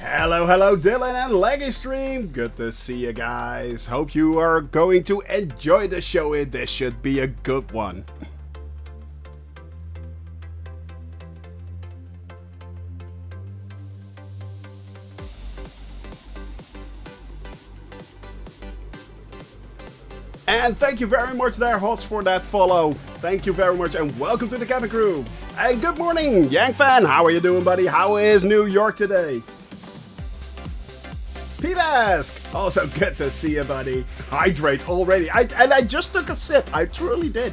Hello, Dylan and Leggy Stream. Good to see you guys. Hope you are going to enjoy the show. This should be a good one. And thank you very much there, Hots, for that follow. Thank you very much and welcome to the Cabin Crew. And good morning, Yang Fan. How are you doing, buddy? How is New York today? P-Mask! Also good to see you, buddy. Hydrate already. I just took a sip. I truly did.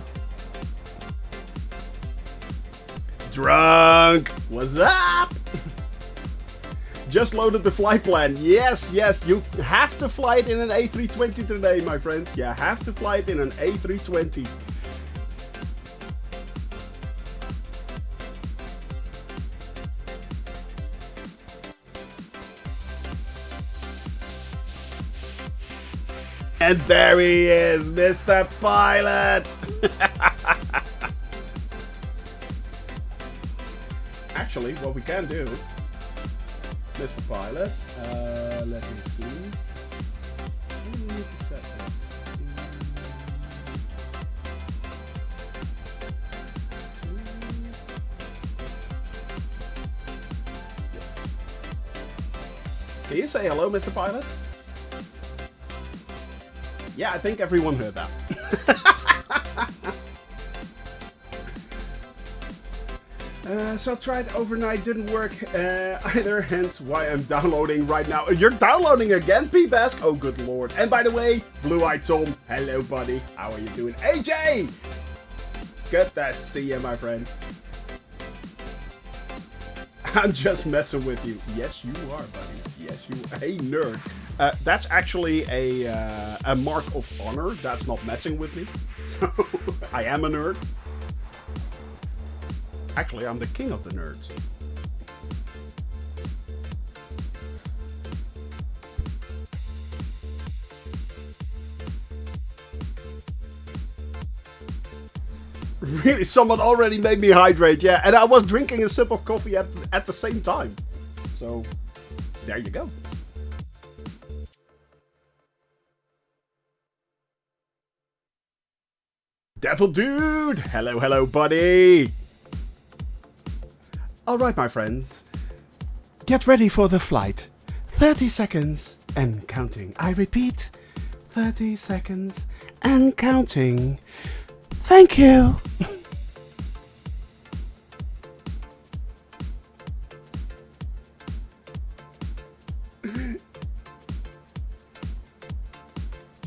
Drunk! What's up? Just loaded the flight plan. Yes, you have to fly it in an A320 today, my friends. You have to fly it in an A320. And there he is, Mr. Pilot! Actually, what we can do, Mr. Pilot, let me see. How do we need to set this? Can you say hello, Mr. Pilot? Yeah, I think everyone heard that. So tried overnight, didn't work either, hence why I'm downloading right now. You're downloading again, P-Bask? Oh, good lord. And by the way, Blue-Eyed Tom, hello, buddy. How are you doing? AJ! Good to see you, my friend. I'm just messing with you. Yes, you are, buddy. Yes, you are. Hey, nerd. That's actually a mark of honor. That's not messing with me. So, I am a nerd. Actually, I'm the king of the nerds. Really, someone already made me hydrate, yeah. And I was drinking a sip of coffee at the same time. So, there you go. Devil Dude! Hello, buddy! Alright, my friends. Get ready for the flight. 30 seconds and counting. I repeat, 30 seconds and counting. Thank you!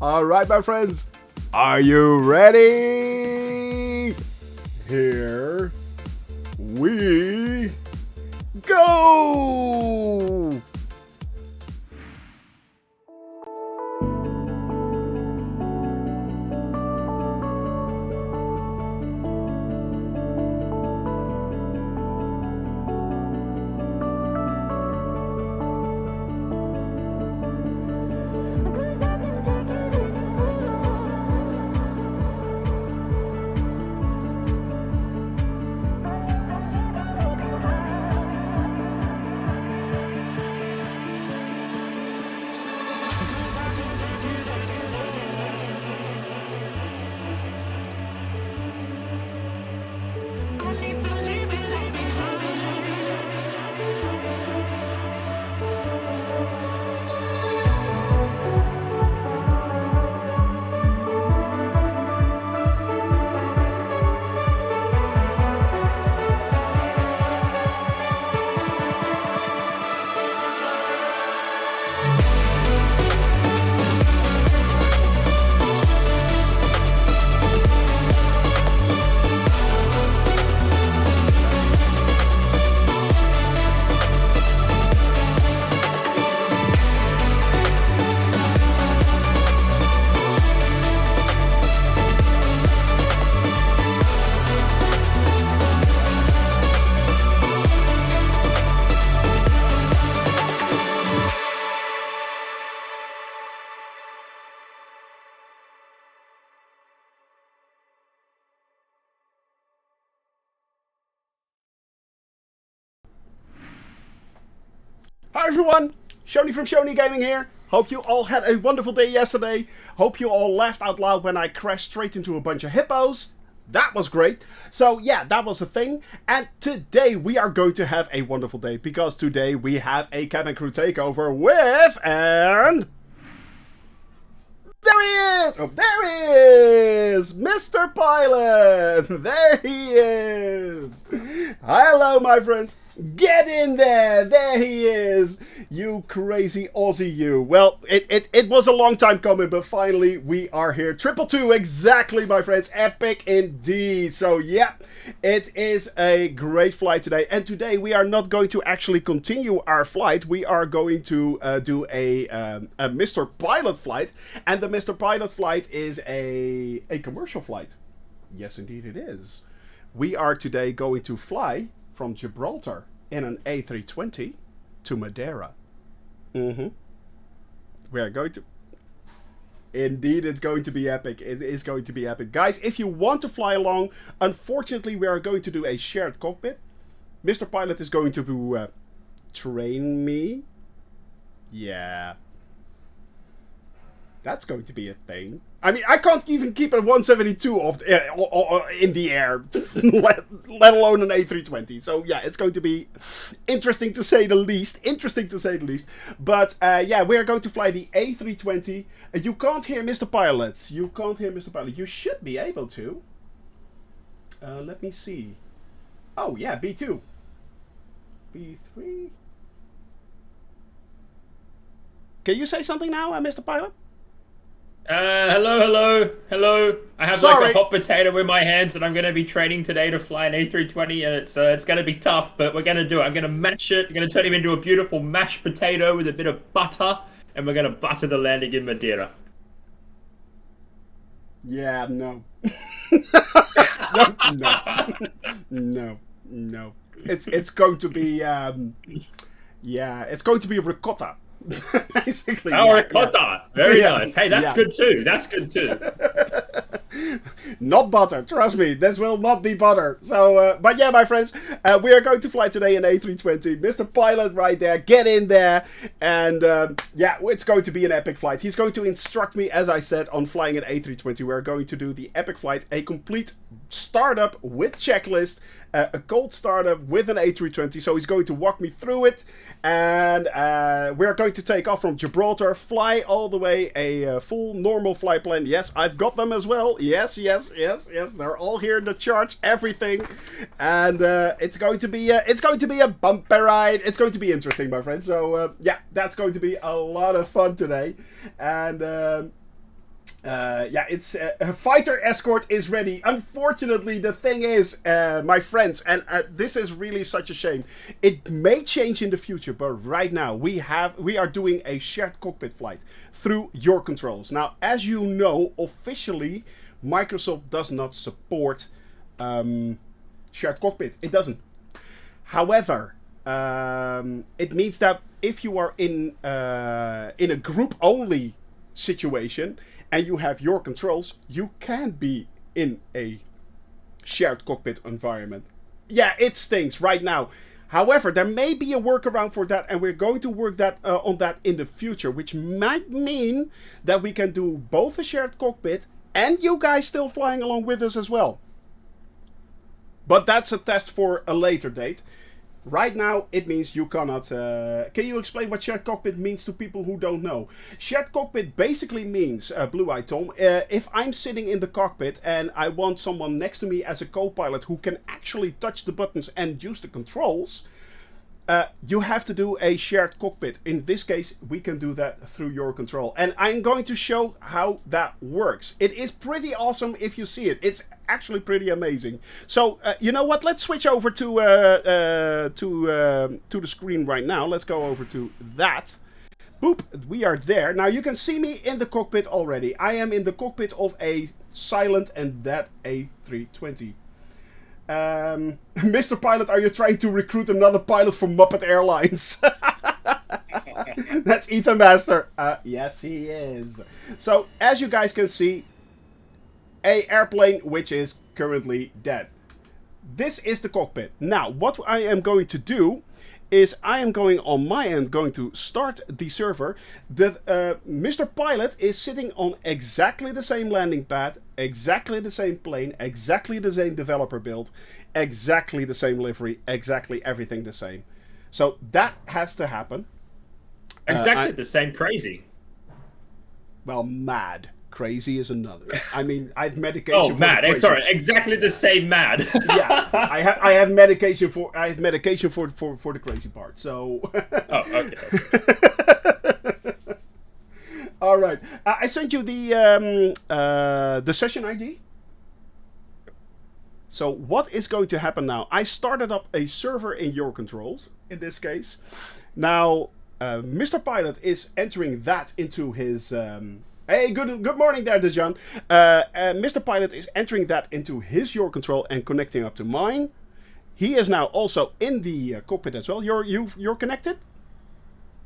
Alright, my friends. Are you ready? Here we go! Hi everyone, Shoni from Shoni Gaming here. Hope you all had a wonderful day yesterday. Hope you all laughed out loud when I crashed straight into a bunch of hippos. That was great. So yeah, that was a thing. And today we are going to have a wonderful day because today we have a cabin crew takeover with and there he is! Oh, there he is! Mr. Pilot! There he is! Hello, my friends. Get in there! There he is! You crazy Aussie you. Well, it was a long time coming, but finally we are here. 222, exactly, my friends. Epic indeed. So, yeah, it is a great flight today. And today we are not going to actually continue our flight. We are going to do a Mr. Pilot flight. And the Mr. Pilot flight is a commercial flight. Yes, indeed it is. We are today going to fly from Gibraltar in an A320 to Madeira. We are going to... Indeed, it's going to be epic. It is going to be epic. Guys, if you want to fly along, unfortunately, we are going to do a shared cockpit. Mr. Pilot is going to train me. Yeah. That's going to be a thing. I mean, I can't even keep a 172 in the air, let alone an A320. So, yeah, it's going to be interesting to say the least. But, yeah, we are going to fly the A320. You can't hear Mr. Pilot. You should be able to. Let me see. Oh, yeah, B2. B3. Can you say something now, Mr. Pilot? Hello. I have like a hot potato in my hands and I'm going to be training today to fly an A320 and it's going to be tough, but we're going to do it. I'm going to mash it. I'm going to turn him into a beautiful mashed potato with a bit of butter and we're going to butter the landing in Madeira. Yeah, no. No. It's going to be, yeah, it's going to be ricotta. Basically, ricotta. Yeah. Very nice. Hey, that's good too. Not butter, trust me. This will not be butter. So, but yeah, my friends, we are going to fly today an A320. Mr. Pilot right there, get in there. And yeah, it's going to be an epic flight. He's going to instruct me, as I said, on flying an A320. We're going to do the epic flight, a complete startup with checklist, a cold startup with an A320. So he's going to walk me through it. And we're going to take off from Gibraltar, fly all the way, a full normal flight plan. Yes, I've got them as well. Yes. They're all here in the charts, everything. And it's going to be a bumpy ride. It's going to be interesting, my friends. So yeah, that's going to be a lot of fun today. And yeah, it's a fighter escort is ready. Unfortunately, the thing is, my friends, and this is really such a shame. It may change in the future, but right now we are doing a shared cockpit flight through your controls. Now, as you know, officially, Microsoft does not support shared cockpit. It doesn't. However, it means that if you are in a group only situation and you have your controls, you can be in a shared cockpit environment. Yeah, it stinks right now. However, there may be a workaround for that, and we're going to work that on that in the future, which might mean that we can do both a shared cockpit and you guys still flying along with us as well. But that's a test for a later date. Right now, it means you cannot... can you explain what shared cockpit means to people who don't know? Shared cockpit basically means, Blue-Eyed Tom, if I'm sitting in the cockpit and I want someone next to me as a co-pilot who can actually touch the buttons and use the controls, you have to do a shared cockpit. In this case, we can do that through your control. And I'm going to show how that works. It is pretty awesome if you see it. It's actually pretty amazing. So, you know what? Let's switch over to the screen right now. Let's go over to that. Boop, we are there. Now, you can see me in the cockpit already. I am in the cockpit of a silent and dead A320. Mr. Pilot, are you trying to recruit another pilot from Muppet Airlines? That's Ethan Master. Yes, he is. So, as you guys can see, a airplane which is currently dead. This is the cockpit. Now, what I am going to do is I am going on my end, going to start the server. That Mr. Pilot is sitting on exactly the same landing pad, exactly the same plane, exactly the same developer build, exactly the same livery, exactly everything the same. So that has to happen. Exactly the same crazy. Well, mad. Crazy is another. I mean, I have medication. Oh, mad. Sorry, exactly the same mad. Yeah, I have medication for the crazy part. So. Oh, okay. All right. I sent you the session ID. So what is going to happen now? I started up a server in your controls. In this case, now Mr. Pilot is entering that into his. Hey, good morning there, Dejan. Mr. Pilot is entering that into his your control and connecting up to mine. He is now also in the cockpit as well. You're connected?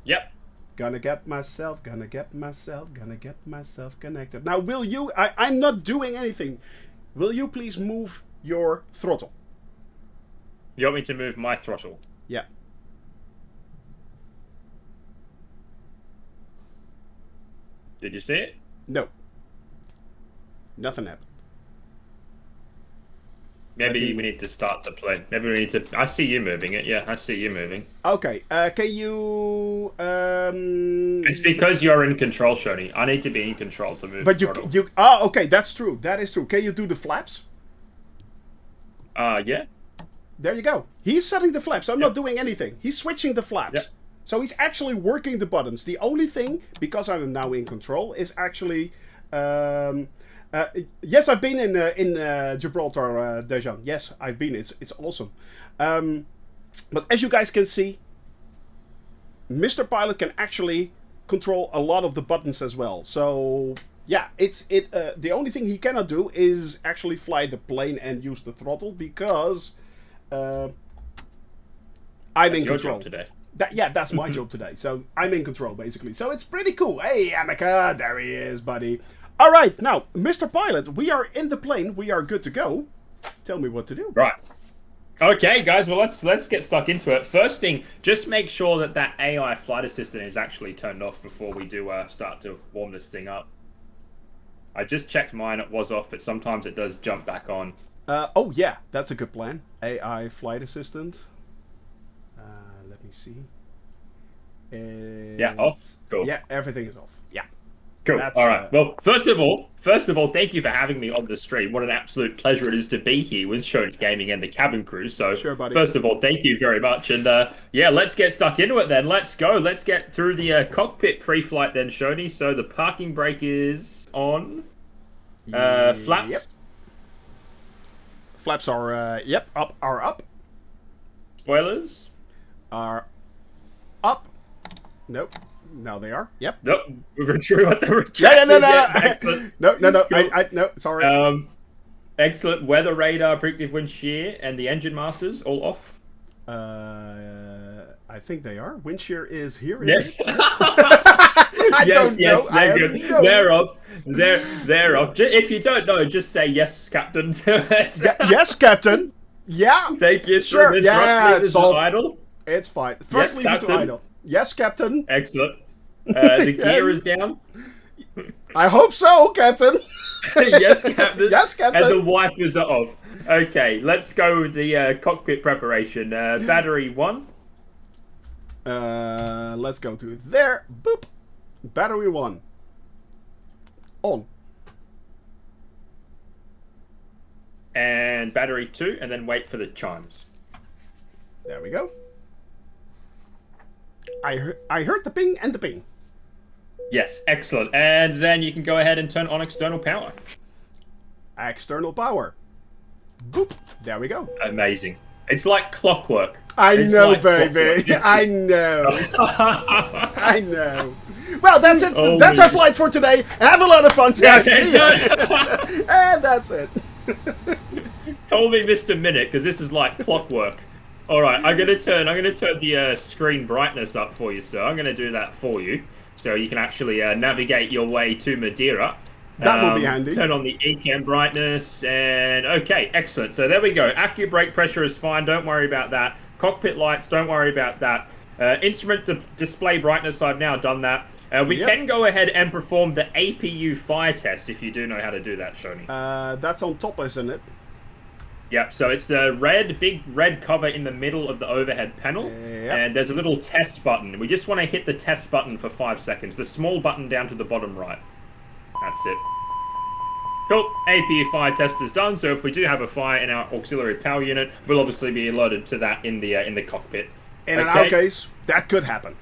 Yep. Gonna get myself connected. Now, will you? I'm not doing anything. Will you please move your throttle? You want me to move my throttle? Yeah. Did you see it? No. Nothing happened. Maybe we need to start the plane. Maybe we need to... I see you moving it. Yeah, I see you moving. Okay. Can you... It's because you're in control, Shoni. I need to be in control to move But the throttle. you... Oh, okay. That's true. That is true. Can you do the flaps? Yeah. There you go. He's setting the flaps. I'm not doing anything. He's switching the flaps. Yep. So he's actually working the buttons. The only thing, because I'm now in control, is actually... yes, I've been in Gibraltar, Dejan. Yes, I've been. It's awesome. But as you guys can see, Mr. Pilot can actually control a lot of the buttons as well. So yeah, the only thing he cannot do is actually fly the plane and use the throttle because I'm in control Your job today. That's my job today. So I'm in control, basically. So it's pretty cool. Hey, Amika, there he is, buddy. All right, now, Mr. Pilot, we are in the plane. We are good to go. Tell me what to do. Right. Okay, guys. Well, let's get stuck into it. First thing, just make sure that AI flight assistant is actually turned off before we do start to warm this thing up. I just checked mine. It was off, but sometimes it does jump back on. Oh, yeah, that's a good plan. AI flight assistant. Let me see. Yeah, off. Cool. Yeah, everything is off. Yeah. Cool. All right. Well, first of all, thank you for having me on the stream. What an absolute pleasure it is to be here with Shoni Gaming and the Cabin Crew. So, sure, buddy. First of all, thank you very much. And yeah, let's get stuck into it then. Let's go. Let's get through the cockpit pre-flight then, Shoni. So the parking brake is on. Flaps. Yep. Flaps are up. Spoilers are up. Nope. Now they are. Yep. Nope. We're true what they were. Yeah, no. Excellent. No. Cool. No. Sorry. Excellent. Weather radar, predictive wind shear, and the engine masters all off. I think they are. Wind shear is here. Yes. Yes. They're good. They're off. They're off. If you don't know, just say yes, Captain. Yes, Captain. Yeah. Thank you. Sure. Yeah. It's all idle. It's fine. Thrust lever to idle. Yes, Captain. Excellent. The gear is down. I hope so, Captain. Yes, Captain. Yes, Captain. And the wipers are off. Okay, let's go with the cockpit preparation. Battery 1. Let's go to there. Boop. Battery 1. On. And battery 2, and then wait for the chimes. There we go. I heard the ping and the ping. Yes, excellent. And then you can go ahead and turn on external power. External power. Boop. There we go. Amazing. It's like clockwork. I know, baby. I know. I know. Well, that's it. Oh, that's our flight for today. Have a lot of fun. Yeah, See ya. And that's it. Call me Mr. Minute, because this is like clockwork. All right, I'm gonna turn the screen brightness up for you, sir. I'm gonna do that for you, so you can actually navigate your way to Madeira. That will be handy. Turn on the eCam brightness, and okay, excellent. So there we go. Active brake pressure is fine. Don't worry about that. Cockpit lights, don't worry about that. Instrument display brightness, I've now done that. We can go ahead and perform the APU fire test if you do know how to do that, Shoni. That's on top, isn't it? Yep, so it's the big red cover in the middle of the overhead panel, and there's a little test button. We just want to hit the test button for 5 seconds, the small button down to the bottom right. That's it. Cool, APU fire test is done, so if we do have a fire in our auxiliary power unit, we'll obviously be alerted to that in the cockpit. In our case, that could happen.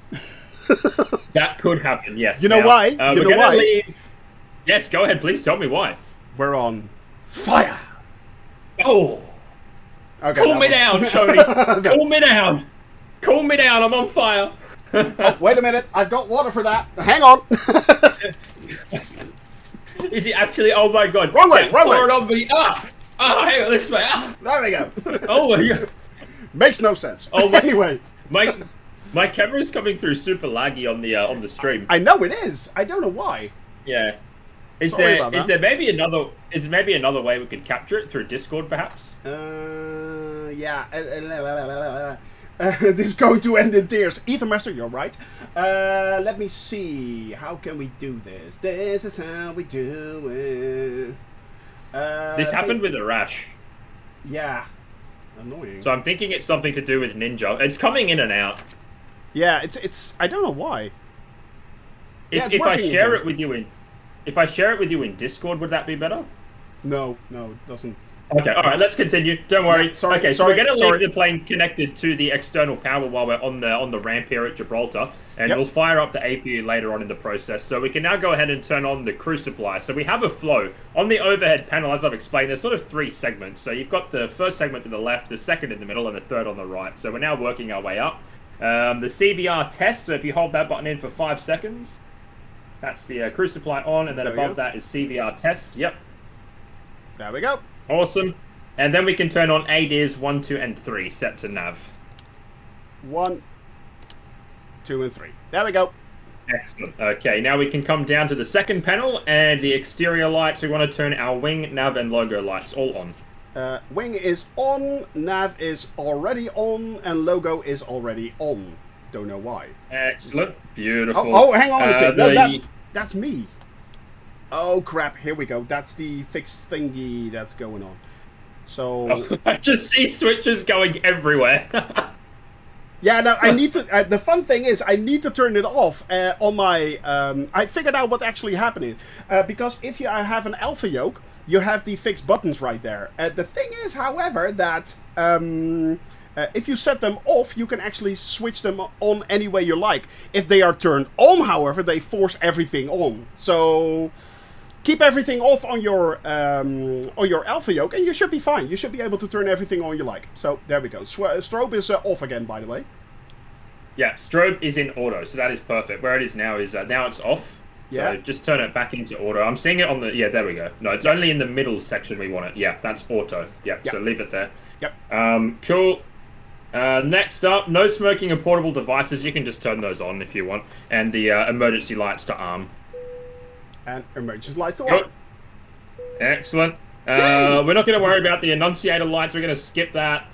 That could happen, yes. You know why? You know why? Leave... Yes, go ahead, please tell me why. We're on fire. Oh! Okay, Cool me down, Shoni. Cool me down. Cool me down, I'm on fire. Oh, wait a minute, I've got water for that. Hang on. Is it actually? Oh my god. Wrong way, wrong way. Pour it on me. Hang on, this way. There we go. Oh my god. Makes no sense. Oh, anyway. My camera is coming through super laggy on the stream. I know it is. I don't know why. Yeah. Is there maybe another way we could capture it through Discord, perhaps? Yeah. This is going to end in tears. Ethermaster, you're right. Let me see. How can we do this? This is how we do it. This happened with a rash. Yeah. Annoying. So I'm thinking it's something to do with Ninja. It's coming in and out. Yeah, it's. I don't know why. If I share it with you in Discord, would that be better? No, it doesn't. Okay, all right, let's continue. Don't worry. Yeah, sorry, okay, so we're going to leave the plane connected to the external power while we're on the ramp here at Gibraltar, and we'll fire up the APU later on in the process. So we can now go ahead and turn on the crew supply. So we have a flow. On the overhead panel, as I've explained, there's sort of 3 segments. So you've got the first segment to the left, the second in the middle, and the third on the right. So we're now working our way up. The CVR test, so if you hold that button in for 5 seconds, that's the crew supply on, and then above that is CVR test. Yep. There we go. Awesome. And then we can turn on ADIRS 1, 2, and 3, set to nav. 1, 2, and 3. There we go. Excellent. Okay, now we can come down to the second panel, and the exterior lights. We want to turn our wing, nav, and logo lights all on. Wing is on, nav is already on, and logo is already on. Don't know why. Excellent. Beautiful. Oh, hang on a tick. No, that's me. Oh, crap. Here we go. That's the fixed thingy that's going on. So... I just see switches going everywhere. Yeah, no, I need to... the fun thing is, I need to turn it off on my... I figured out what's actually happening. Because if you have an alpha yoke, you have the fixed buttons right there. The thing is, however, that... if you set them off, you can actually switch them on any way you like. If they are turned on, however, they force everything on. So... keep everything off on your alpha yoke, and you should be fine. You should be able to turn everything on you like. So, there we go. Strobe is off again, by the way. Yeah, strobe is in auto, so that is perfect. Where it is now is now it's off. So just turn it back into auto. I'm seeing it on the... Yeah, there we go. No, it's only in the middle section we want it. Yeah, that's auto. Yep. So leave it there. Yep. Cool. Next up, no smoking and portable devices. You can just turn those on if you want. And the emergency lights to arm. And emergency lights to on. Excellent. We're not going to worry about the annunciator lights. We're going to skip that.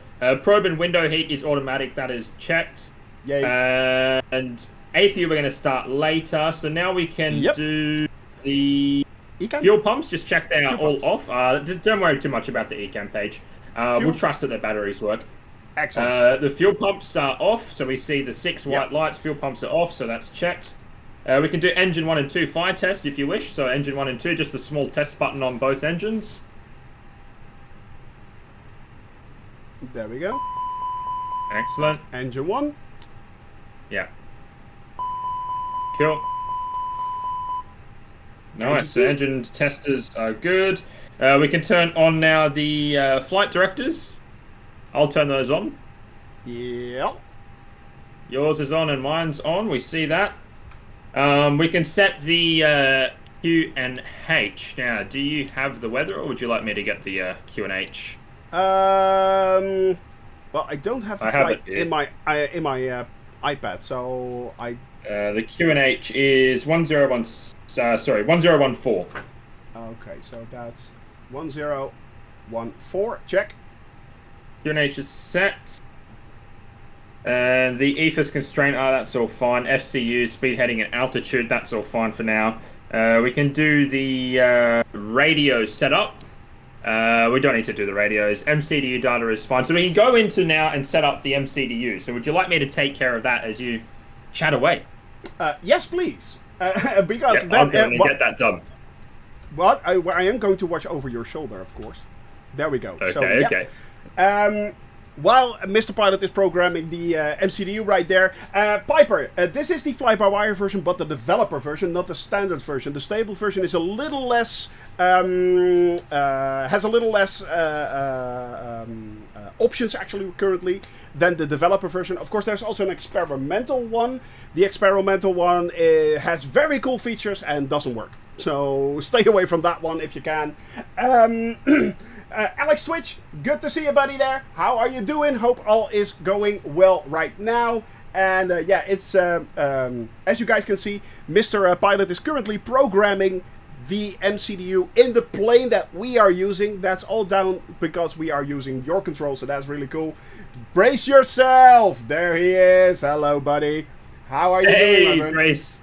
Probe and window heat is automatic. That is checked. Yay. And APU we're going to start later. So now we can do the fuel pumps. Just check they are all off. Don't worry too much about the ECAM page. We'll trust that the batteries work. Excellent. The fuel pumps are off. So we see the 6 white lights. Fuel pumps are off. So that's checked. We can do engine 1 and 2 fire test if you wish. So engine 1 and 2, just a small test button on both engines. There we go. Excellent. Engine 1. Yeah. Cool. Nice. The engine testers are good. We can turn on now the flight directors. I'll turn those on. Yeah. Yours is on and mine's on. We see that. We can set the Q and H. Now, do you have the weather, or would you like me to get the Q and H? Well, I don't have the flight in my iPad, so I. The Q and H is 1014. Okay, so that's 1014. Check. Q and H is set. The ethos constraint, that's all fine. FCU, speed, heading, and altitude, that's all fine for now. We can do the radio setup. We don't need to do the radios. MCDU data is fine. So we can go into now and set up the MCDU. So would you like me to take care of that as you chat away? Yes, please. Because yeah, then, I'll go and get that done. Well, I am going to watch over your shoulder, of course. There we go. Okay, so, yeah. okay. While Mr. Pilot is programming the MCDU right there, Piper, this is the fly-by-wire version, but the developer version, not the standard version. The stable version is a little less, has a little less options actually currently than the developer version. Of course, there's also an experimental one. The experimental one has very cool features and doesn't work. So stay away from that one if you can. Alex Switch, good to see you, buddy, there. How are you doing? Hope all is going well right now. And yeah, it's as you guys can see, Mr. Pilot is currently programming the MCDU in the plane that we are using. That's all down because we are using your control, so that's really cool. Brace yourself. There he is. Hello, buddy. How are you doing, my friend? Brace.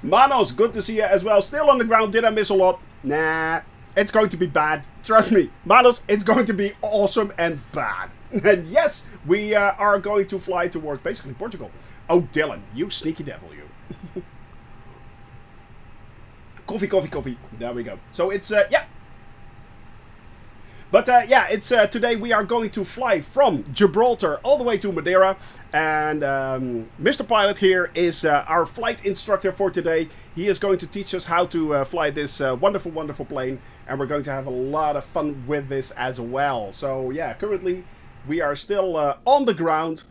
Manos, good to see you as well. Still on the ground. Did I miss a lot? Nah. It's going to be bad. Trust me. Manos, it's going to be awesome and bad. And yes, we are going to fly towards basically Portugal. Oh, Dylan, you sneaky devil, you. Coffee, coffee, coffee. There we go. So it's, yeah. But yeah, it's today we are going to fly from Gibraltar all the way to Madeira. And Mr. Pilot here is our flight instructor for today. He is going to teach us how to fly this wonderful, wonderful plane. And we're going to have a lot of fun with this as well. So yeah, currently we are still on the ground.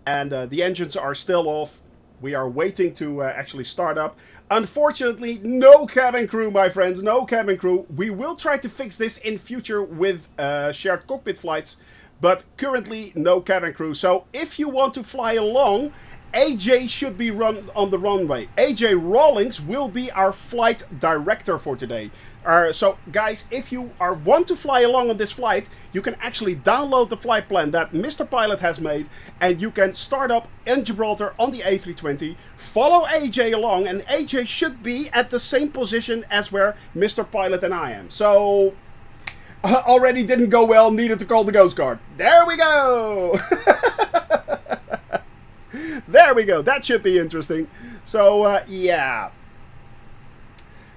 And the engines are still off. We are waiting to actually start up. Unfortunately, no cabin crew, my friends, no cabin crew. We will try to fix this in future with shared cockpit flights, but currently no cabin crew. So if you want to fly along, AJ should be run on the runway. AJ Rawlings will be our flight director for today. So guys, if you want to fly along on this flight, you can actually download the flight plan that Mr. Pilot has made, and you can start up in Gibraltar on the A320, follow AJ along, and AJ should be at the same position as where Mr. Pilot and I am. So already didn't go well, needed to call the Ghost Guard. There we go. There we go. That should be interesting. So, yeah.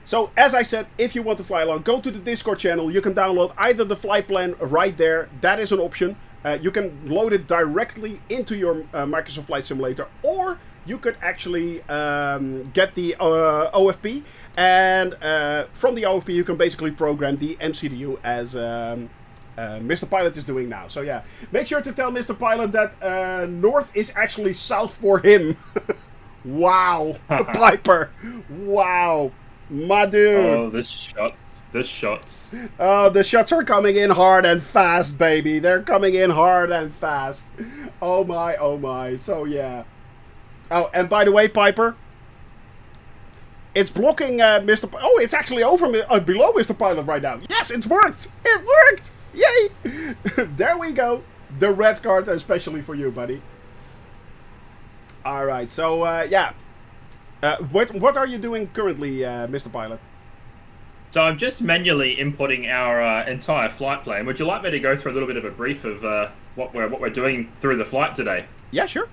So, as I said, if you want to fly along, go to the Discord channel. You can download either the flight plan right there. That is an option. You can load it directly into your Microsoft Flight Simulator. Or you could actually get the OFP. And from the OFP, you can basically program the MCDU as... Mr. Pilot is doing now. So yeah, make sure to tell Mr. Pilot that north is actually south for him. Wow. Piper. Wow. My dude. Oh, the shots. The shots. Oh, the shots are coming in hard and fast, baby. They're coming in hard and fast. Oh my, oh my. So yeah. Oh, and by the way, Piper, it's blocking Mr. Oh, it's actually over below Mr. Pilot right now. Yes, it's worked. It worked. Yay! There we go. The red card especially for you, buddy. Alright, so, yeah. What are you doing currently, Mr. Pilot? So I'm just manually inputting our entire flight plan. Would you like me to go through a little bit of a brief of what we're doing through the flight today? Yeah, sure.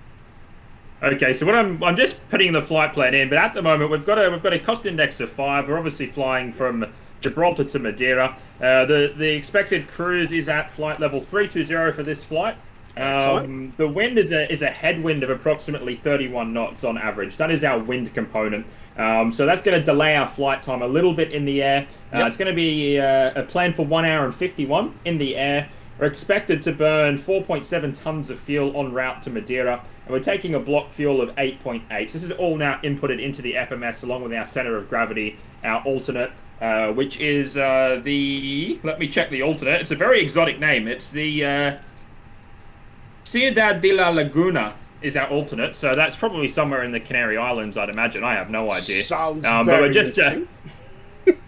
Okay, so what I'm just putting the flight plan in, but at the moment we've got a cost index of 5. We're obviously flying from Gibraltar to Madeira. The expected cruise is at flight level 320 for this flight. The wind is a headwind of approximately 31 knots on average. That is our wind component. So that's going to delay our flight time a little bit in the air. It's going to be a plan for 1 hour and 51 in the air. We're expected to burn 4.7 tons of fuel en route to Madeira. And we're taking a block fuel of 8.8. This is all now inputted into the FMS along with our center of gravity, our alternate, which is let me check the alternate. It's a very exotic name. It's the Ciudad de la Laguna is our alternate. So that's probably somewhere in the Canary Islands, I'd imagine. I have no idea. Sounds but we're just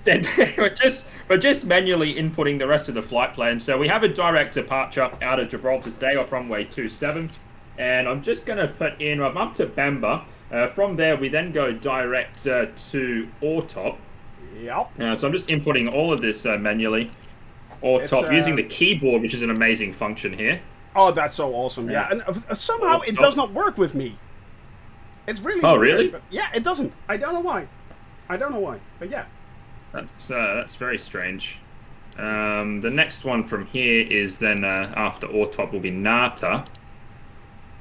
then we're just manually inputting the rest of the flight plan. So we have a direct departure out of Gibraltar today off runway 27. And I'm just going to put in, I'm up to Bamba. From there, we then go direct to ORTOP. Yep. So I'm just inputting all of this manually. ORTOP, using the keyboard, which is an amazing function here. Oh, that's so awesome. Yeah, and somehow it does not work with me. It's really weird, really? But yeah, it doesn't. I don't know why. But yeah. That's very strange. The next one from here is then after ORTOP will be NATA.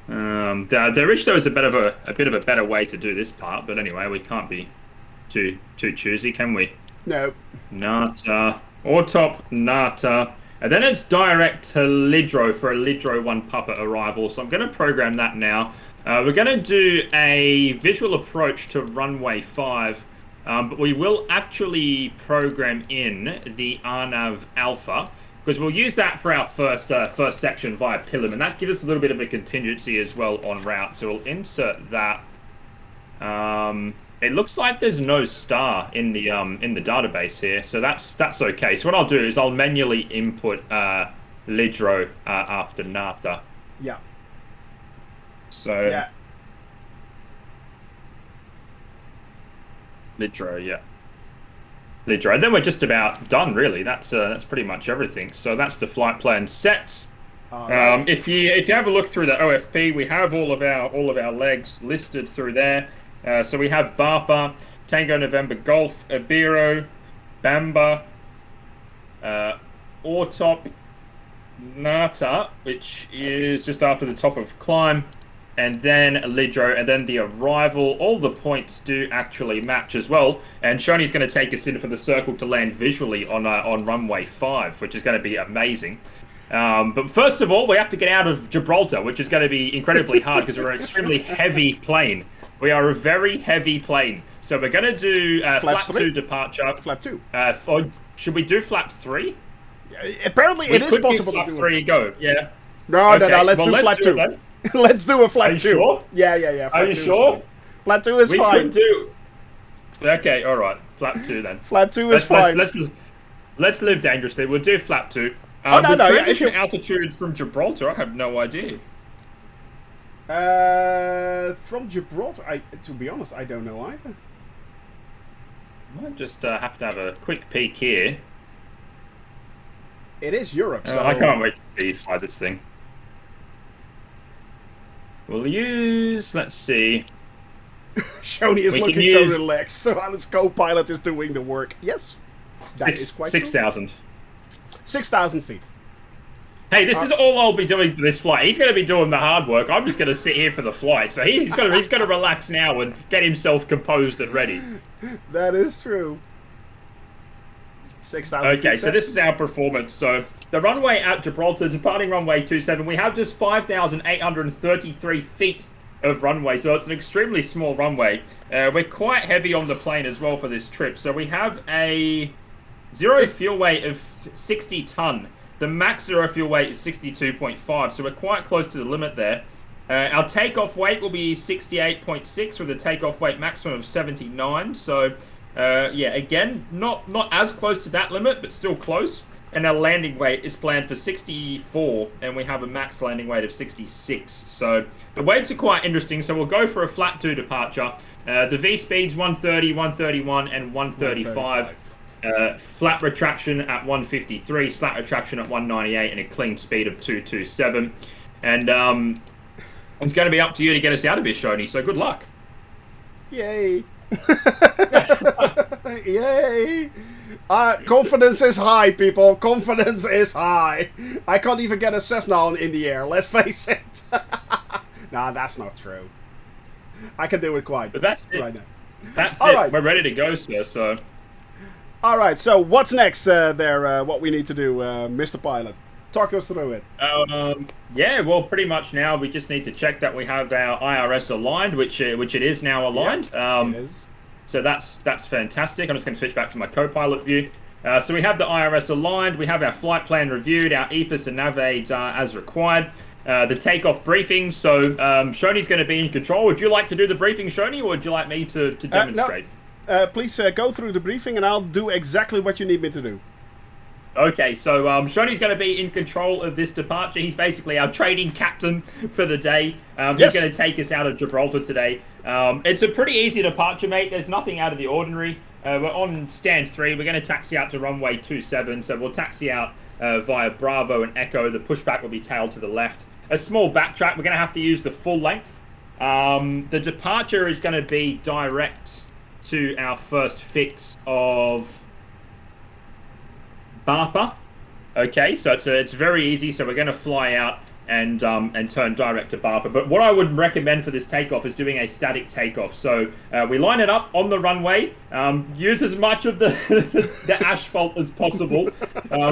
There wish there was a bit of a better way to do this part, but anyway, we can't be too choosy, can we? No. NATA, ORTOP, NATA, and then it's direct to Lidro for a Lidro 1 Puppet arrival. So I'm going to program that now. We're going to do a visual approach to runway 5, but we will actually program in the RNAV Alpha, because we'll use that for our first section via Pilum, and that gives us a little bit of a contingency as well on route. So we'll insert that. It looks like there's no star in the database here, so that's okay. So what I'll do is I'll manually input Lidro after NATA. Yeah. So yeah. Lidro, yeah. Lidro. And then we're just about done, really. That's pretty much everything. So that's the flight plan set. Right. If you have a look through the OFP, we have all of our legs listed through there. So we have Bapa, Tango November Golf, Ibero, Bamba, ORTOP, NATA, which is just after the top of climb, and then Lidro, and then the arrival. All the points do actually match as well. And Shoney's going to take us in for the circle to land visually on runway 5, which is going to be amazing. But first of all, we have to get out of Gibraltar, which is going to be incredibly hard because we're an extremely heavy plane. We are a very heavy plane. So we're going to do flap 2 departure. Flap 2. Or should we do flap 3? Apparently it is possible flap to do 3 go. Yeah. No, let's do flap 2. Let's do a flap 2. Sure? Yeah. Are you sure? Flap 2 is fine. Could do... Okay, all right. Flap 2 then. Flap 2 is fine. Let's live dangerously. We'll do flap 2. No. Transition altitude from Gibraltar, I have no idea. From Gibraltar, to be honest, I don't know either. Might just have to have a quick peek here. It is Europe, so... I can't wait to see you fly this thing. We'll use... Let's see. Shoney is looking so relaxed, so his co-pilot is doing the work. Yes, that is quite 6,000. 6,000 feet. Hey, this is all I'll be doing for this flight. He's going to be doing the hard work. I'm just going to sit here for the flight. So he's going to relax now and get himself composed and ready. That is true. 6,000 feet. Okay, so this is our performance. So the runway at Gibraltar, departing runway 27, we have just 5,833 feet of runway. So it's an extremely small runway. We're quite heavy on the plane as well for this trip. So we have a zero fuel weight of 60 ton. The max zero fuel weight is 62.5, so we're quite close to the limit there. Our takeoff weight will be 68.6 with a takeoff weight maximum of 79. So, yeah, again, not as close to that limit, but still close. And our landing weight is planned for 64, and we have a max landing weight of 66. So the weights are quite interesting. So we'll go for a flat 2 departure. The V speed's 130, 131, and 135. Flat retraction at 153, slat retraction at 198, and a clean speed of 227. And it's going to be up to you to get us out of here, Shoney, so good luck. Yay. Yay. Confidence is high, people. Confidence is high. I can't even get a Cessna in the air, let's face it. Nah, that's not true. I can do it quite. But that's it. Right now. That's All it. right. We're ready to go, sir, so... Alright, so what's next what we need to do, Mr. Pilot? Talk us through it. Yeah, well, pretty much now we just need to check that we have our IRS aligned, which it is now aligned. Yeah, it is. So that's fantastic. I'm just going to switch back to my co-pilot view. So we have the IRS aligned, we have our flight plan reviewed, our EFIS and nav aids are as required. The takeoff briefing, so Shoney's going to be in control. Would you like to do the briefing, Shoney, or would you like me to demonstrate? please go through the briefing and I'll do exactly what you need me to do. Okay, so Shoney's going to be in control of this departure. He's basically our trading captain for the day. He's going to take us out of Gibraltar today. It's a pretty easy departure, mate. There's nothing out of the ordinary. We're on stand 3. We're going to taxi out to runway 27. So we'll taxi out via Bravo and Echo. The pushback will be tailed to the left. A small backtrack. We're going to have to use the full length. The departure is going to be direct to our first fix of Bapa. Okay, so it's very easy. So we're going to fly out and turn direct to Bapa. But what I would recommend for this takeoff is doing a static takeoff. So we line it up on the runway, use as much of the the asphalt as possible,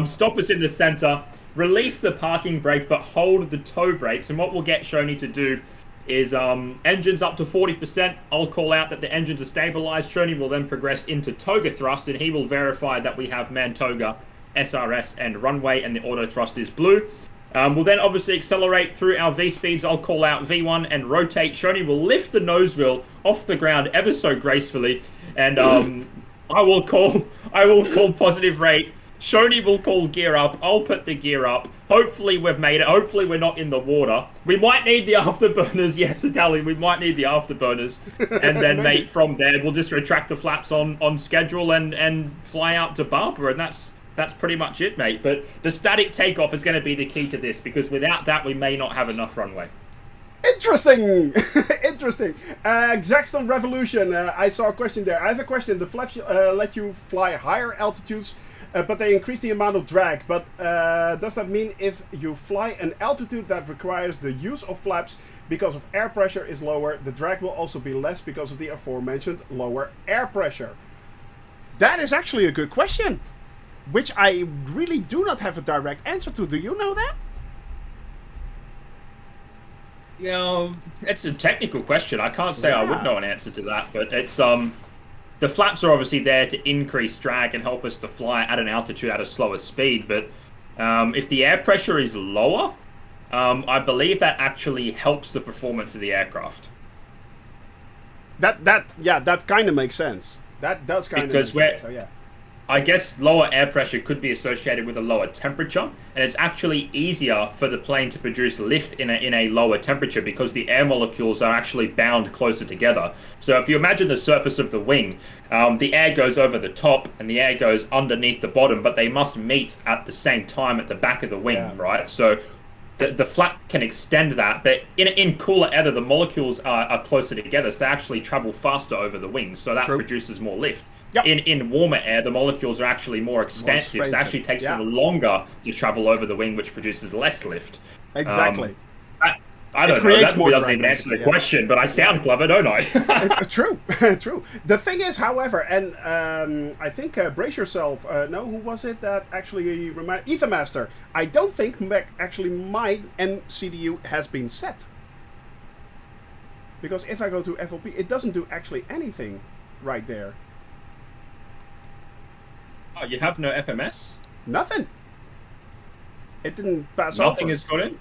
stop us in the center, release the parking brake, but hold the tow brakes. And what we'll get Shoney to do is engines up to 40%. I'll call out that the engines are stabilized. Shoney will then progress into toga thrust, and he will verify that we have man toga, SRS, and runway, and the auto thrust is blue. We'll then obviously accelerate through our V-speeds. I'll call out V1 and rotate. Shoney will lift the nose wheel off the ground ever so gracefully, and I will call positive rate. Shoney will call gear up. I'll put the gear up. Hopefully we've made it. Hopefully we're not in the water. We might need the afterburners. Yes, Itali, we might need the afterburners. And then, mate, from there, we'll just retract the flaps on schedule and fly out to Bapa. And that's pretty much it, mate. But the static takeoff is going to be the key to this, because without that, we may not have enough runway. Interesting! Interesting. Zaxton Revolution, I saw a question there. I have a question. The flaps let you fly higher altitudes, but they increase the amount of drag. But does that mean if you fly an altitude that requires the use of flaps because of air pressure is lower, the drag will also be less because of the aforementioned lower air pressure? That is actually a good question, which I really do not have a direct answer to. Do you know that? You know, it's a technical question. I can't say I would know an answer to that, but it's the flaps are obviously there to increase drag and help us to fly at an altitude at a slower speed. But if the air pressure is lower, I believe that actually helps the performance of the aircraft. That kind of makes sense. That does kind of make sense. So yeah. I guess lower air pressure could be associated with a lower temperature, and it's actually easier for the plane to produce lift in a lower temperature because the air molecules are actually bound closer together. So if you imagine the surface of the wing, the air goes over the top and the air goes underneath the bottom, but they must meet at the same time at the back of the wing, right? So the flap can extend that, but in cooler air, the molecules are closer together, so they actually travel faster over the wing, so that produces more lift. Yep. In warmer air, the molecules are actually more expansive, so it actually takes them longer to travel over the wing, which produces less lift. Exactly. I don't know, that doesn't even answer the question, but I sound clever, don't I? True, true. The thing is, however, and I think, brace yourself, no, who was it that actually reminded, Ethermaster, I don't think actually my MCDU has been set. Because if I go to FLP, it doesn't do actually anything right there. Oh, you have no FMS? Nothing. It didn't pass over. Nothing is got in?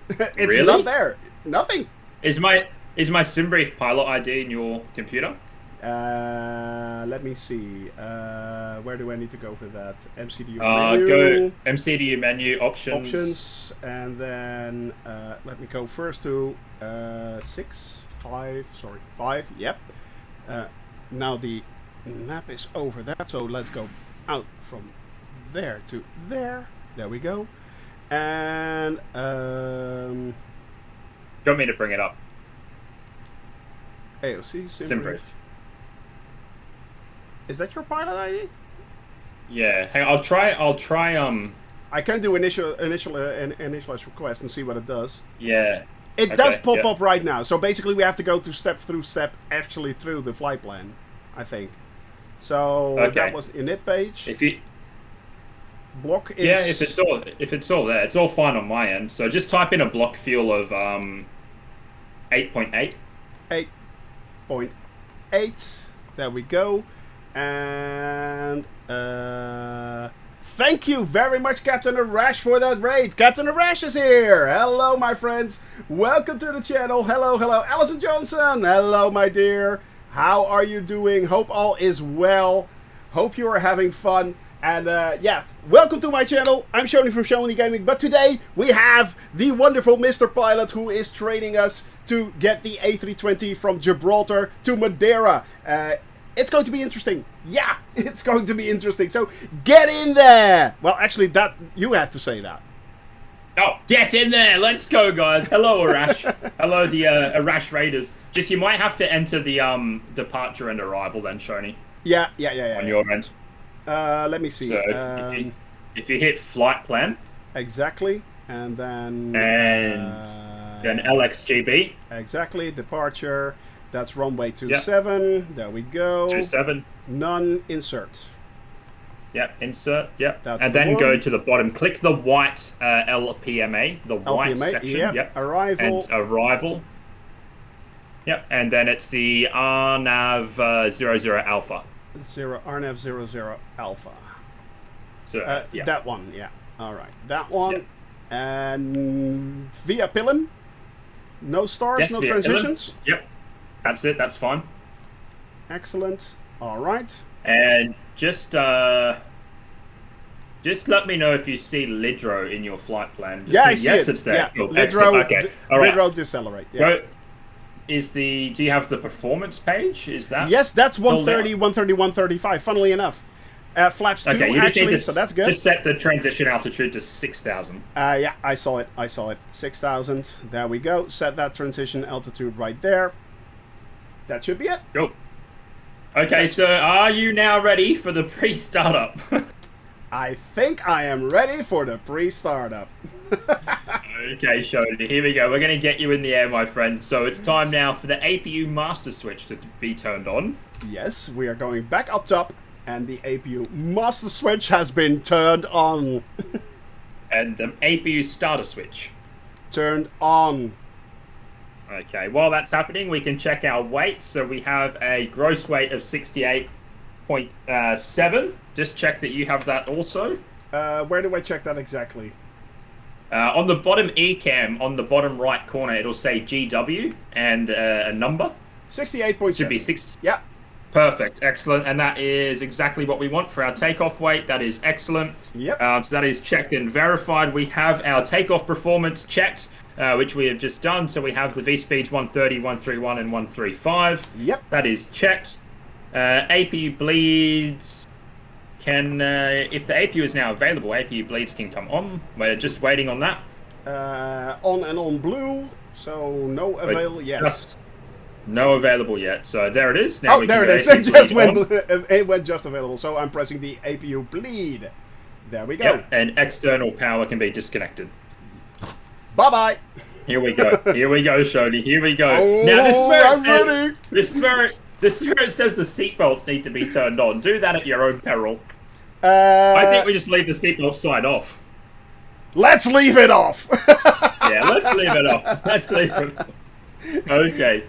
It's really? Not there. Nothing. Is my SimBrief pilot ID in your computer? Let me see. Where do I need to go for that? MCDU menu. Go MCDU menu, options. And then let me go first to 5. Yep. Now the map is over that, so let's go out from there to there. There we go. And you want me to bring it up? AOC SimBrief. Is that your pilot ID? Yeah. Hang on, I'll try. I can do initialize request and see what it does. Yeah. It does pop up right now. So basically, we have to go to step actually through the flight plan, I think. So that was init page. If you block is if it's all there, it's all fine on my end. So just type in a block fuel of 8.8. 8.8. There we go. And thank you very much, Captain Arash, for that raid. Captain Arash is here. Hello, my friends. Welcome to the channel. Hello, Alison Johnson. Hello, my dear. How are you doing? Hope all is well. Hope you are having fun. And yeah, welcome to my channel. I'm Shoni from Shoni Gaming. But today we have the wonderful Mr. Pilot who is training us to get the A320 from Gibraltar to Madeira. It's going to be interesting. Yeah, it's going to be interesting. So get in there. Well, actually, that you have to say that. Oh, get in there. Let's go, guys. Hello, Arash. Hello, the Arash Raiders. Just, you might have to enter the departure and arrival then, Shoni. Yeah. On your end. Let me see. So if you hit flight plan. Exactly. And then... And then LXGB. Exactly. Departure. That's runway 27. Yep. There we go. 27. None. Insert. Yep, insert, yep. That's and then go to the bottom. Click the white LPMA, the white section. Yep. Arrival. And arrival. Yep, and then it's the RNAV 00 Alpha. RNAV 00 Alpha. So, yeah. That one, yeah. All right, that one. Yep. And via Pillen. No stars, yes, no transitions. Pillen. Yep, that's it. That's fine. Excellent. All right. And just let me know if you see Lidro in your flight plan. Just yeah, I see yes, it. it's there. Yeah. Cool. Lidro, okay. All right. Lidro decelerate. Yeah. Do you have the performance page? Is that? Yes, that's 130, 130, 135. Funnily enough, flaps 2 okay, you just actually, need to, so that's good. Just set the transition altitude to 6,000. Yeah, I saw it. 6,000. There we go. Set that transition altitude right there. That should be it. Cool. Okay, so are you now ready for the pre-startup? I think I am ready for the pre-startup. Okay, Shoni, here we go. We're going to get you in the air, my friend. So it's time now for the APU master switch to be turned on. Yes, we are going back up top, and the APU master switch has been turned on. And the APU starter switch. Turned on. Okay, while that's happening, we can check our weight. So we have a gross weight of 68.7. Just check that you have that also. Where do I check that exactly? On the bottom ECAM, on the bottom right corner, it'll say GW and a number. 68.7. Should be 60. Yeah. Perfect, excellent, and that is exactly what we want for our takeoff weight. That is excellent. Yep. So that is checked and verified. We have our takeoff performance checked, which we have just done. So we have the V-speeds 130, 131, and 135. Yep. That is checked. APU bleeds can, if the APU is now available, APU bleeds can come on. We're just waiting on that. On and on blue, so no available yet. Just no available yet. So there it is. Now oh, there it is. It went just available. So I'm pressing the APU bleed. There we go. Yep. And external power can be disconnected. Bye-bye. Here we go. Here we go, Shoni. Here we go. Oh, now this is where it I'm says ready. this is where it says the seatbelts need to be turned on. Do that at your own peril. I think we just leave the seatbelt sign off. Let's leave it off. Yeah, let's leave it off. Let's leave it off. Okay.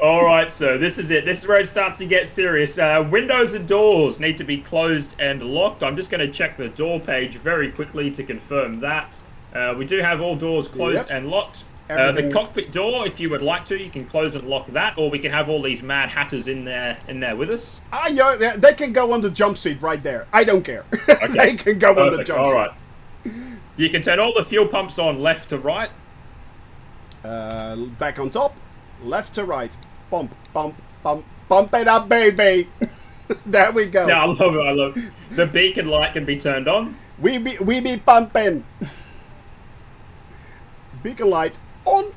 All right, so this is it. This is where it starts to get serious. Windows and doors need to be closed and locked. I'm just going to check the door page very quickly to confirm that. We do have all doors closed and locked. The cockpit door, if you would like to, you can close and lock that, or we can have all these mad hatters in there with us. They can go on the jump seat right there. I don't care. Okay. They can go on the jump seat. All right. You can turn all the fuel pumps on left to right. Back on top, left to right. Pump, pump, pump, pump it up, baby. There we go. No, I love it. I love it. The beacon light can be turned on. We be pumping. Beacon light on.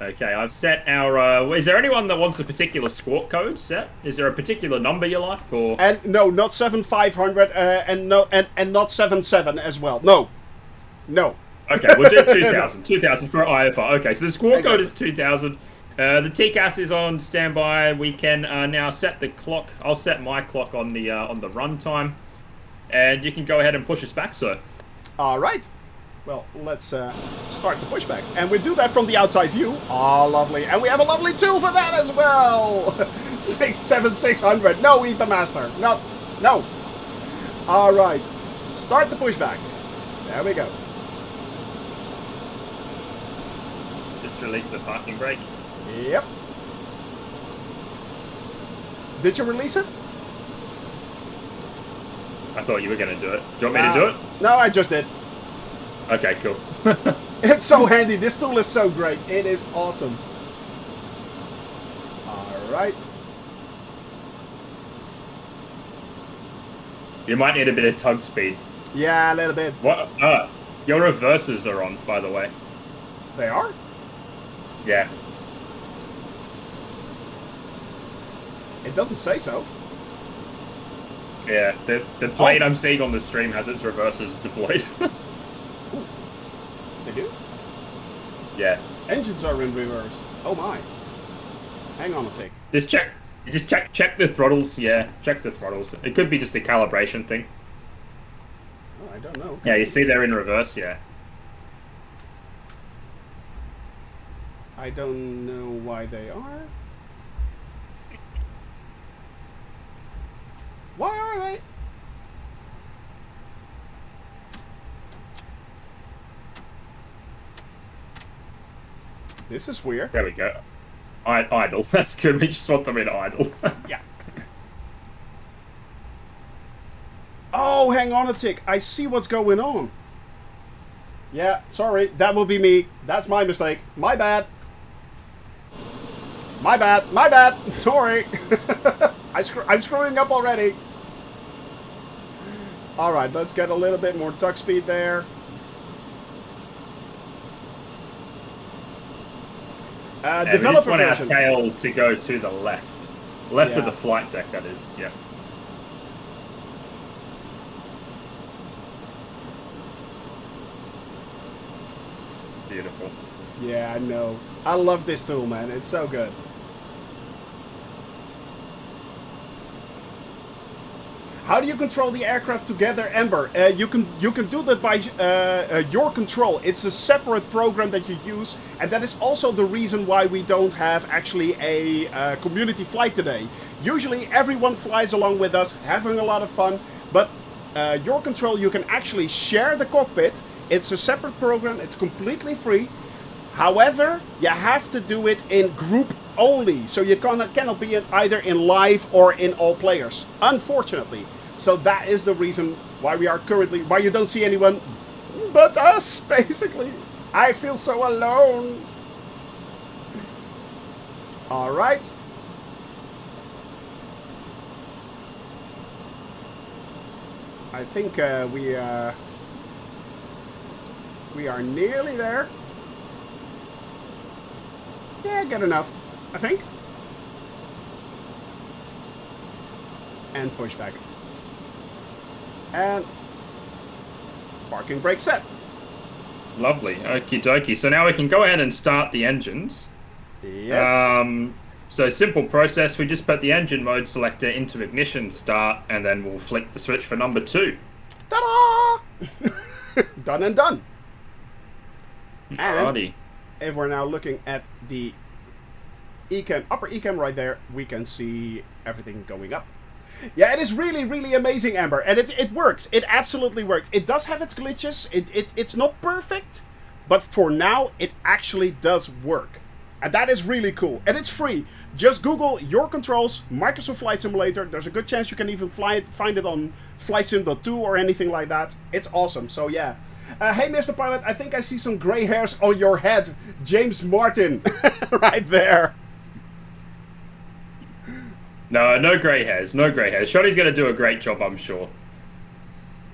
Okay, I've set our. Is there anyone that wants a particular squawk code set? Is there a particular number you like, or? And no, not 7500, and not 77 as well. No. Okay, we'll do 2000. 2000 for IFR. Okay, so the squawk code is 2000. The TCAS is on standby. We can now set the clock. I'll set my clock on the run time, and you can go ahead and push us back, sir. All right. Well, let's start the pushback, and we do that from the outside view. Oh, lovely, and we have a lovely tool for that as well. 600. No, Ether Master. No. All right. Start the pushback. There we go. Just release the parking brake. Yep. Did you release it? I thought you were going to do it. Do you want me to do it? No, I just did. Okay, cool. It's so handy. This tool is so great. It is awesome. Alright. You might need a bit of tug speed. Yeah, a little bit. What? Your reversers are on, by the way. They are? Yeah. It doesn't say so. Yeah, the plane I'm seeing on the stream has its reversers deployed. Ooh. They do? Yeah. Engines are in reverse. Oh my. Hang on a tick. Just check the throttles. Yeah, check the throttles. It could be just a calibration thing. Oh, I don't know. Yeah, you see they're in reverse. Yeah. I don't know why they are. Why are they? This is weird. There we go. Idle. That's good. We just want them in idle. Yeah. Oh, hang on a tick. I see what's going on. Yeah, sorry. That will be me. That's my mistake. My bad. My bad. My bad. Sorry. I'm screwing up already. Alright, let's get a little bit more tug speed there. We just want our tail to go to the left. Left of the flight deck, that is. Yeah. Beautiful. Yeah, I know. I love this tool, man. It's so good. How do you control the aircraft together, Ember? You can do that by your control. It's a separate program that you use, and that is also the reason why we don't have actually a community flight today. Usually everyone flies along with us, having a lot of fun, but your control, you can actually share the cockpit. It's a separate program. It's completely free. However, you have to do it in group only, so you cannot be either in live or in all players, unfortunately. So that is the reason why why you don't see anyone but us, basically. I feel so alone. All right. I think we are nearly there. Yeah, good enough, I think. And pushback. And parking brake set. Lovely. Okie dokie. So now we can go ahead and start the engines. Yes. So simple process. We just put the engine mode selector into ignition start, and then we'll flick the switch for number 2. Ta-da! Done and done. Alrighty. And if we're now looking at the upper ECAM right there, we can see everything going up. Yeah, it is really, really amazing, Amber. And it works. It absolutely works. It does have its glitches. It's not perfect. But for now, it actually does work. And that is really cool. And it's free. Just Google Your Controls, Microsoft Flight Simulator. There's a good chance you can even find it on Flight Sim 2 or anything like that. It's awesome. So, yeah. Hey, Mr. Pilot, I think I see some gray hairs on your head. James Martin. Right there. No grey hairs. No grey hairs. Shotty's going to do a great job, I'm sure.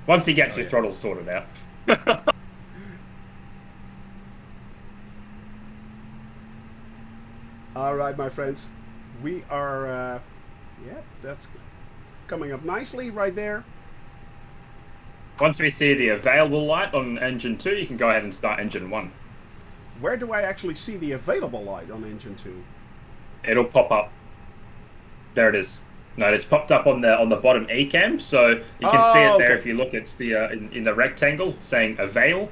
Once he gets his throttle sorted out. All right, my friends. We are, that's coming up nicely right there. Once we see the available light on engine 2, you can go ahead and start engine 1. Where do I actually see the available light on engine 2? It'll pop up. There it is. No, it's popped up on the bottom ECAM, so you can see it there if you look. It's the in the rectangle saying avail.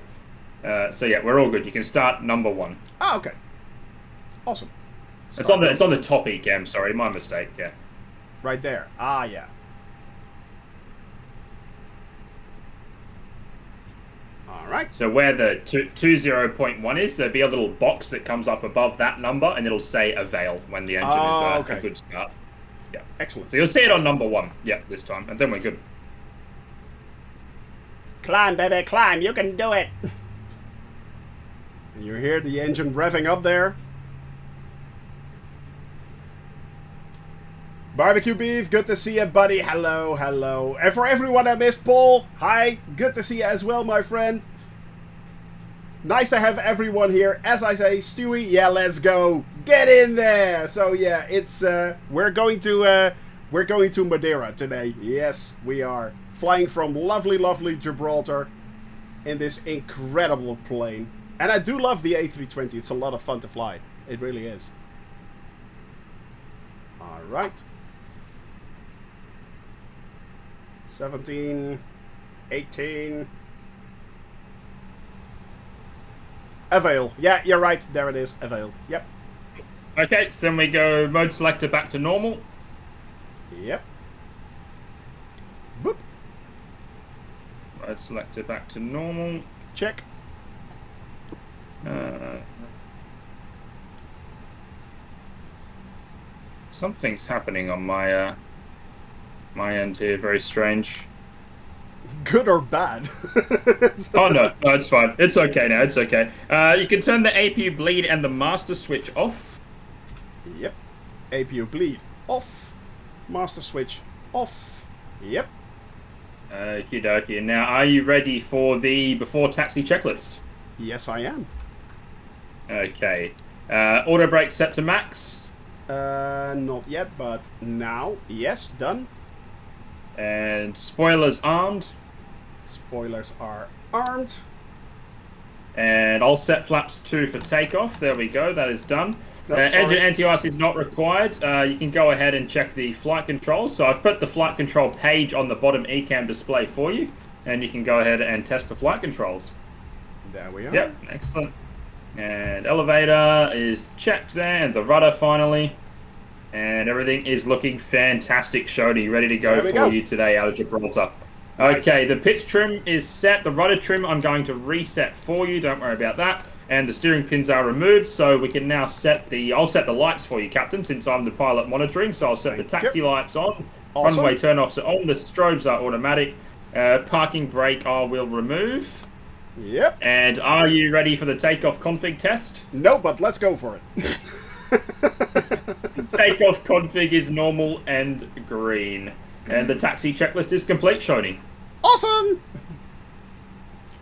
So yeah, we're all good. You can start number 1. Oh, okay. Awesome. It's on the top ECAM. Sorry, my mistake. Yeah. Right there. Ah, yeah. All right. So where the 20.1 is, there'll be a little box that comes up above that number, and it'll say avail when the engine is a good start. Yeah. Excellent. So you'll see it on number 1. Yeah, this time, and then we're good. Climb, baby, climb. You can do it. You hear the engine revving up there. Barbecue Beef, good to see you, buddy. Hello, hello. And for everyone I missed, Paul, hi. Good to see you as well, my friend. Nice to have everyone here. As I say, Stewie, yeah, let's go. Get in there. So yeah, it's we're going to Madeira today. Yes, we are flying from lovely, lovely Gibraltar in this incredible plane. And I do love the A320. It's a lot of fun to fly. It really is. All right. 17, 18. Avail. Yeah, you're right. There it is. Avail. Yep. Okay, so then we go mode selector back to normal. Yep. Boop. Mode selector back to normal. Check. Something's happening on my my end here. Very strange. Good or bad? Oh no, it's fine. It's okay now. It's okay. You can turn the APU bleed and the master switch off. Yep. APU bleed off. Master switch off. Yep. Okie dokie. Now, are you ready for the before taxi checklist? Yes, I am. Okay. Auto brake set to max. Not yet, but now. Yes, done. And spoilers armed. Spoilers are armed. And I'll set flaps 2 for takeoff. There we go. That is done. Engine anti-ice is not required. You can go ahead and check the flight controls. So I've put the flight control page on the bottom ECAM display for you. And you can go ahead and test the flight controls. There we are. Yep, excellent. And elevator is checked there, and the rudder finally. And everything is looking fantastic, Shody. Ready to go for you today out of Gibraltar. Nice. Okay, the pitch trim is set. The rudder trim I'm going to reset for you. Don't worry about that. And the steering pins are removed, so we can now set the... I'll set the lights for you, Captain, since I'm the pilot monitoring. So I'll set the taxi lights on. Awesome. Runway turn-offs are on. The strobes are automatic. Parking brake I will remove. Yep. And are you ready for the takeoff config test? No, but let's go for it. Takeoff config is normal and green. And the taxi checklist is complete, Shony. Awesome!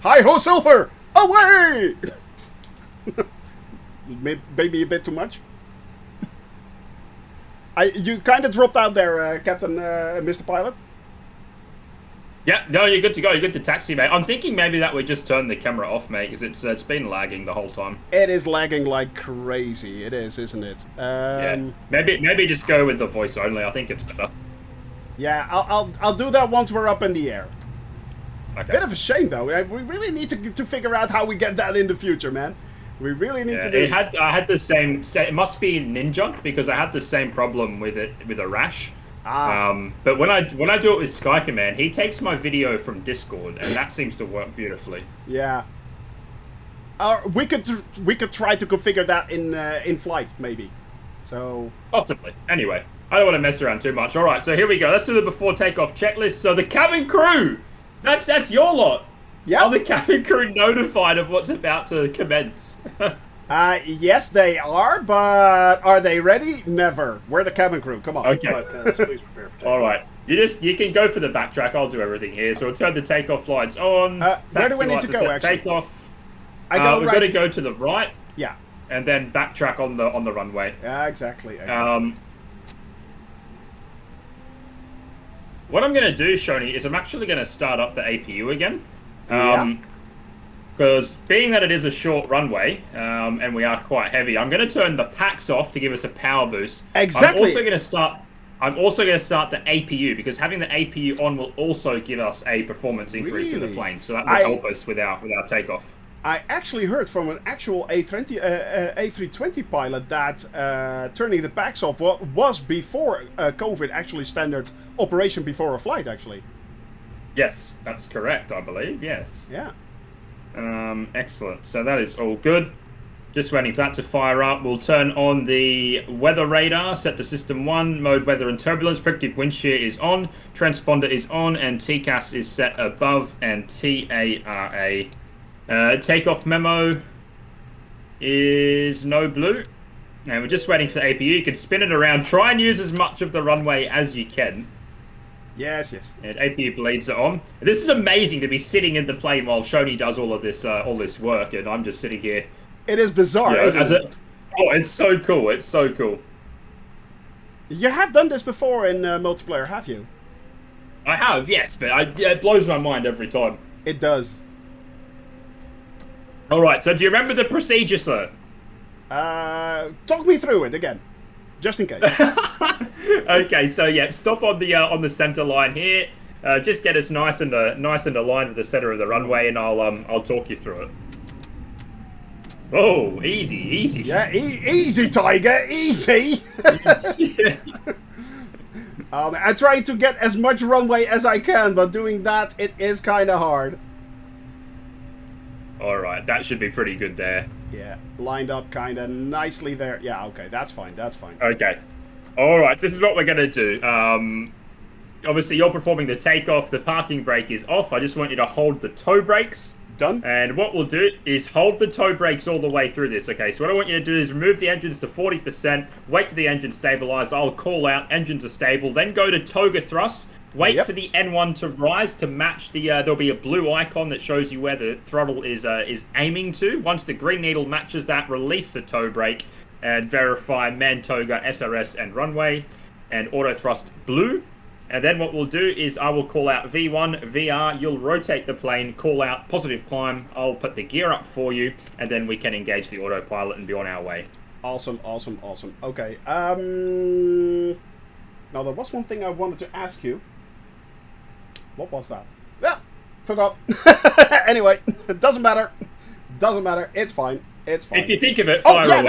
Hi-ho, Silver! Away! Maybe a bit too much. You kind of dropped out there, Captain, Mr. Pilot. Yeah, no, you're good to go. You're good to taxi, mate. I'm thinking maybe that we just turn the camera off, mate, because it's been lagging the whole time. It is lagging like crazy. It is, isn't it? Yeah. Maybe just go with the voice only. I think it's better. Yeah, I'll do that once we're up in the air. Okay. Bit of a shame though. We really need to figure out how we get that in the future, man. We really need to do it. I had the same. It must be Ninja because I had the same problem with it with a rash. But when I do it with Sky Command, he takes my video from Discord, and that seems to work beautifully. Yeah. We could try to configure that in flight, maybe. So possibly. Anyway, I don't want to mess around too much. All right, so here we go. Let's do the before takeoff checklist. So the cabin crew, that's your lot. Yeah. Are the cabin crew notified of what's about to commence? Yes, they are, but are they ready? Never. We're the cabin crew. Come on. Okay. Please prepare for takeoff. All right. You can go for the backtrack. I'll do everything here. So we'll turn the takeoff lights on. Where do we need to go? Actually, takeoff. I go we've right. got to go to the right. Yeah. And then backtrack on the runway. Yeah, exactly. What I'm going to do, Shoni, is I'm actually going to start up the APU again. Yeah. Because being that it is a short runway, and we are quite heavy, I'm going to turn the packs off to give us a power boost. Exactly. I'm also going to start the APU, because having the APU on will also give us a performance increase in the plane. So that will help us with our takeoff. I actually heard from an actual A320 pilot that turning the packs off was before COVID actually standard operation before a flight, actually. Yes, that's correct, I believe. Yes. Yeah. Excellent. So that is all good. Just waiting for that to fire up. We'll turn on the weather radar, set to system 1, mode weather and turbulence, predictive wind shear is on, transponder is on, and TCAS is set above, and TARA. Takeoff memo is no blue. And we're just waiting for the APU. You can spin it around. Try and use as much of the runway as you can. Yes, yes. And APU bleeds are on. This is amazing to be sitting in the plane while Shoney does all this work, and I'm just sitting here. It is bizarre, isn't it? Oh, it's so cool. It's so cool. You have done this before in multiplayer, have you? I have, yes, but it blows my mind every time. It does. All right, so do you remember the procedure, sir? Talk me through it again, just in case. Okay, so yeah, stop on the center line here. Just get us nice and aligned with the center of the runway, and I'll talk you through it. Oh, easy, easy. Yeah, easy, Tiger, easy. I try to get as much runway as I can, but doing that, it is kind of hard. All right, that should be pretty good there. Yeah, lined up kind of nicely there. Yeah, okay, that's fine, that's fine. Okay. All right, this is what we're going to do. Obviously, you're performing the takeoff. The parking brake is off. I just want you to hold the toe brakes. Done. And what we'll do is hold the toe brakes all the way through this. Okay, so what I want you to do is remove the engines to 40%, wait till the engine's stabilized. I'll call out engines are stable, then go to toga thrust. Wait for the N1 to rise to match the. There'll be a blue icon that shows you where the throttle is aiming to. Once the green needle matches that, release the toe brake and verify man toga, SRS, and runway, and auto thrust blue. And then what we'll do is I will call out V1, VR, you'll rotate the plane, call out positive climb, I'll put the gear up for you, and then we can engage the autopilot and be on our way. Awesome, awesome, awesome. Okay, now there was one thing I wanted to ask you. What was that? Yeah, forgot. Anyway, it doesn't matter. Doesn't matter, it's fine. It's fine. If you think of it, fire away.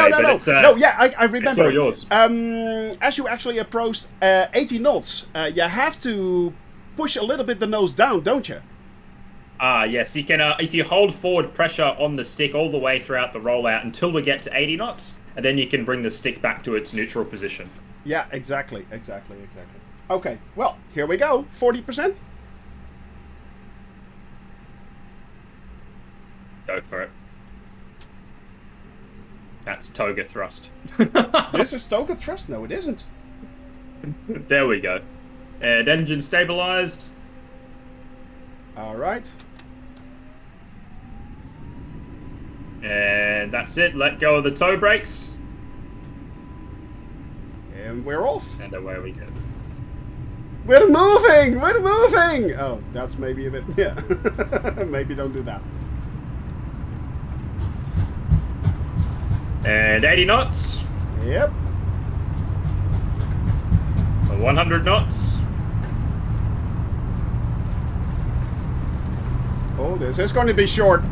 No, yeah, I remember. It's all yours. As you actually approach 80 knots, you have to push a little bit the nose down, don't you? Yes, you can. If you hold forward pressure on the stick all the way throughout the rollout until we get to 80 knots, and then you can bring the stick back to its neutral position. Yeah, exactly. Okay, well, here we go. 40%. Go for it. That's toga thrust. This is toga thrust? No, it isn't. There we go. And engine stabilized. All right. And that's it. Let go of the toe brakes. And we're off. And away we go. We're moving! We're moving! Oh, that's maybe a bit... Yeah. Maybe don't do that. And 80 knots. Yep. 100 knots. Oh, this is going to be short.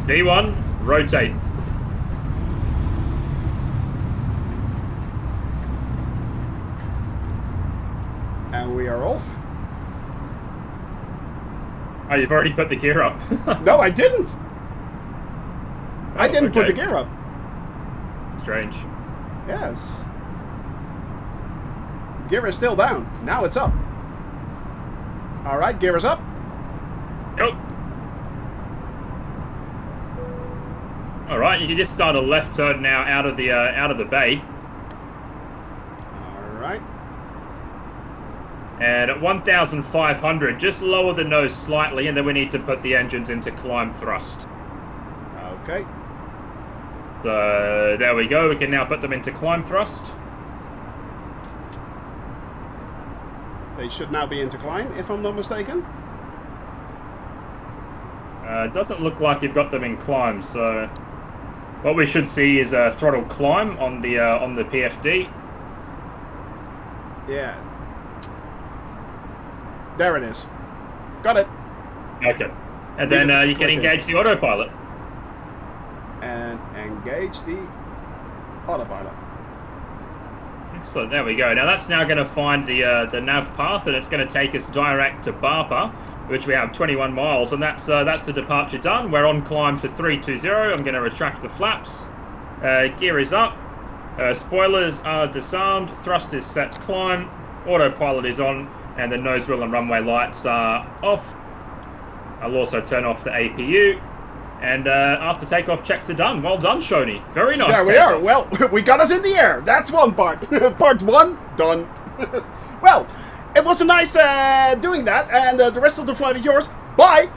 D1, rotate. And we are off. Oh, you've already put the gear up. No, I didn't. Oh, I didn't put the gear up. Strange. Yes. Gear is still down. Now it's up. All right, gear is up. Yep. All right, you can just start a left turn now out of the bay. All right. And at 1,500, just lower the nose slightly, and then we need to put the engines into climb thrust. Okay. So there we go. We can now put them into climb thrust. They should now be into climb, if I'm not mistaken. Doesn't look like you've got them in climb. So what we should see is a throttle climb on the PFD. Yeah. There it is. Got it. Okay. And then you can engage the autopilot. And engage the autopilot. Excellent, there we go. Now that's now going to find the nav path, and it's going to take us direct to Barpa, which we have 21 miles, and that's the departure done. We're on climb to 320. I'm going to retract the flaps. Gear is up. Spoilers are disarmed. Thrust is set to climb. Autopilot is on. And the nose wheel and runway lights are off. I'll also turn off the APU. And after takeoff checks are done. Well done, Shoney. Very nice. There we are. Well, we got us in the air. That's one part. Part one, done. Well, it was a nice doing that. And the rest of the flight is yours. Bye.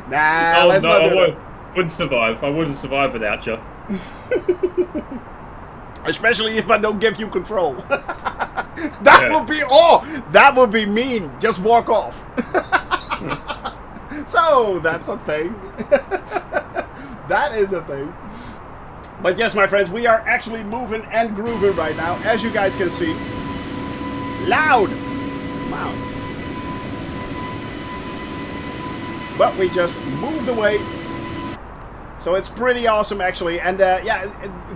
Nah, let's not do it. Wouldn't survive. I wouldn't survive without you. Especially if I don't give you control. That would be that would be mean. Just walk off. So that's a thing. That is a thing. But yes, my friends, we are actually moving and grooving right now, as you guys can see. Loud. Wow. But we just moved away. So it's pretty awesome, actually. And yeah,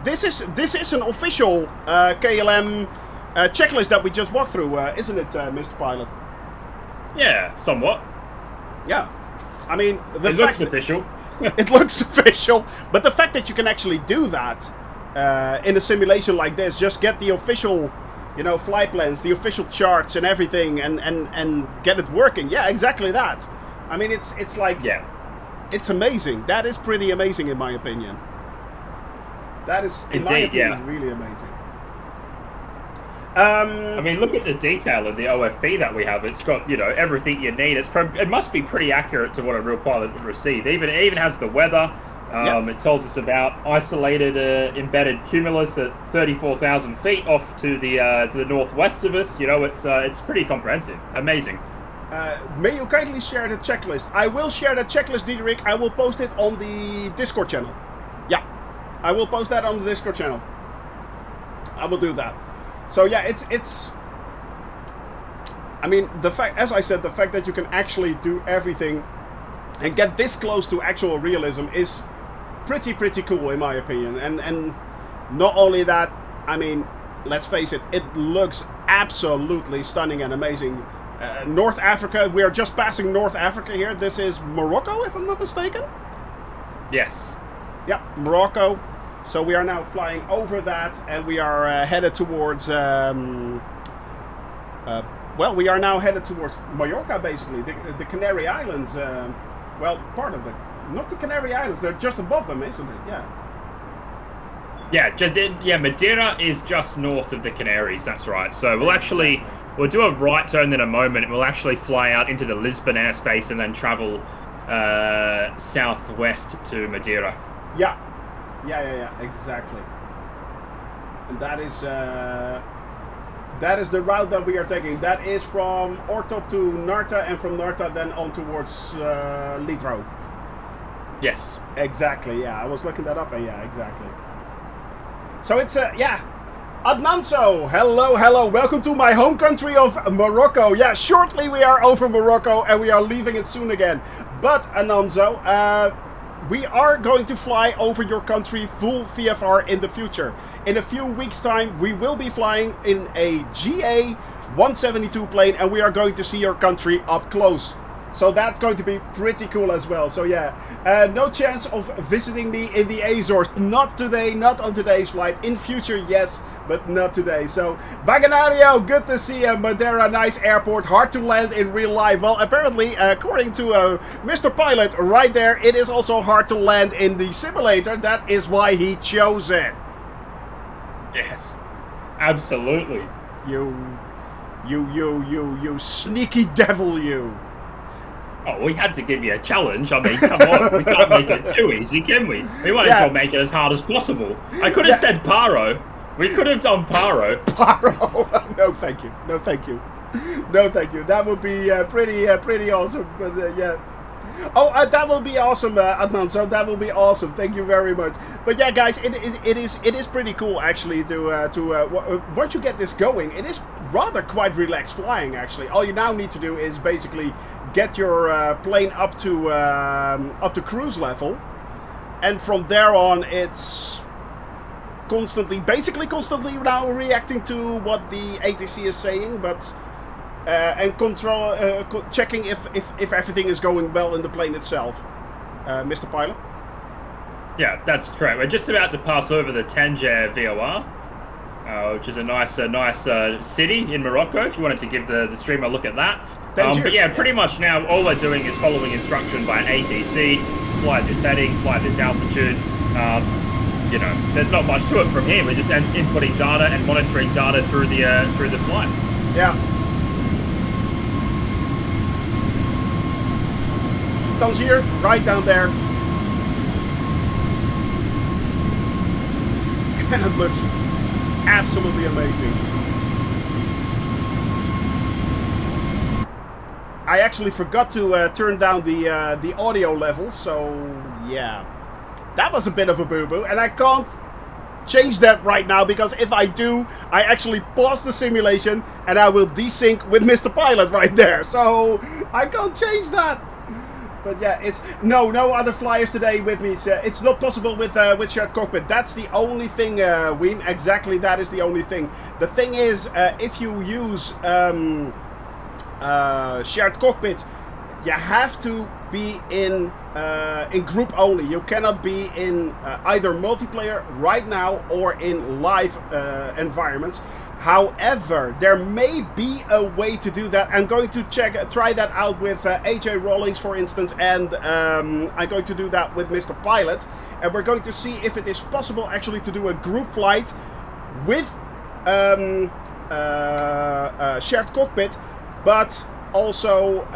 this is an official KLM checklist that we just walked through, isn't it, Mr. Pilot? Yeah, somewhat. Yeah. I mean, it looks official. It looks official, but the fact that you can actually do that in a simulation like this, just get the official, you know, flight plans, the official charts and everything, and get it working. Yeah, exactly that. I mean, it's like, yeah, it's amazing. That is pretty amazing, in my opinion. That is, in my opinion, really amazing. I mean, look at the detail of the OFB that we have. It's got, you know, everything you need. It must be pretty accurate to what a real pilot would receive. It even has the weather. It tells us about isolated embedded cumulus at 34,000 feet off to the northwest of us. You know, it's pretty comprehensive. Amazing. May you kindly share the checklist? I will share the checklist, Diederik. I will post it on the Discord channel. Yeah, I will post that on the Discord channel. I will do that. So yeah, it's. I mean, the fact, as I said, the fact that you can actually do everything and get this close to actual realism is pretty cool, in my opinion. And not only that, I mean, let's face it, it looks absolutely stunning and amazing. North Africa, we are just passing North Africa here. This is Morocco, if I'm not mistaken. Yes. Yeah, Morocco. So we are now flying over that, and we are headed towards. Well, we are now headed towards Mallorca, basically, the Canary Islands. Well, part of not the Canary Islands. They're just above them, isn't it? Yeah. Yeah, Madeira is just north of the Canaries. That's right. So we'll do a right turn in a moment, and we'll actually fly out into the Lisbon airspace and then travel southwest to Madeira. Yeah. Yeah, exactly. And that is the route that we are taking. That is from Orto to Narta, and from Narta then on towards Litro. Yes. Exactly, yeah. I was looking that up, and yeah, exactly. So it's, yeah. Adnanso, hello. Welcome to my home country of Morocco. Yeah, shortly we are over Morocco, and we are leaving it soon again. But, Adnanso, we are going to fly over your country full VFR in the future. In a few weeks' time, we will be flying in a GA-172 plane, and we are going to see your country up close. So that's going to be pretty cool as well. So yeah, no chance of visiting me in the Azores. Not today, not on today's flight. In future, yes, but not today. So, Baganario, good to see you. Madeira, nice airport. Hard to land in real life. Well, apparently, according to Mr. Pilot right there, it is also hard to land in the simulator. That is why he chose it. Yes, absolutely. You sneaky devil, you. Oh, we had to give you a challenge. I mean, come on. We can't make it too easy, can we? We might as well make it as hard as possible. I could have said Paro. We could have done Paro. Paro? No, thank you. No, thank you. No, thank you. That would be pretty awesome. But yeah. Oh, that will be awesome, Adnan. So that will be awesome. Thank you very much. But yeah, guys, it is pretty cool actually to once you get this going, it is rather quite relaxed flying actually. All you now need to do is basically get your plane up to cruise level, and from there on it's basically constantly now reacting to what the ATC is saying, but and checking if everything is going well in the plane itself. Mr. Pilot? Yeah, that's correct. We're just about to pass over the Tangier VOR, which is a nice city in Morocco, if you wanted to give the stream a look at that. But yeah, pretty much now all we're doing is following instruction by an ADC, fly this heading, fly this altitude. You know, there's not much to it from here. We're just inputting data and monitoring data through the flight. Yeah. Tangier, right down there. And it looks absolutely amazing. I actually forgot to turn down the audio level, so yeah. That was a bit of a boo-boo, and I can't change that right now, because if I do, I actually pause the simulation and I will desync with Mr. Pilot right there. So I can't change that. But yeah, it's no other flyers today with me. It's not possible with shared cockpit. That's the only thing, Weem. Exactly, that is the only thing. The thing is, if you use shared cockpit, you have to be in group only. You cannot be in either multiplayer right now or in live environments. However, there may be a way to do that. I'm going to try that out with AJ Rawlings, for instance, and I'm going to do that with Mr. Pilot, and we're going to see if it is possible actually to do a group flight with shared cockpit, but also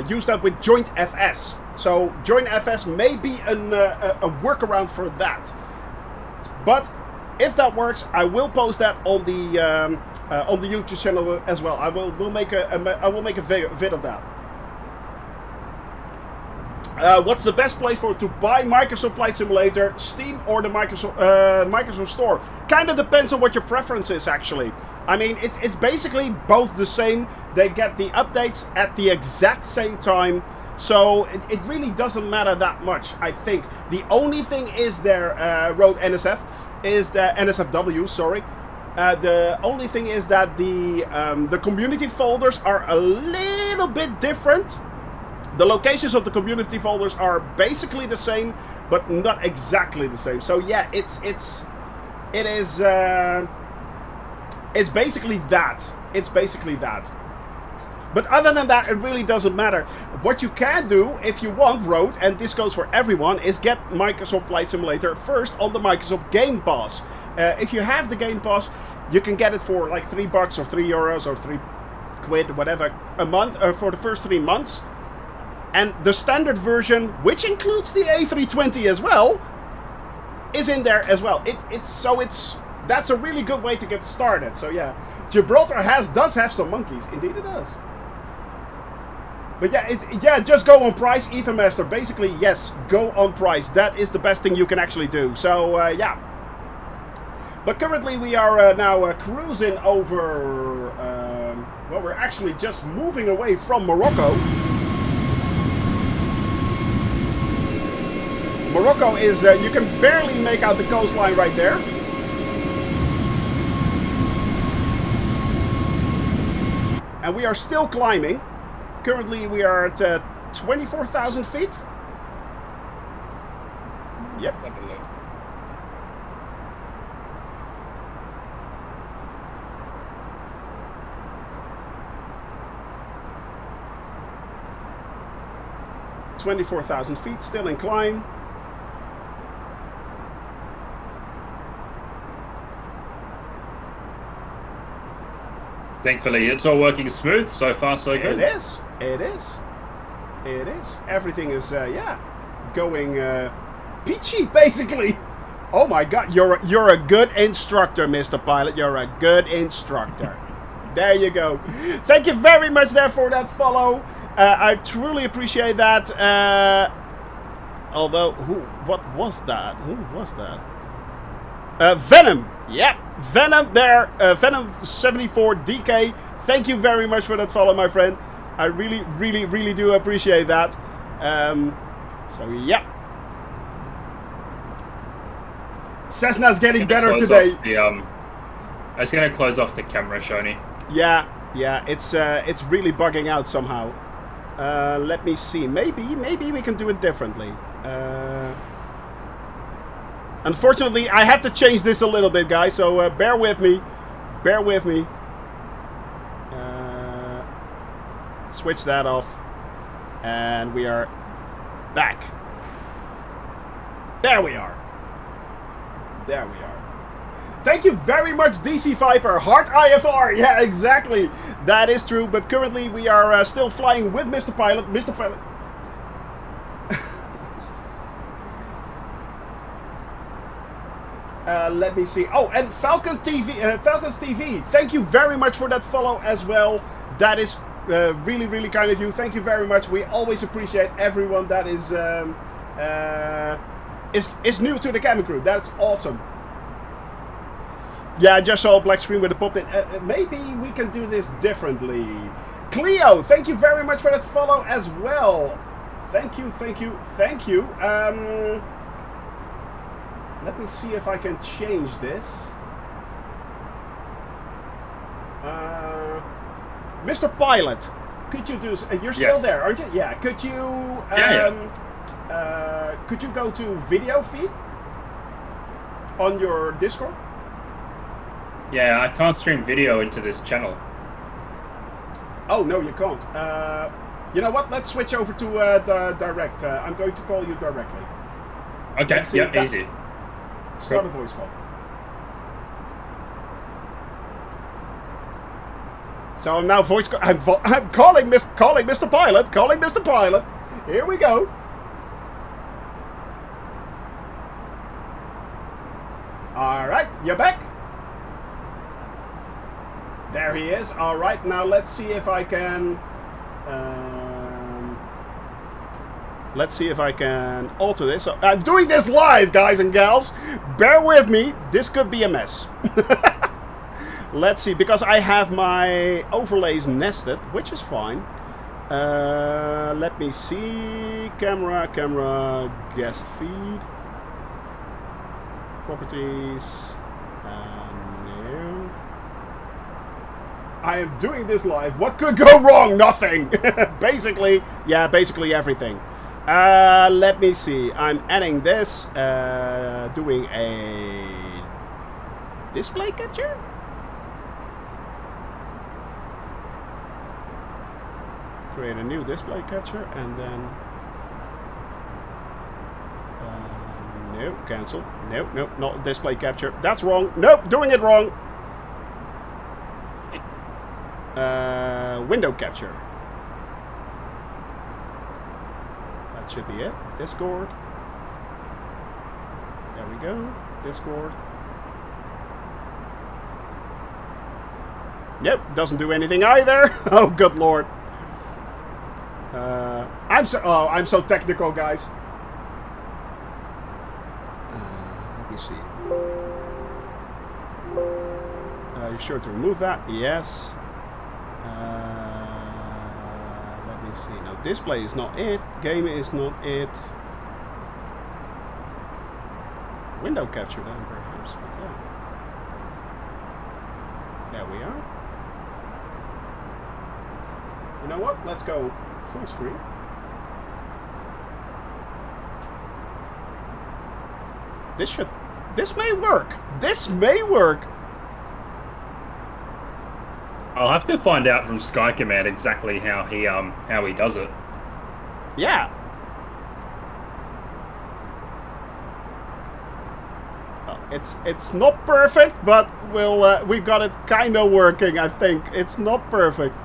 use that with joint FS. So joint FS may be a workaround for that. But if that works, I will post that on the YouTube channel as well. I will make a vid of that. What's the best place to buy Microsoft Flight Simulator, Steam or the Microsoft Store? Kind of depends on what your preference is, actually. I mean, it's basically both the same. They get the updates at the exact same time, so it really doesn't matter that much, I think. The only thing is there, Road NSF, is the NSFW, sorry. The only thing is that the community folders are a little bit different. The locations of the community folders are basically the same, but not exactly the same. So yeah, it's basically that. It's basically that. But other than that, it really doesn't matter. What you can do, if you want, Road, and this goes for everyone, is get Microsoft Flight Simulator first on the Microsoft Game Pass. If you have the Game Pass, you can get it for like $3 or €3 or £3, whatever, a month for the first 3 months. And the standard version, which includes the A320 as well, is in there as well. That's a really good way to get started. So yeah, Gibraltar does have some monkeys. Indeed, it does. But yeah, just go on price, Ethermaster. Basically, yes, go on price. That is the best thing you can actually do. So yeah. But currently we are now cruising over. Well, we're actually just moving away from Morocco. Morocco is, you can barely make out the coastline right there. And we are still climbing. Currently we are at 24,000 feet. Yep. 24,000 feet, still in climb. Thankfully, it's all working smooth. So far, so good. It is. It is. It is. Everything is, yeah, going peachy, basically. Oh my God, you're a good instructor, Mr. Pilot. You're a good instructor. There you go. Thank you very much there for that follow. I truly appreciate that. Although, what was that? Who was that? Venom. Yep, Venom there. Venom 74 DK. Thank you very much for that follow, my friend. I really, really, really do appreciate that. So, yeah. Cessna's getting better today. I was going to close off the camera, Shoni. Yeah, it's really bugging out somehow. Let me see. Maybe we can do it differently. Unfortunately, I have to change this a little bit, guys, so bear with me. Bear with me. Switch that off. And we are back. There we are. There we are. Thank you very much, DC Viper. Heart IFR. Yeah, exactly. That is true. But currently we are still flying with Mr. Pilot. Mr. Pilot. Let me see. Oh, and Falcons TV. Thank you very much for that follow as well. That is really, really kind of you. Thank you very much. We always appreciate everyone that is new to the CabinCrew. That's awesome. Yeah, I just saw a black screen with a pop in. Maybe we can do this differently. Cleo, thank you very much for that follow as well. Thank you, thank you, thank you. Let me see if I can change this. Mr. Pilot, could you do... you're still there, aren't you? Yeah, could you... could you go to video feed on your Discord? Yeah, I can't stream video into this channel. Oh, no, you can't. You know what? Let's switch over to the direct. I'm going to call you directly. Okay, yeah, easy. Start a voice call. So I'm now voice. I'm calling Mr. Pilot. Calling Mr. Pilot. Here we go. All right, you're back. There he is. All right, now let's see if I can. Let's see if I can alter this. So I'm doing this live, guys and gals. Bear with me. This could be a mess. Let's see, because I have my overlays nested, which is fine. Let me see. Camera, guest feed. Properties. New. I am doing this live. What could go wrong? Nothing. Basically everything. Let me see. I'm adding this. Doing a display capture. Create a new display capture and then. No, cancel. Nope, not display capture. That's wrong. Nope, doing it wrong. Window capture. That should be it. Discord. There we go. Discord. Nope, doesn't do anything either. Oh, good lord. I'm so technical, guys. Let me see. You're sure to remove that? Yes. Let me see. No, display is not it. Game is not it. Window capture then, perhaps. Okay. There we are. You know what? Let's go full screen. This may work. This may work. I'll have to find out from Sky Command exactly how he does it. Yeah. It's not perfect, but we got it kind of working. I think it's not perfect,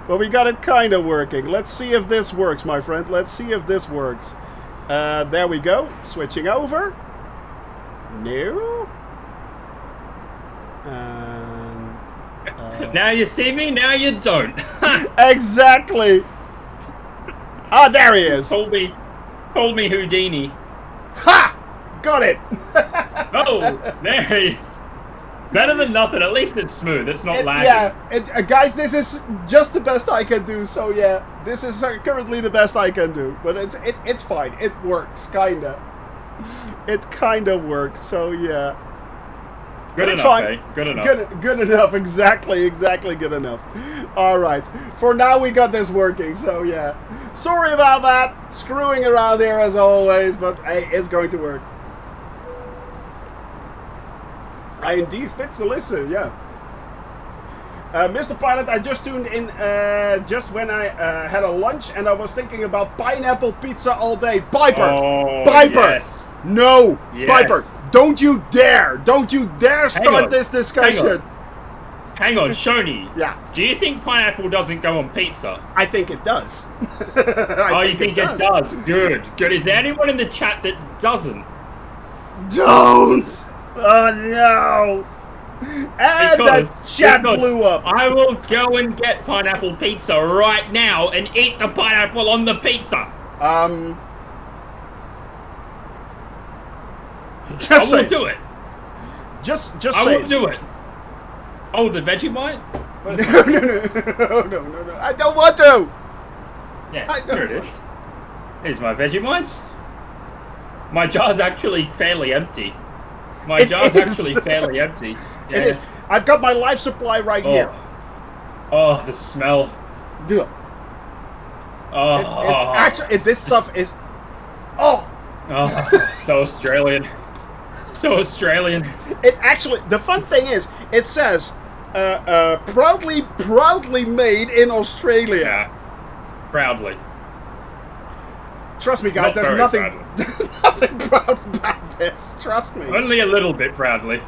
but we got it kind of working. Let's see if this works, my friend. Let's see if this works. There we go. Switching over. No. Now you see me, now you don't. Exactly. Ah, there he is. Call me Houdini. Ha! Got it. Oh, there he is. Better than nothing. At least it's smooth. It's not lagging. Yeah, guys, this is just the best I can do. So yeah, this is currently the best I can do. But it's fine. It works, kinda. It kinda works. So yeah. Good enough, eh? Good enough. Good enough. Exactly good enough. All right. For now, we got this working. So yeah. Sorry about that. Screwing around here as always, but hey, it's going to work. I indeed fit to listen, yeah. Mr. Pilot, I just tuned in just when I had a lunch and I was thinking about pineapple pizza all day. Piper! Oh, Piper! Yes. No! Yes. Piper! Don't you dare! Don't you dare start this discussion! Hang on, Shoni. Yeah. Do you think pineapple doesn't go on pizza? I think it does. You think it does? Good. Good. Is there anyone in the chat that doesn't? Don't! Oh no! And the chat blew up. I will go and get pineapple pizza right now and eat the pineapple on the pizza. Just I will do it. Just I say will do it. Oh, the Vegemite? No. I don't want to. Yes, here it is. Here's my Vegemites. My jar's actually fairly empty. My jar's actually fairly empty. Yeah. It is. I've got my life supply right here. Oh, the smell. Dude. Oh, it's actually this stuff is. Oh, so Australian. So Australian. It actually. The fun thing is, it says, proudly made in Australia. Yeah. Proudly. Trust me, guys. There's nothing proud about this. Trust me. Only a little bit proudly.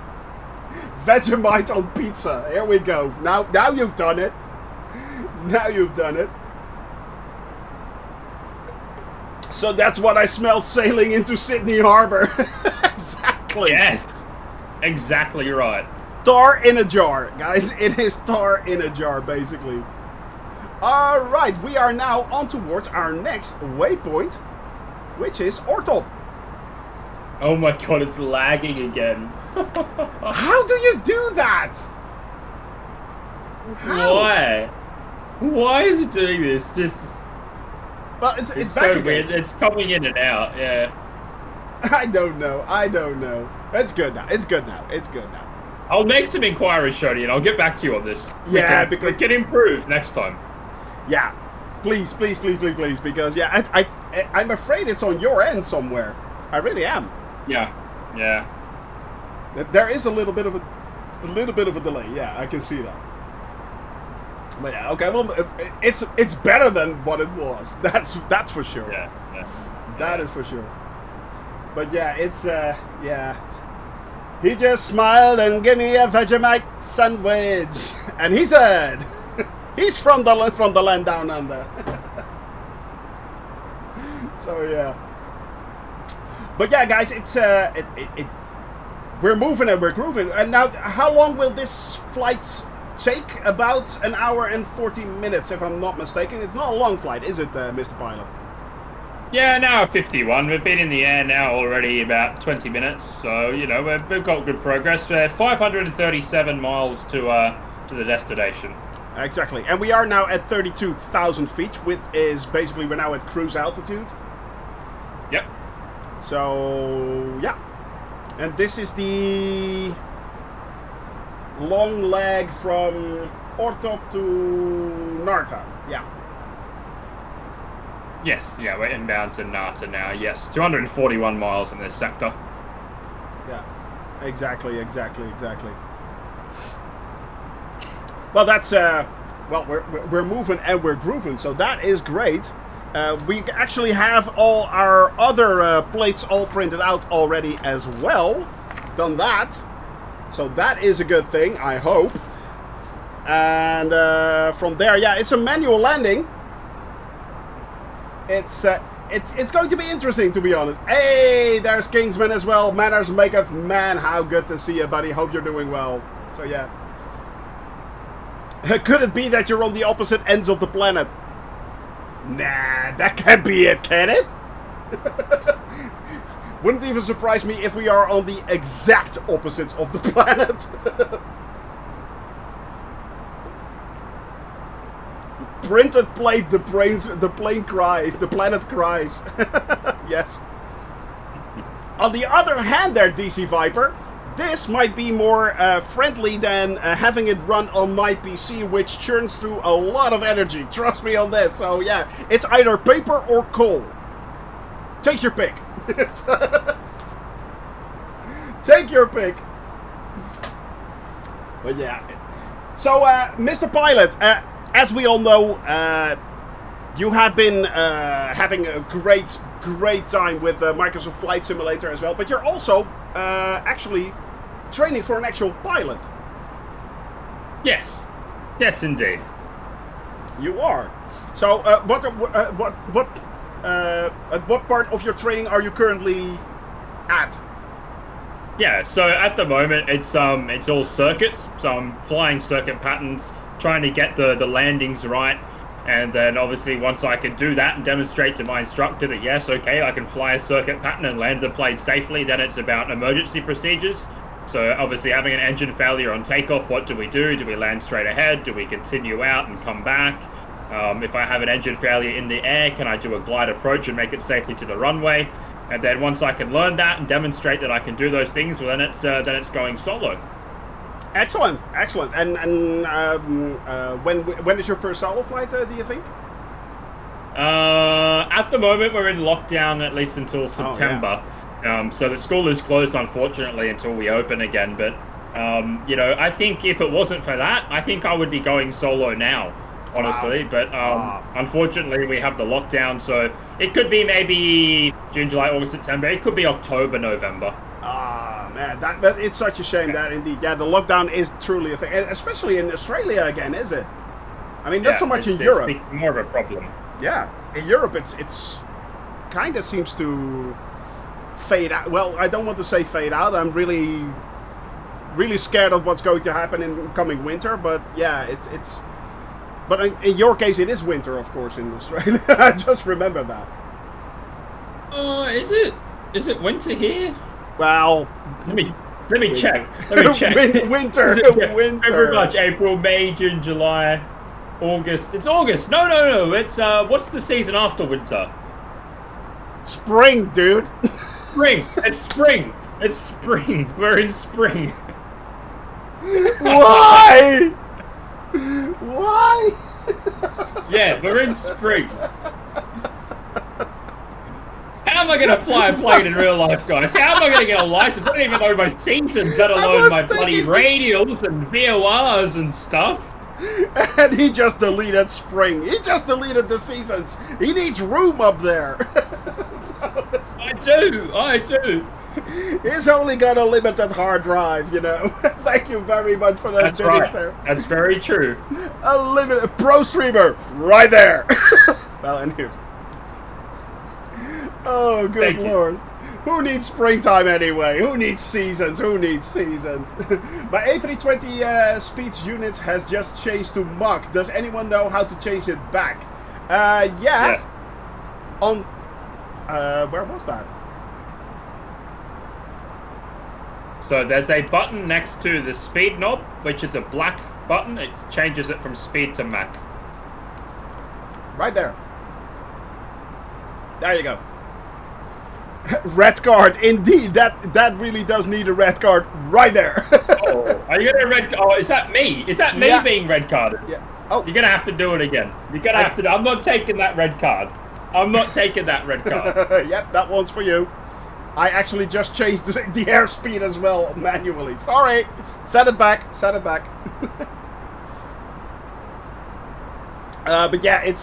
Vegemite on pizza. Here we go. Now you've done it. Now you've done it. So that's what I smelled sailing into Sydney Harbour. Exactly. Yes. Exactly right. Tar in a jar, guys. It is tar in a jar, basically. Alright, we are now on towards our next waypoint, which is Ortop. Oh my god, it's lagging again. How do you do that? How? Why? Why is it doing this? Just... Well, it's back so again. weird. It's coming in and out, yeah. I don't know. It's good now. It's good now. I'll make some inquiries, Shoni, and I'll get back to you on this. Yeah, we can improve next time. Yeah, please, because yeah, I'm afraid it's on your end somewhere. I really am. Yeah. There is a little bit of a delay. Yeah, I can see that. But yeah, okay. Well, it's better than what it was. That's for sure. Yeah. That is for sure. But yeah, it's yeah. He just smiled and gave me a Vegemite sandwich, and he said, "He's from the land down under." So yeah. But yeah, guys, it's we're moving and we're grooving. And now, how long will this flight take? About an hour and 40 minutes, if I'm not mistaken. It's not a long flight, is it, Mr. Pilot? Yeah, an hour 51. We've been in the air now already about 20 minutes, so you know we've got good progress. We're 537 miles to the destination. Exactly, and we are now at 32,000 feet, which is basically we're now at cruise altitude. Yep. So yeah, and this is the long leg from Ortop to Narta. Yeah. Yes, yeah, we're inbound to Narta now. Yes, 241 miles in this sector. Yeah, exactly. Well, that's well, we're moving and we're grooving, so that is great. We actually have all our other plates all printed out already as well. Done that, so that is a good thing, I hope. And from there, yeah, it's a manual landing. It's going to be interesting, to be honest. Hey, there's Kingsman as well. Manners maketh man. How good to see you, buddy. Hope you're doing well. So yeah. Could it be that you're on the opposite ends of the planet? Nah, that can't be it, can it? Wouldn't even surprise me if we are on the exact opposites of the planet. Printed plate, the plane cries, the planet cries. Yes. On the other hand there, DC Viper, this might be more friendly than having it run on my PC, which churns through a lot of energy. Trust me on this. So yeah, it's either paper or coal. Take your pick. Take your pick. But yeah. So, Mr. Pilot, as we all know, you have been having a great time with Microsoft Flight Simulator as well. But you're also actually training for an actual pilot. Yes. Yes, indeed. You are. So, what part of your training are you currently at? Yeah, so at the moment it's all circuits. So I'm flying circuit patterns, trying to get the landings right, and then obviously once I can do that and demonstrate to my instructor that yes, okay, I can fly a circuit pattern and land the plane safely, then it's about emergency procedures. So obviously having an engine failure on takeoff, what do we do? Do we land straight ahead? Do we continue out and come back? If I have an engine failure in the air, can I do a glide approach and make it safely to the runway? And then once I can learn that and demonstrate that I can do those things, well, then it's going solo. Excellent. And when is your first solo flight? Do you think? At the moment, we're in lockdown at least until September. Oh, yeah. So the school is closed, unfortunately, until we open again. But I think if it wasn't for that, I think I would be going solo now. Honestly, but unfortunately we have the lockdown, so it could be maybe June, July, August, September. It could be October, November. Man, that it's such a shame that indeed, the lockdown is truly a thing, and especially in Australia again, is it? I mean, not so much in Europe. It's more of a problem. Yeah, in Europe, it's kind of seems to fade out. Well, I don't want to say fade out. I'm really scared of what's going to happen in coming winter. But yeah, it's. But in your case, it is winter, of course, in Australia. I just remember that. Is it? Is it winter here? Well, let me check. Let me check. Winter. February, March, April, May, June, July, August. It's August. No. It's what's the season after winter? Spring, dude. Spring. It's spring. It's spring. We're in spring. Why? Why? Yeah, we're in spring. How am I going to fly a plane in real life, guys? How am I going to get a license? I don't even know my seasons, let alone my bloody radials and VORs and stuff. And he just deleted spring. He just deleted the seasons. He needs room up there. I do. He's only got a limited hard drive, you know. Thank you very much for that finish there. That's very true. A limited pro streamer right there. Well, anyway. Oh, good Lord. Who needs springtime anyway? Who needs seasons? My A320 speeds units has just changed to Mach. Does anyone know how to change it back? Yeah. Yes. On where was that? So there's a button next to the speed knob, which is a black button. It changes it from speed to Mach. Right there. There you go. Red card, indeed. That really does need a red card right there. Oh, are you gonna red? Oh, is that me? Is that me being red carded? Yeah. Oh, you're gonna have to do it again. You're gonna have to. I'm not taking that red card. I'm not taking that red card. Yep, that one's for you. I actually just changed the airspeed as well manually. Sorry. Set it back. But yeah, it's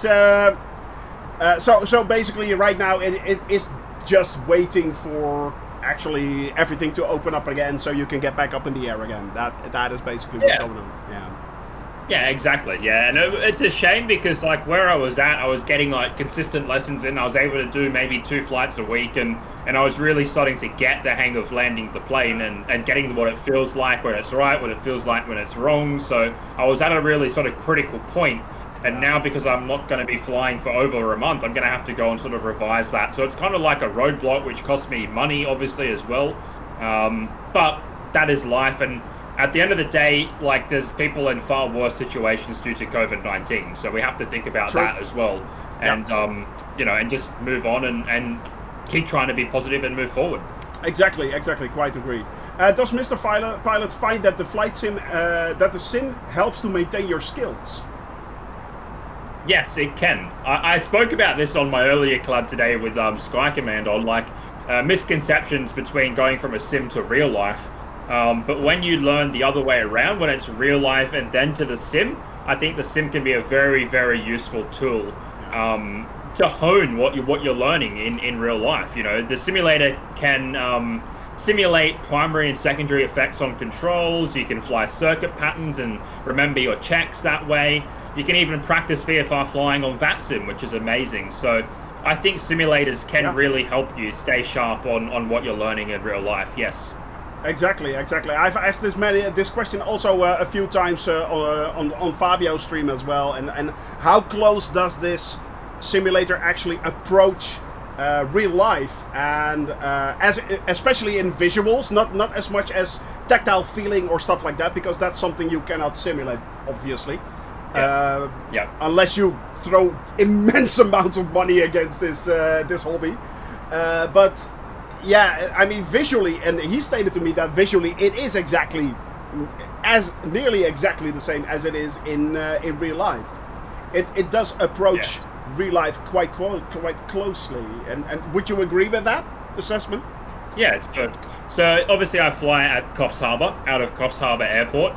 so basically right now it is just waiting for actually everything to open up again so you can get back up in the air again. That is basically what's going on. Yeah, exactly. Yeah, and it's a shame because like where I was at, I was getting like consistent lessons in. I was able to do maybe 2 flights a week, and I was really starting to get the hang of landing the plane and getting what it feels like when it's right, what it feels like when it's wrong. So I was at a really sort of critical point. And now because I'm not going to be flying for over a month, I'm going to have to go and sort of revise that. So it's kind of like a roadblock, which costs me money, obviously, as well. But that is life. And at the end of the day, like there's people in far worse situations due to COVID-19. So we have to think about that as well. And, and just move on and keep trying to be positive and move forward. Exactly. Quite agree. Does Mr. Pilot find that the flight sim, that the sim helps to maintain your skills? Yes, it can. I spoke about this on my earlier collab today with Sky Command on like misconceptions between going from a sim to real life. But when you learn the other way around, when it's real life and then to the sim, I think the sim can be a very, very useful tool to hone what you're learning in real life. You know, the simulator can simulate primary and secondary effects on controls. You can fly circuit patterns and remember your checks that way. You can even practice VFR flying on VATSIM, which is amazing. So I think simulators can really help you stay sharp on what you're learning in real life. Yes. Exactly. I've asked this question also a few times on Fabio's stream as well. And how close does this simulator actually approach real life, and especially in visuals, not as much as tactile feeling or stuff like that, because that's something you cannot simulate, obviously. Unless you throw immense amounts of money against this hobby. But yeah, I mean, visually, and he stated to me that visually it is nearly exactly the same as it is in real life. It does approach real life quite closely, and would you agree with that assessment? Yeah, so obviously I fly at Coffs Harbour, out of Coffs Harbour Airport.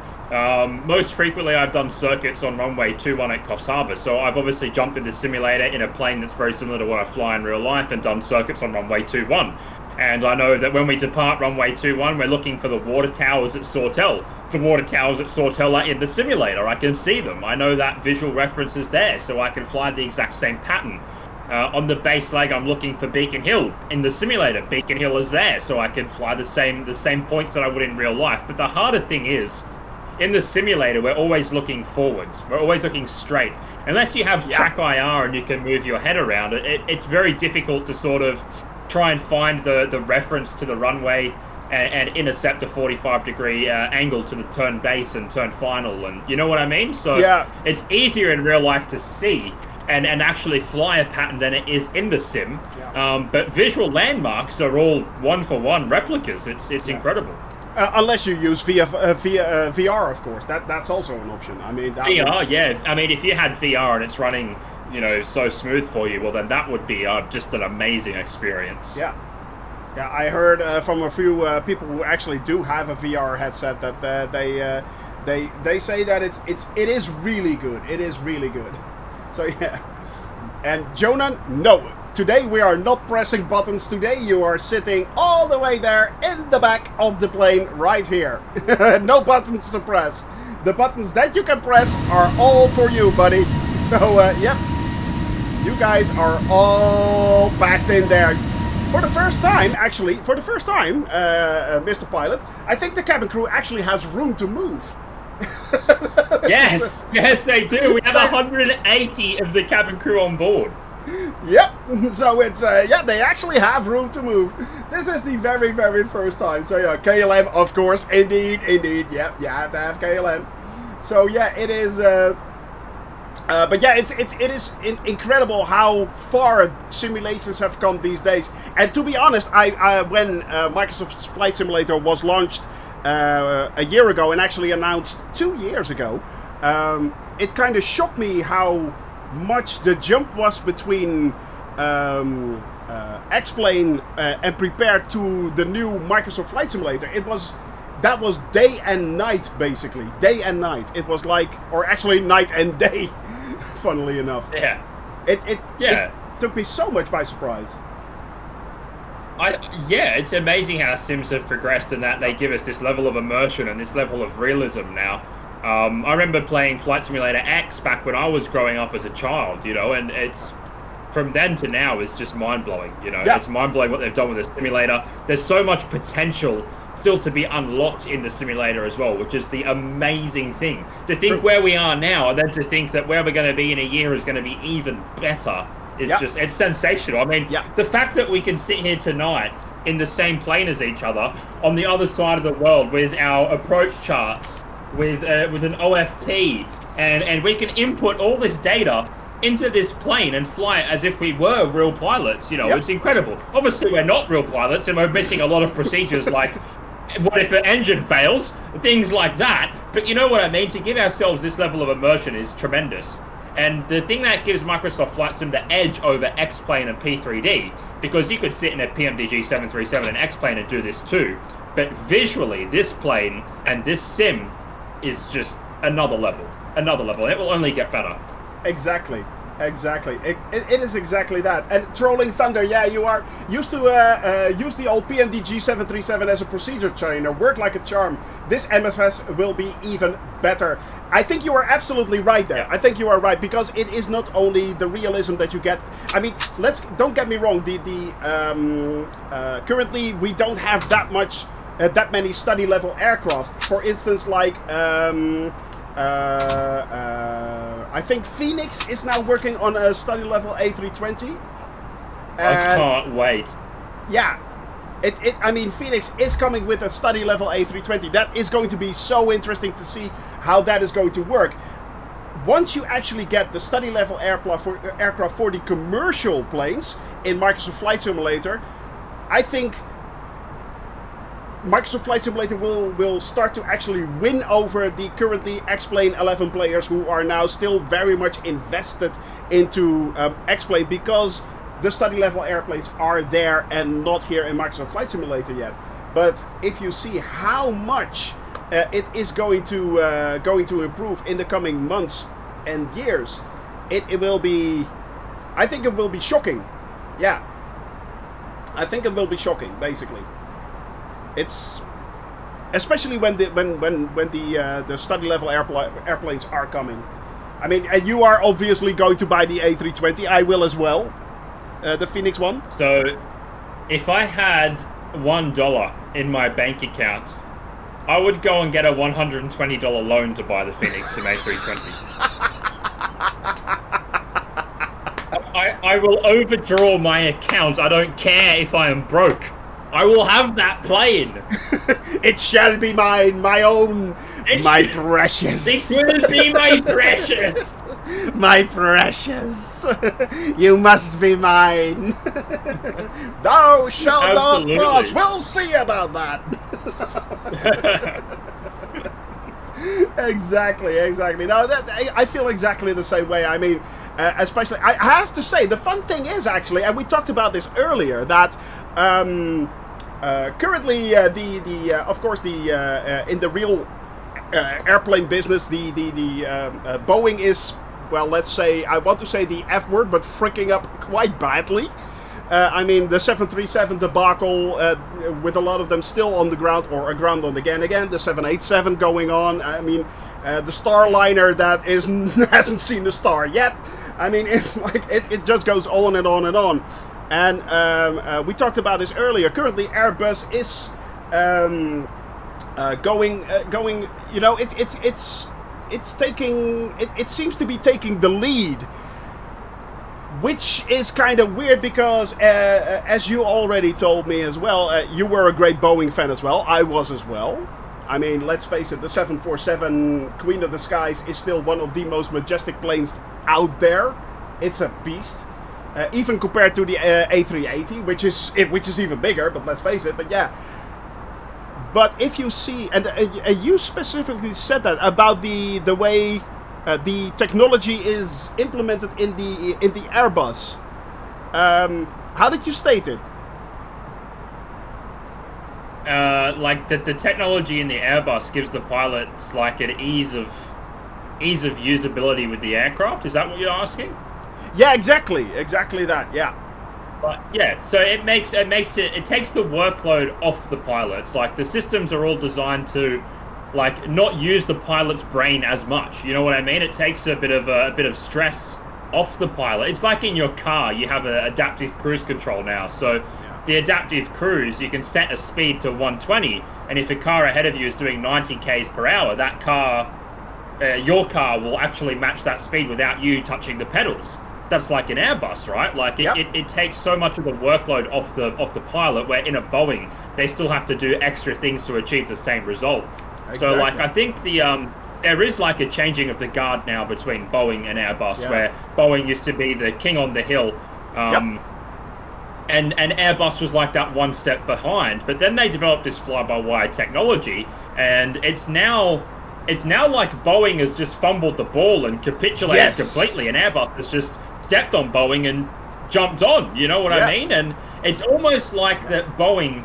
Most frequently I've done circuits on runway 21 at Coffs Harbour, so I've obviously jumped in the simulator in a plane that's very similar to what I fly in real life and done circuits on runway 21. And I know that when we depart runway 21, we're looking for the water towers at Sawtell. The water towers at Sawtell are in the simulator. I can see them. I know that visual reference is there, so I can fly the exact same pattern. On the base leg, I'm looking for Beacon Hill. In the simulator, Beacon Hill is there, so I can fly the same points that I would in real life. But the harder thing is, in the simulator, we're always looking forwards. We're always looking straight. Unless you have track IR and you can move your head around, it's very difficult to sort of try and find the reference to the runway and intercept a 45-degree angle to the turn base and turn final, and you know what I mean? So it's easier in real life to see and actually fly a pattern than it is in the sim. But visual landmarks are all one-for-one replicas. It's incredible. Unless you use VR, of course. That's also an option. I mean, VR, I mean, if you had VR and it's running, you know, so smooth for you, well, then that would be just an amazing experience. Yeah, I heard from a few people who actually do have a VR headset that they say that it is really good. It is really good. So yeah. And Jonah, no. Today we are not pressing buttons. Today you are sitting all the way there in the back of the plane right here. No buttons to press. The buttons that you can press are all for you, buddy. So, yep. You guys are all packed in there. For the first time, actually, Mr. Pilot, I think the cabin crew actually has room to move. Yes, they do. We have 180 of the cabin crew on board. Yep, so it's, they actually have room to move. This is the very, very first time. So yeah, KLM, of course, indeed, yep, you have to have KLM. So yeah, it is, but yeah, it is incredible how far simulations have come these days. And to be honest, when Microsoft's Flight Simulator was launched a year ago and actually announced 2 years ago, it kind of shocked me how much the jump was between X-Plane and Prepare to the new Microsoft Flight Simulator. That was day and night, basically. Day and night. It was like, or actually night and day, funnily enough. Yeah. It took me so much by surprise. It's amazing how Sims have progressed and that they give us this level of immersion and this level of realism now. I remember playing Flight Simulator X back when I was growing up as a child, you know, and it's from then to now is just mind-blowing, you know. It's mind-blowing what they've done with the simulator. There's so much potential still to be unlocked in the simulator as well, which is the amazing thing. To think where we are now and then to think that where we're going to be in a year is going to be even better is just, it's sensational. I mean, the fact that we can sit here tonight in the same plane as each other on the other side of the world with our approach charts, with an OFP, and we can input all this data into this plane and fly it as if we were real pilots, you know, it's incredible. Obviously, we're not real pilots, and we're missing a lot of procedures like, what if an engine fails? Things like that. But you know what I mean? To give ourselves this level of immersion is tremendous. And the thing that gives Microsoft Flight Sim the edge over X-Plane and P3D, because you could sit in a PMDG 737 and X-Plane and do this too, But visually, this plane and this sim is just another level. Another level. It will only get better. Exactly. It is exactly that. And Trolling Thunder, yeah, you are used to use the old PMDG 737 as a procedure trainer. Work like a charm. This MFS will be even better. I think you are absolutely right there. Yeah. I think you are right, because it is not only the realism that you get. I mean, don't get me wrong. Currently we don't have that many study level aircraft. For instance, like I think Phoenix is now working on a study level A320. I can't wait. Yeah. I mean, Phoenix is coming with a study level A320. That is going to be so interesting to see how that is going to work. Once you actually get the study level aircraft for the commercial planes in Microsoft Flight Simulator, I think Microsoft Flight Simulator will start to actually win over the currently X-Plane 11 players who are now still very much invested into X-Plane, because the study level airplanes are there and not here in Microsoft Flight Simulator yet. But if you see how much it is going to improve in the coming months and years, it will be. I think it will be shocking. Yeah, I think it will be shocking. Basically, it's especially when the study level airplanes are coming. I mean, and you are obviously going to buy the A320. I will as well. The Phoenix one. So, if I had $1 in my bank account, I would go and get a $120 loan to buy the Phoenix Sim A320. I will overdraw my account. I don't care if I am broke. I will have that plane. It shall be mine, my own, my precious. It will be my precious. My precious. You must be mine. Thou shalt not pass. We'll see about that. Exactly. No, I feel exactly the same way. I mean, especially, I have to say, the fun thing is actually, and we talked about this earlier, that currently, of course, in the real airplane business, the Boeing is, well, let's say, I want to say the F word, but freaking up quite badly. I mean, the 737 debacle, with a lot of them still on the ground or aground on again. The 787 going on. I mean, the Starliner that hasn't seen the star yet. I mean, it's like it just goes on and on and on. And we talked about this earlier. Currently, Airbus is going. You know, it's taking. It seems to be taking the lead. Which is kind of weird because, as you already told me as well, you were a great Boeing fan as well. I was as well. I mean, let's face it, the 747 Queen of the Skies is still one of the most majestic planes out there. It's a beast. Even compared to the A380, which is even bigger, but let's face it, but yeah. But if you see, and you specifically said that about the way the technology is implemented in the Airbus. How did you state it? Like the technology in the Airbus gives the pilots like an ease of usability with the aircraft. Is that what you're asking? Yeah, exactly that. Yeah. But yeah, so it takes the workload off the pilots. Like the systems are all designed to like not use the pilot's brain as much. You know what I mean? It takes a bit of stress off the pilot. It's like in your car, you have an adaptive cruise control now. So the adaptive cruise, you can set a speed to 120, and if a car ahead of you is doing 90 k's per hour, that car, your car will actually match that speed without you touching the pedals. That's like an Airbus, right? Like it takes so much of the workload off the pilot, where in a Boeing, they still have to do extra things to achieve the same result. Exactly. So like I think there is like a changing of the guard now between Boeing and Airbus, where Boeing used to be the king on the hill, and Airbus was like that one step behind. But then they developed this fly-by-wire technology, and it's now like Boeing has just fumbled the ball and capitulated completely, and Airbus has just stepped on Boeing and jumped on. You know what I mean? And it's almost like that Boeing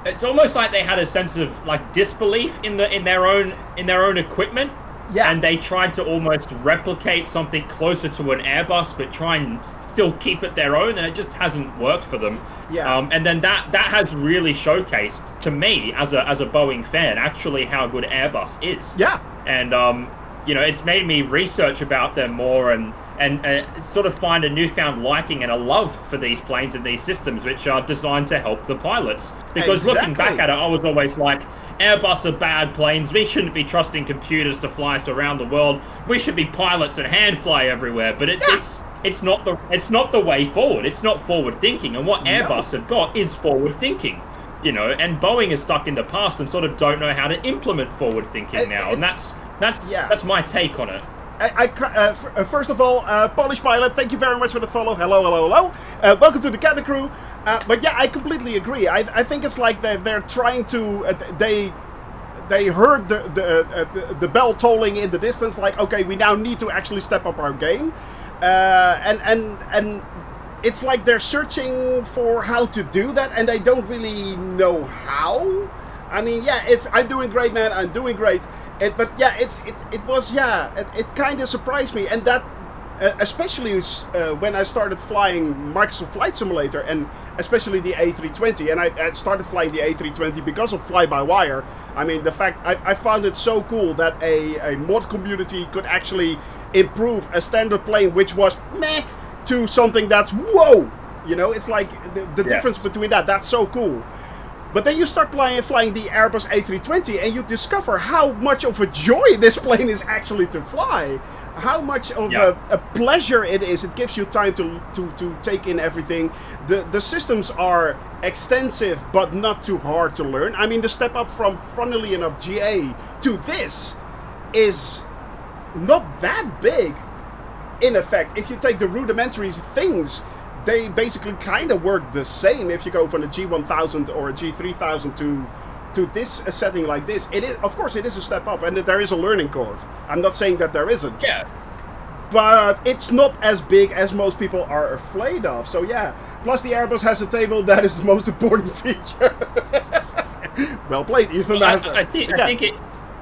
it's almost like they had a sense of like disbelief in their own equipment. Yeah. And they tried to almost replicate something closer to an Airbus, but try and still keep it their own, and it just hasn't worked for them. Yeah. And then that has really showcased to me as a Boeing fan actually how good Airbus is. Yeah. And it's made me research about them more and sort of find a newfound liking and a love for these planes and these systems, which are designed to help the pilots. Because looking back at it, I was always like, Airbus are bad planes. We shouldn't be trusting computers to fly us around the world. We should be pilots and hand fly everywhere. But it's not the way forward. It's not forward thinking. And what Airbus have got is forward thinking. And Boeing is stuck in the past and sort of don't know how to implement forward thinking now. And that's my take on it. First of all, Polish Pilot, thank you very much for the follow. Hello. Welcome to the cabin crew. But yeah, I completely agree. I think it's like they're trying to. They heard the bell tolling in the distance. Like, okay, we now need to actually step up our game. And it's like they're searching for how to do that, and they don't really know how. I mean, yeah, I'm doing great, man. I'm doing great. It kind of surprised me, and that especially when I started flying Microsoft Flight Simulator, and especially the A320, and I started flying the A320 because of fly-by-wire. I mean, the fact I found it so cool that a mod community could actually improve a standard plane which was meh to something that's whoa. It's like the difference between that. That's so cool. But then you start flying the Airbus A320, and you discover how much of a joy this plane is actually to fly. How much of a pleasure it is. It gives you time to take in everything. The systems are extensive, but not too hard to learn. I mean, the step up from, funnily enough, GA to this is not that big. In effect, if you take the rudimentary things, they basically kind of work the same if you go from a G1000 or a G3000 to this setting like this. It is, of course, it is a step up, and there is a learning curve. I'm not saying that there isn't. Yeah. But it's not as big as most people are afraid of. So yeah. Plus the Airbus has a table. That is the most important feature. Well played, Ethan. I think it.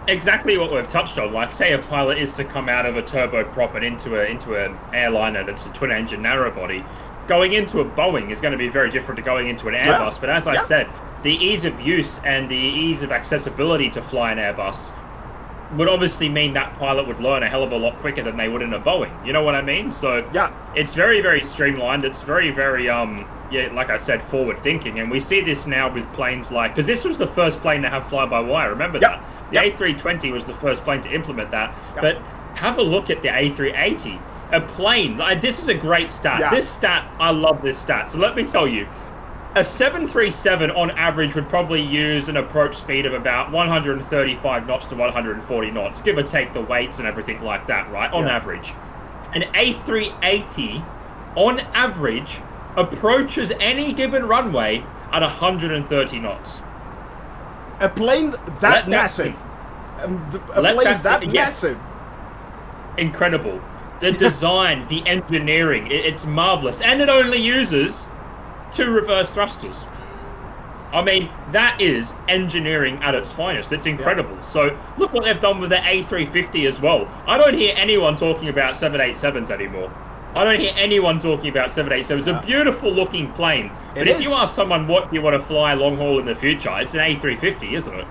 Exactly what we've touched on. Like, say a pilot is to come out of a turboprop and into an airliner that's a twin-engine narrow-body. Going into a Boeing is going to be very different to going into an Airbus. But as I said, the ease of use and the ease of accessibility to fly an Airbus would obviously mean that pilot would learn a hell of a lot quicker than they would in a Boeing. You know what I mean? So it's very, very streamlined. It's very, very like I said, forward thinking. And we see this now with planes like, because this was the first plane to have fly-by-wire. Remember that? The A320 was the first plane to implement that. But have a look at the A380. A plane, this is a great stat. This stat, I love this stat. So let me tell you, a 737 on average would probably use an approach speed of about 135 knots to 140 knots, give or take the weights and everything like that, right? On average. An A380, on average, approaches any given runway at 130 knots. A plane that massive. Massive. Incredible. The design, the engineering, it's marvelous. And it only uses 2 reverse thrusters. I mean, that is engineering at its finest. It's incredible. So look what they've done with the A350 as well. I don't hear anyone talking about 787s anymore. I don't hear anyone talking about 787s. It's a beautiful looking plane. But if you ask someone what you want to fly long haul in the future, it's an A350, isn't it?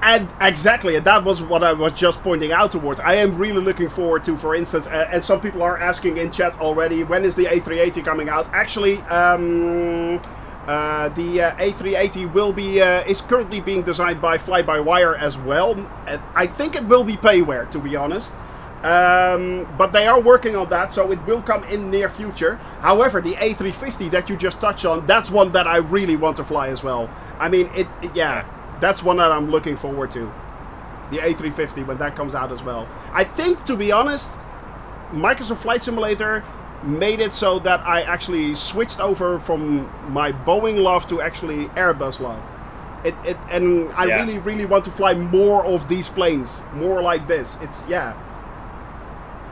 And exactly, and that was what I was just pointing out towards. I am really looking forward to, for instance, and some people are asking in chat already, when is the A380 coming out? Actually, the A380 will be is currently being designed by Fly-by-Wire as well. I think it will be payware, to be honest. But they are working on that, so it will come in near future. However, the A350 that you just touched on, that's one that I really want to fly as well. I mean, that's one that I'm looking forward to. The A350, when that comes out as well. I think, to be honest, Microsoft Flight Simulator made it so that I actually switched over from my Boeing love to actually Airbus love. And I really, really want to fly more of these planes. More like this.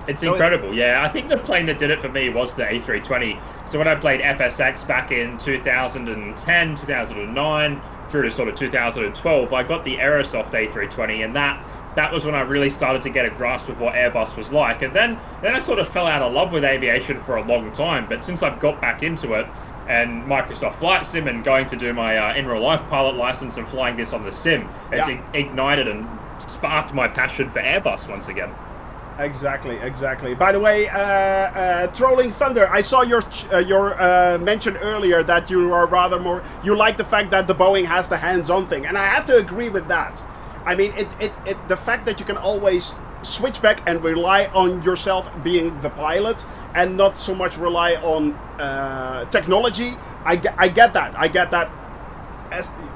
It's incredible, yeah. I think the plane that did it for me was the A320. So when I played FSX back in 2010, 2009, through to sort of 2012, I got the Aerosoft A320, and that was when I really started to get a grasp of what Airbus was like. And then I sort of fell out of love with aviation for a long time. But since I've got back into it, and Microsoft Flight Sim, and going to do my in real life pilot license and flying this on the sim, it's ignited and sparked my passion for Airbus once again. Exactly. By the way, Trolling Thunder, I saw your mention earlier that you are rather more, you like the fact that the Boeing has the hands-on thing, and I have to agree with that. I mean, the fact that you can always switch back and rely on yourself being the pilot and not so much rely on technology, I get that.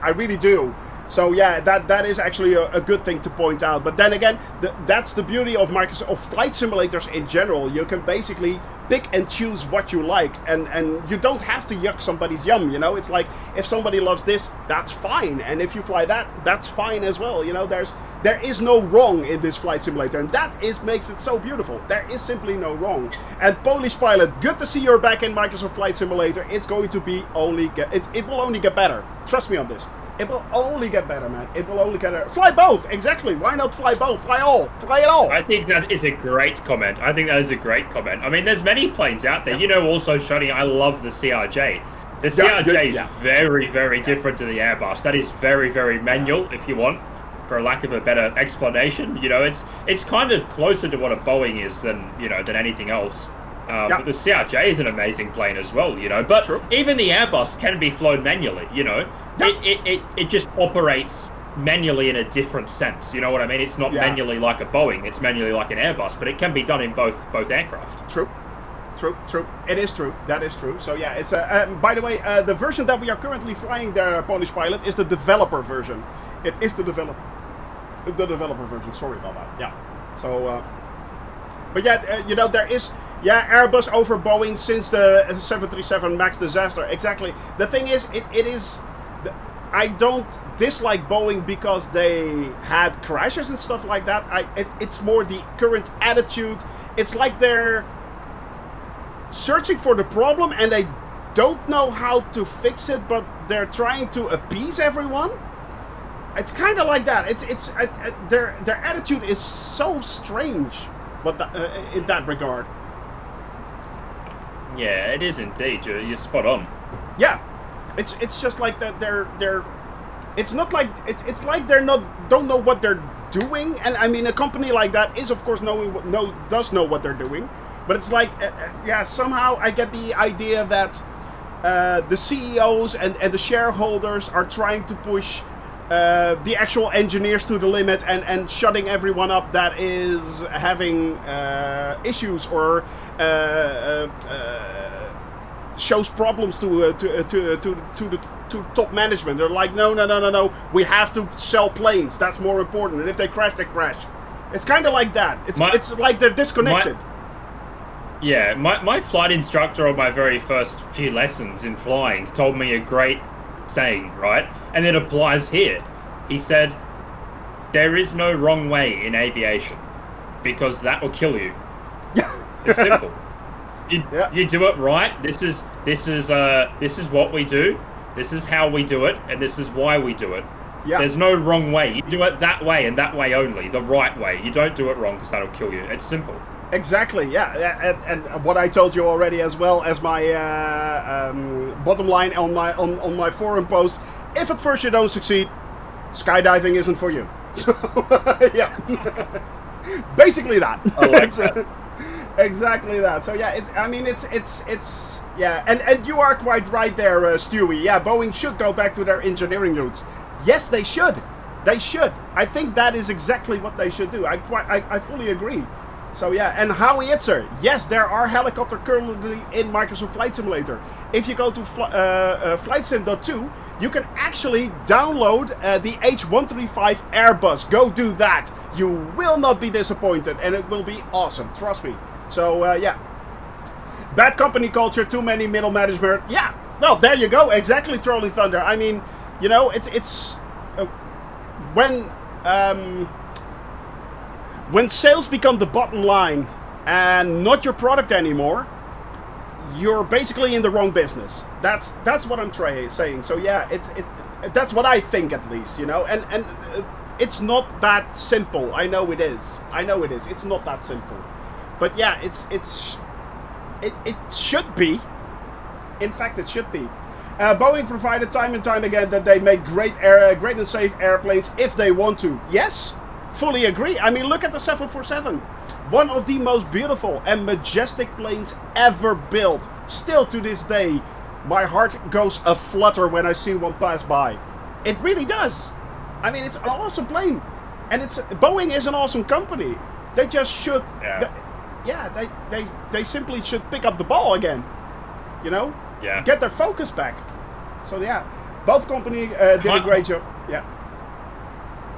I really do. So yeah, that is actually a good thing to point out. But then again, that's the beauty of Microsoft flight simulators in general. You can basically pick and choose what you like, and you don't have to yuck somebody's yum. You know, it's like if somebody loves this, that's fine, and if you fly that, that's fine as well. You know, there is no wrong in this flight simulator, and that makes it so beautiful. There is simply no wrong. And Polish Pilot, good to see you're back in Microsoft Flight Simulator. It's going to be it will only get better. Trust me on this. It will only get better, man. It will only get better. Fly both, exactly. Why not fly both? Fly all. Fly it all. I think that is a great comment. I mean, there's many planes out there. You know, also, Shonny, I love the CRJ. The CRJ is very, very different to the Airbus. That is very, very manual, if you want, for lack of a better explanation. You know, it's kind of closer to what a Boeing is than anything else. But the CRJ is an amazing plane as well, you know. But even the Airbus can be flown manually, you know. It just operates manually in a different sense, you know what I mean? It's not manually like a Boeing, it's manually like an Airbus, but it can be done in both aircraft. True. It is true. That is true. So yeah, it's by the way, the version that we are currently flying there, Polish Pilot, is the developer version. It is the developer version. Sorry about that. Yeah. So, but yeah, you know, there is. Yeah, Airbus over Boeing since the 737 MAX disaster. Exactly. The thing is, it is. I don't dislike Boeing because they had crashes and stuff like that. It's more the current attitude. It's like they're searching for the problem and they don't know how to fix it, but they're trying to appease everyone. It's kind of like that. Their attitude is so strange, but in that regard. Yeah, it is indeed. You're spot on. Yeah, it's just like that. They're. It's not like it's like don't know what they're doing. And I mean, a company like that is of course does know what they're doing. But it's like somehow I get the idea that the CEOs and the shareholders are trying to push the actual engineers to the limit and shutting everyone up that is having issues or shows problems to the top management. They're like, no, we have to sell planes. That's more important. And if they crash, they crash. It's kind of like that. It's like they're disconnected. My flight instructor on my very first few lessons in flying told me a great saying, right? And it applies here. He said, there is no wrong way in aviation because that will kill you. It's simple. You do it right. This is what we do. This is how we do it, and this is why we do it. Yeah. There's no wrong way. You do it that way and that way only, the right way. You don't do it wrong because that'll kill you. It's simple. Exactly, yeah, and what I told you already, as well as my bottom line on my forum post: if at first you don't succeed, skydiving isn't for you. So yeah, basically that. I like that. Exactly that. So yeah, it's yeah, and you are quite right there, Stewie. Yeah, Boeing should go back to their engineering roots. Yes, they should. They should. I think that is exactly what they should do. I fully agree. So yeah, and Howie Itzer, yes, there are helicopters currently in Microsoft Flight Simulator. If you go to FlightSim.2, you can actually download the H135 Airbus. Go do that. You will not be disappointed, and it will be awesome. Trust me. So yeah, bad company culture, too many middle management. Yeah, well, there you go. Exactly, Trolling Thunder. I mean, you know, it's when sales become the bottom line, and not your product anymore, you're basically in the wrong business. That's what I'm saying. So yeah, that's what I think, at least, you know. And it's not that simple. I know it is. It's not that simple. But yeah, it should be. In fact, it should be. Boeing provided time and time again that they make great and safe airplanes if they want to. Yes, fully agree. I mean, look at the 747. One of the most beautiful and majestic planes ever built. Still to this day, my heart goes aflutter when I see one pass by. It really does. I mean, it's an awesome plane. And Boeing is an awesome company. They just should... They simply should pick up the ball again. You know? Yeah. Get their focus back. So yeah, both companies did a great job. Yeah.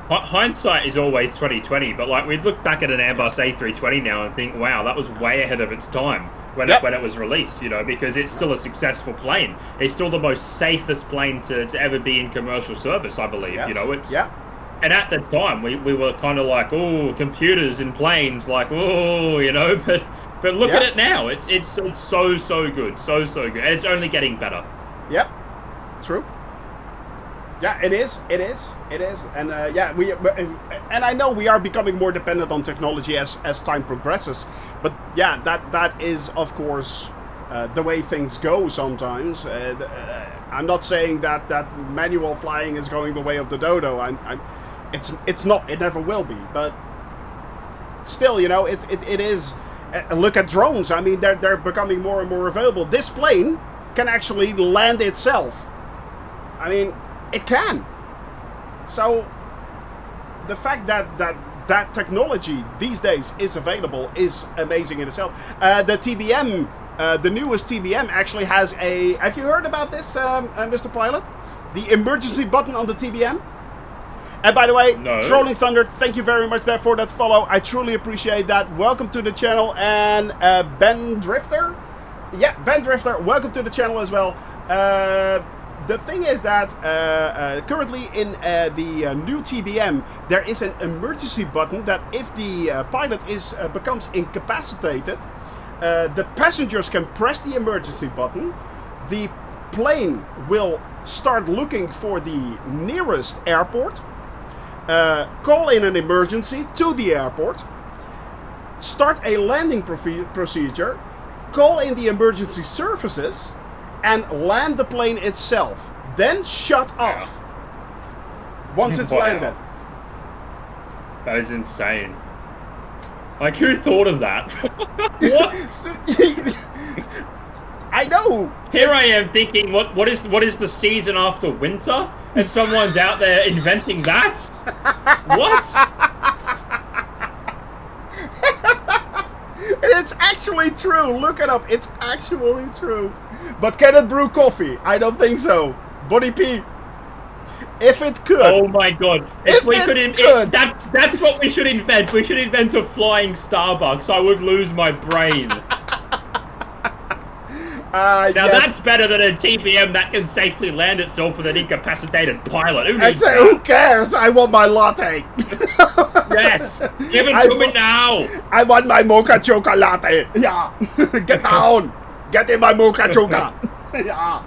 Hindsight is always 2020, but like we look back at an Airbus A320 now and think, wow, that was way ahead of its time when it was released, you know, because it's still a successful plane. It's still the most safest plane to ever be in commercial service, I believe. Yes. You know, it's and at the time we were kind of like, oh, computers in planes, like, oh, you know, but look at it now. It's so good, so good, and it's only getting better. Yep, true. Yeah, it is, and and I know we are becoming more dependent on technology as time progresses, but yeah, that is of course the way things go sometimes. I'm not saying that manual flying is going the way of the dodo. It's not. It never will be. But still, you know, it is. Look at drones. I mean, they're becoming more and more available. This plane can actually land itself. I mean, it can. So the fact that technology these days is available is amazing in itself. The TBM, the newest TBM, actually has a... Have you heard about this, Mr. Pilot? The emergency button on the TBM? And by the way, no. Trolling Thunder, thank you very much there for that follow. I truly appreciate that. Welcome to the channel. And Ben Drifter? Yeah, Ben Drifter, welcome to the channel as well. The thing is that currently in the new TBM, there is an emergency button that if the pilot becomes incapacitated, the passengers can press the emergency button. The plane will start looking for the nearest airport, call in an emergency to the airport, start a landing procedure, call in the emergency services, and land the plane itself. Then shut off once it's landed. That is insane. Like, who thought of that? What? I know. Here I am thinking, what is the season after winter? And someone's out there inventing that? What? It's actually true. Look it up. It's actually true. But can it brew coffee? I don't think so. Body P. If it could. Oh my god. If we could. That's what we should invent. We should invent a flying Starbucks. I would lose my brain. Now that's better than a TBM that can safely land itself with an incapacitated pilot. Who needs that? Who cares? I want my latte. Yes. Give it to me now. I want my mocha chocolate latte. Yeah. Get down. Get in my mocha chocolate. Yeah.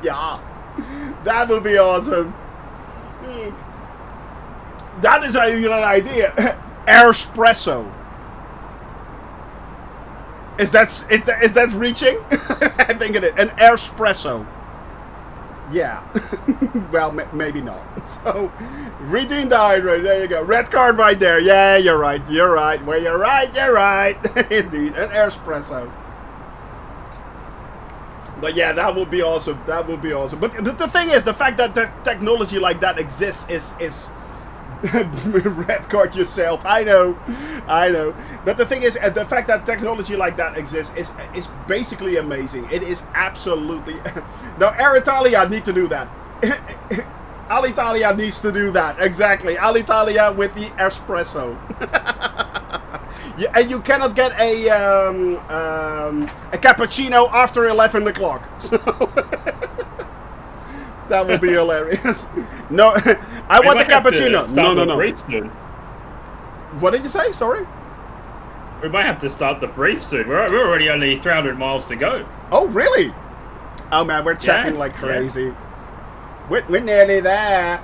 Yeah. That would be awesome. That is an idea. Airspresso. Is that reaching? I think it is. An airspresso. Yeah. Well, maybe not. So, reading the hydrate. There you go. Red card right there. Yeah, you're right. You're right. Well, you're right. You're right. Indeed. An airspresso. But yeah, that would be awesome. That would be awesome. But the thing is, the fact that technology like that exists is red card yourself. I know. But the thing is, the fact that technology like that exists is basically amazing. It is absolutely. Now, Air Italia need to do that. Alitalia needs to do that. Exactly. Alitalia with the espresso. Yeah, and you cannot get a cappuccino after 11 o'clock. So that would be hilarious. No, I want the cappuccino. No. Soon. What did you say? Sorry? We might have to start the brief soon. We're already only 300 miles to go. Oh, really? Oh, man, we're chatting like crazy. Yeah. We're nearly there.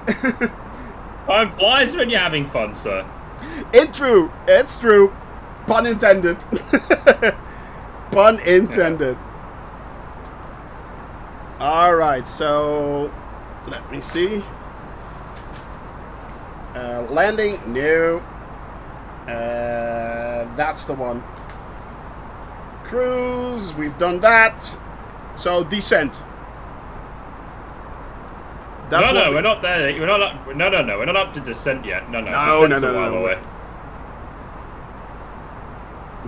Time flies when you're having fun, sir. It's true. It's true. Pun intended. Pun intended. Yeah. All right, so let me see. Landing, no. That's the one. Cruise, we've done that. So descent. That's no, we're not there. We're not up. No, we're not up to descent yet. No. No. Away.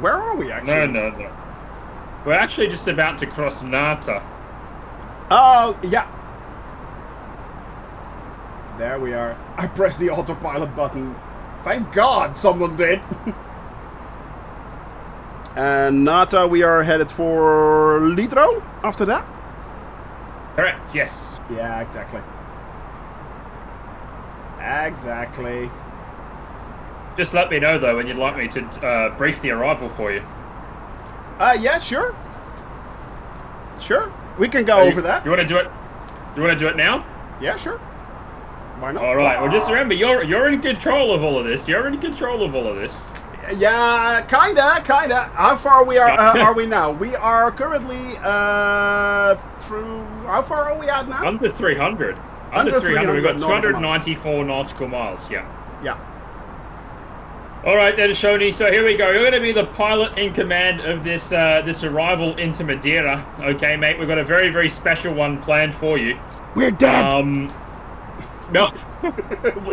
Where are we actually? No. We're actually just about to cross Nata. Oh yeah. There we are. I pressed the autopilot button. Thank God someone did. And Nata, we are headed for Litro after that? Correct, yes. Yeah, exactly. Exactly. Just let me know, though, when you'd like me to brief the arrival for you. Yeah, sure. Sure. We can go over that. You want to do it? You want to do it now? Yeah, sure. Why not? All right. Well, just remember, you're in control of all of this. You're in control of all of this. Yeah, kinda. How far are we now? We are currently through. How far are we at now? Under 300. Under 300. We've got 294 nautical miles. Yeah. Yeah. All right, then, Shoni. So here we go. You're going to be the pilot in command of this this arrival into Madeira. Okay, mate. We've got a very, very special one planned for you. We're dead. No,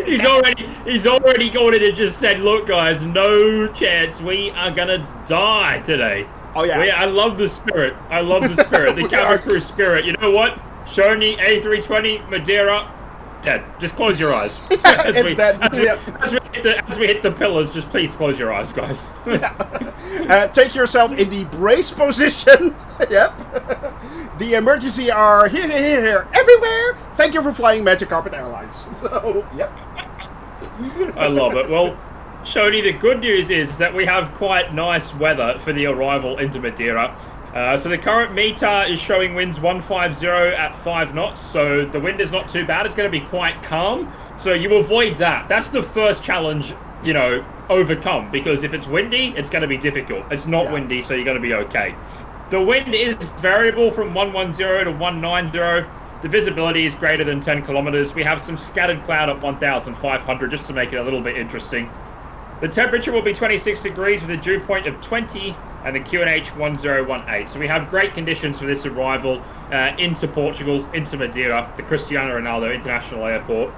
he's already gone in and just said, "Look, guys, no chance. We are gonna die today." Oh yeah. I love the spirit. I love the spirit. The CabinCrew spirit. You know what? Shoni, A320, Madeira, dead. Just close your eyes. As we hit the pillars, just please close your eyes, guys. Take yourself in the brace position. Yep. The emergency are here, everywhere. Thank you for flying Magic Carpet Airlines. So, yep. I love it. Well, Shoni, the good news is that we have quite nice weather for the arrival into Madeira. So the current meter is showing winds 150 at 5 knots. So the wind is not too bad. It's going to be quite calm. So you avoid that. That's the first challenge, overcome. Because if it's windy, it's going to be difficult. It's not windy, so you're going to be okay. The wind is variable from 110 to 190. The visibility is greater than 10 kilometers. We have some scattered cloud at 1,500 just to make it a little bit interesting. The temperature will be 26 degrees with a dew point of 20 and the QNH 1018. So we have great conditions for this arrival into Portugal, into Madeira, the Cristiano Ronaldo International Airport.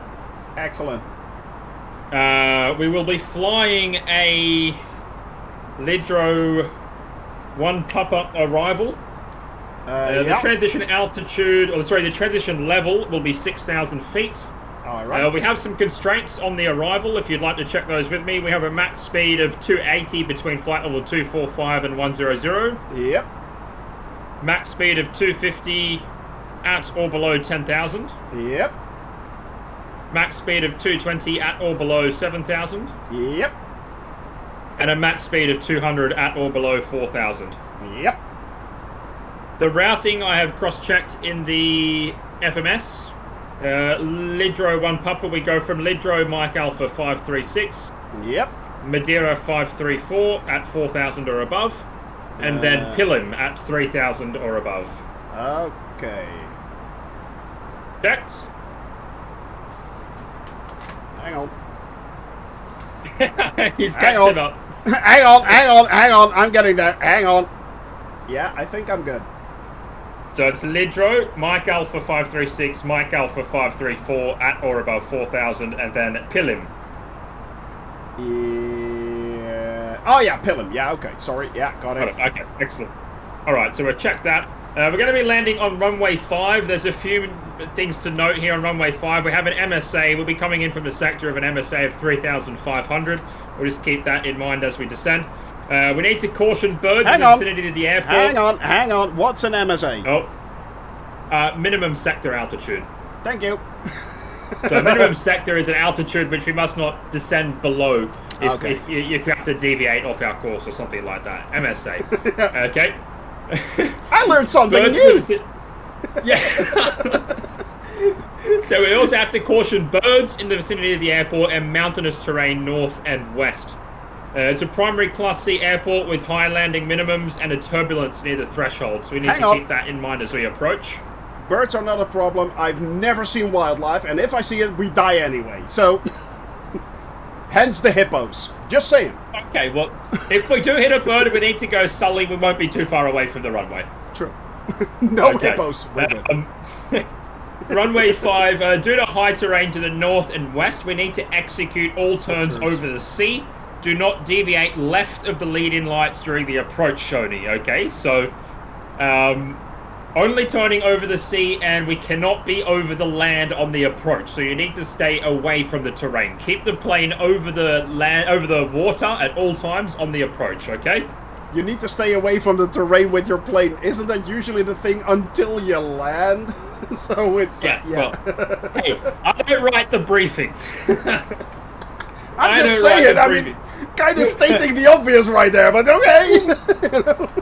Excellent. We will be flying a Lidro 1 pop-up arrival. The transition altitude, the transition level will be 6,000 feet. All right. We have some constraints on the arrival, if you'd like to check those with me. We have a max speed of 280 between flight level 245 and 100. Yep. Max speed of 250 at or below 10,000. Yep. Max speed of 220 at or below 7,000. Yep. And a max speed of 200 at or below 4,000. Yep. The routing I have cross-checked in the FMS. Lidro 1 Papa, we go from Lidro Mike Alpha 536. Yep. Madeira 534 at 4,000 or above. And then Pilim at 3,000 or above. Okay. Checked. Hang on. He's catching up. Hang on. I'm getting there. Hang on. Yeah, I think I'm good. So it's Lidro, Mike Alpha 536, Mike Alpha 534 at or above 4,000, and then Pilim. Yeah. Oh yeah, Pilim. Yeah, okay. Sorry. Yeah, got it. Okay, excellent. All right, so we'll check that. We're going to be landing on runway 5. There's a few things to note here on runway 5. We have an MSA. We'll be coming in from the sector of an MSA of 3,500. We'll just keep that in mind as we descend. We need to caution birds in the vicinity of the airport. Hang on. What's an MSA? Minimum sector altitude. Thank you. So minimum sector is an altitude which we must not descend below if you have to deviate off our course or something like that. MSA. Okay. I learned something new. Yeah. So we also have to caution birds in the vicinity of the airport and mountainous terrain north and west. It's a primary Class C airport with high landing minimums and a turbulence near the threshold, so we need to keep that in mind as we approach. Birds are not a problem. I've never seen wildlife, and if I see it, we die anyway. So, hence the hippos. Just saying. Okay, well, if we do hit a bird and we need to go Sully, we won't be too far away from the runway. True. No hippos. We're good. Runway 5, due to high terrain to the north and west, we need to execute all turns over the sea. Do not deviate left of the lead-in lights during the approach, Shoni, okay? So, only turning over the sea, and we cannot be over the land on the approach, so you need to stay away from the terrain. Keep the plane over the land, over the water at all times on the approach, okay? You need to stay away from the terrain with your plane. Isn't that usually the thing until you land? So it's... Well, hey, I don't write the briefing. I'm just saying, I mean, kind of stating the obvious right there, but okay.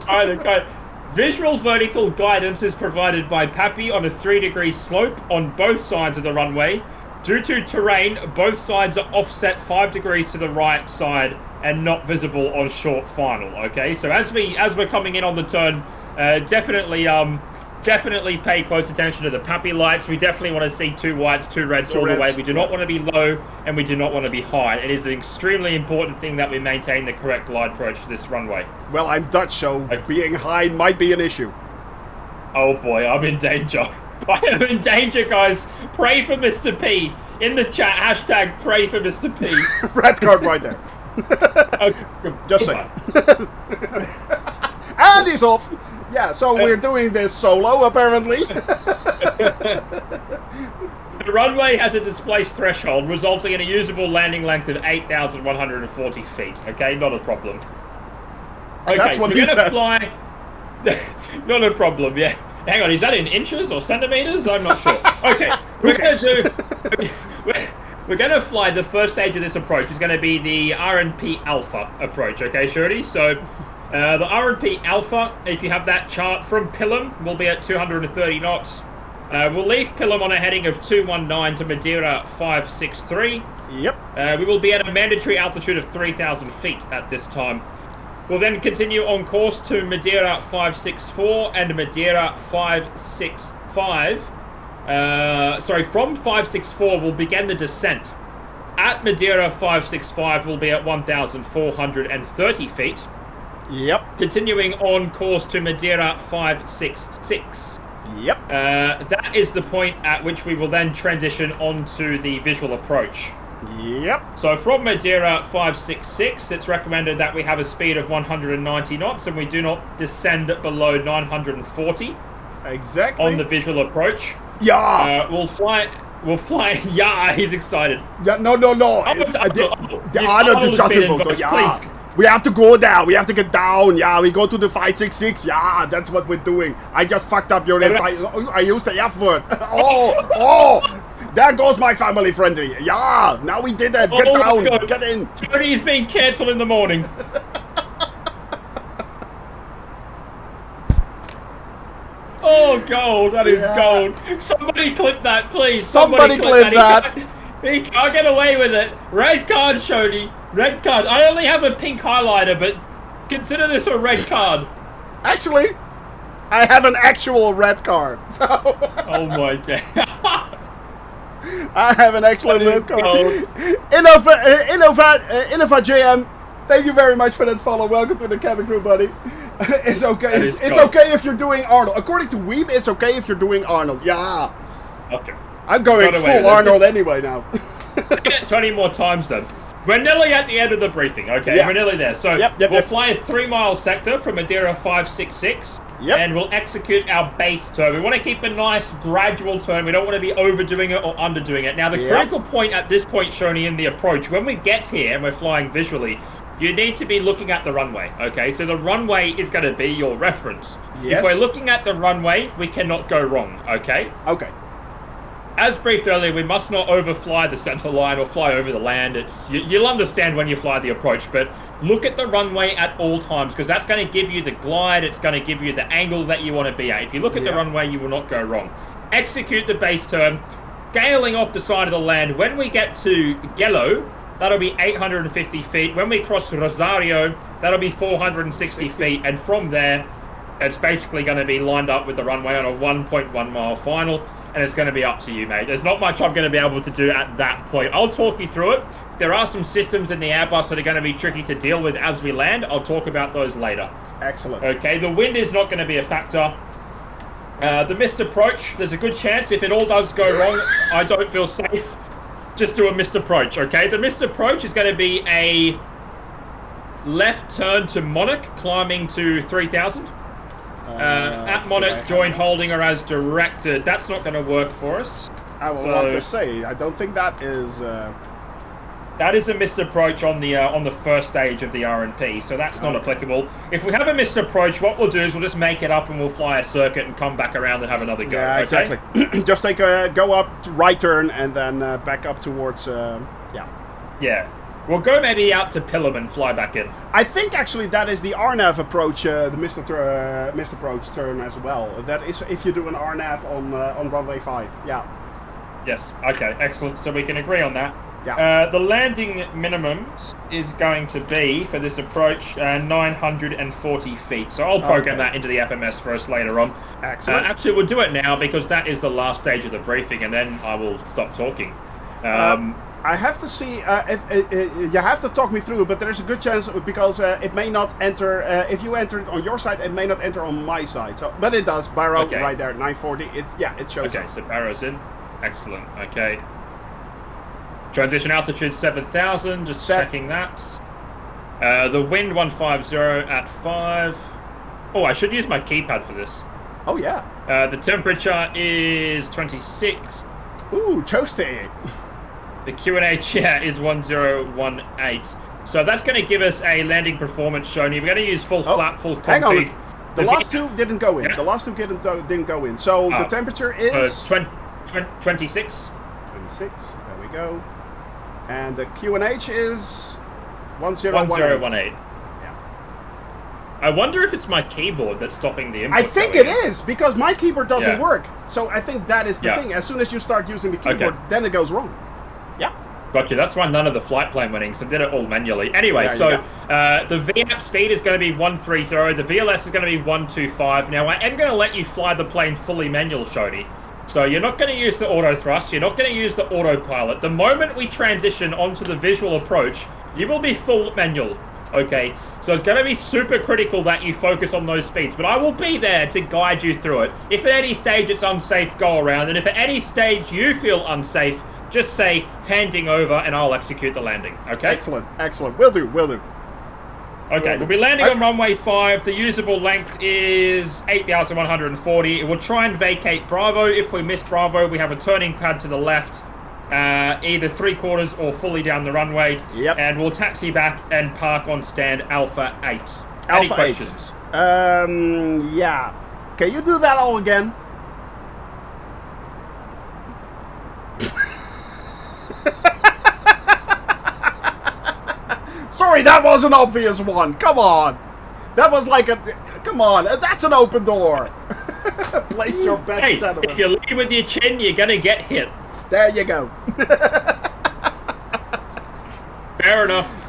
Okay. Visual vertical guidance is provided by Pappy on a 3-degree slope on both sides of the runway. Due to terrain, both sides are offset 5 degrees to the right side and not visible on short final. Okay, so as we're coming in on the turn, definitely pay close attention to the Pappy lights. We definitely want to see 2 whites, 2 reds all the way. We do not want to be low and we do not want to be high. It is an extremely important ththing that we maintain the correct glide approach to this runway. Well, I'm Dutch, so being high might be an issue. Oh boy, I'm in danger. I am in danger, guys. Pray for Mr. P. In the chat, hashtag pray for Mr. P. Red card right there. Okay, just saying. And he's off. Yeah, so we're doing this solo, apparently. The runway has a displaced threshold, resulting in a usable landing length of 8,140 feet. Okay, not a problem. Okay, that's what so we're going to fly... Not a problem, yeah. Hang on, is that in inches or centimeters? I'm not sure. Okay, we're going to fly the first stage of this approach. Is going to be the RNP Alpha approach, okay, Shorty? So... the RNP Alpha, if you have that chart from Pilum, will be at 230 knots. We'll leave Pilum on a heading of 219 to Madeira 563. Yep. We will be at a mandatory altitude of 3,000 feet at this time. We'll then continue on course to Madeira 564 and Madeira 565. From 564, we'll begin the descent. At Madeira 565, we'll be at 1,430 feet. Yep. Continuing on course to Madeira 566. Yep. That is the point at which we will then transition onto the visual approach. Yep. So from Madeira 566, it's recommended that we have a speed of 190 knots and we do not descend below 940. Exactly. On the visual approach. Yeah. We'll fly. Yeah, he's excited. Yeah, no. The Arnold is just involved. Yeah. Please. We have to go there. We have to get down. Yeah, we go to the 566. Yeah, that's what we're doing. I just fucked up your entire... I used the F word. Oh. There goes my family friendly. Yeah, now we did it. Get down. Get in. Jody's being cancelled in the morning. Oh, gold. That is gold. Somebody clip that, please. Somebody clip that. He can't get away with it. Red card, Shody. Red card. I only have a pink highlighter, but consider this a red card. Actually, I have an actual red card. So. Oh my day. I have an excellent red card. Innova JM, thank you very much for that follow. Welcome to the cabin crew, buddy. It's okay. It's okay if you're doing Arnold. According to Weeb, it's okay if you're doing Arnold. Yeah. Okay. I'm going full Arnold anyway now. Let's get it 20 more times then. We're nearly at the end of the briefing, okay? Yeah. We're nearly there. So we'll fly a 3-mile sector from Madeira 566, and we'll execute our base turn. We want to keep a nice gradual turn. We don't want to be overdoing it or underdoing it. Now, the critical point at this point, Shoni, in the approach, when we get here and we're flying visually, you need to be looking at the runway, okay? So the runway is going to be your reference. Yes. If we're looking at the runway, we cannot go wrong, okay? Okay. as briefed earlier, we must not overfly the center line or fly over the land. You'll understand when you fly the approach, but look at the runway at all times, because that's going to give you the glide. It's going to give you the angle that you want to be at. If you look at the runway, you will not go wrong. Execute the base turn, scaling off the side of the land. When we get to Gelo, that'll be 850 feet. When we cross Rosario, that'll be 460 feet. And from there, it's basically going to be lined up with the runway on a 1.1 mile final. And it's going to be up to you, mate. There's not much I'm going to be able to do at that point. I'll talk you through it. There are some systems in the Airbus that are going to be tricky to deal with as we land. I'll talk about those later. Excellent. Okay, the wind is not going to be a factor. The missed approach, there's a good chance if it all does go wrong, I don't feel safe. Just do a missed approach, okay? The missed approach is going to be a left turn to Monarch, climbing to 3,000. At Monarch, join holding or as directed. That's not going to work for us. I will want to say, I don't think that is... That is a missed approach on the first stage of the RNP, so that's not applicable. If we have a missed approach, what we'll do is we'll just make it up and we'll fly a circuit and come back around and have another go. Yeah, okay? exactly. Just take a go up, right turn, and then back up towards... Yeah. We'll go maybe out to Pillam and fly back in. I think actually that is the RNAV approach, the missed approach turn as well. That is if you do an RNAV on runway 5. Yeah. Yes. Okay. Excellent. So we can agree on that. Yeah. The landing minimum is going to be for this approach 940 feet. So I'll program that into the FMS for us later on. Excellent. Actually, we'll do it now because that is the last stage of the briefing, and then I will stop talking. I have to see if you have to talk me through, but there's a good chance because it may not enter. If you enter it on your side, it may not enter on my side. So, but it does. Barrow right there, 940. It shows. Okay, up. so Barrow's in. Excellent. Okay. Transition altitude 7,000. Just checking that. The wind 150 at 5. Oh, I should use my keypad for this. Oh yeah. The temperature is 26. Ooh, toasty. The QNH, is 1018. So that's going to give us a landing performance shown here. We're going to use full flap, full config. Hang on. The last two didn't go in. Yeah. The last two didn't go in. So the temperature is... 26. 26. There we go. And the QNH is 1018. Yeah. I wonder if it's my keyboard that's stopping the input. I think it is, because my keyboard doesn't work. So I think that is the thing. As soon as you start using the keyboard, then it goes wrong. Yeah. Gotcha. That's why none of the flight plan went in, so I did it all manually. Anyway, the VAP speed is going to be 130. The VLS is going to be 125. Now, I am going to let you fly the plane fully manual, Shoney. So you're not going to use the auto thrust. You're not going to use the autopilot. The moment we transition onto the visual approach, you will be full manual. Okay, so it's going to be super critical that you focus on those speeds, but I will be there to guide you through it. If at any stage it's unsafe, go around, and if at any stage you feel unsafe, just say handing over and I'll execute the landing. Okay? Excellent. Will do. Okay, we'll be landing on runway 5. The usable length is 8,140. We'll try and vacate Bravo. If we miss Bravo, we have a turning pad to the left, either 3/4 or fully down the runway. Yep. And we'll taxi back and park on stand Alpha 8. Any questions? Yeah. Can you do that all again? Sorry, that was an obvious one. Come on. That was like a... Come on. That's an open door. Place your bets, gentlemen. If you lead with your chin, you're going to get hit. There you go. Fair enough.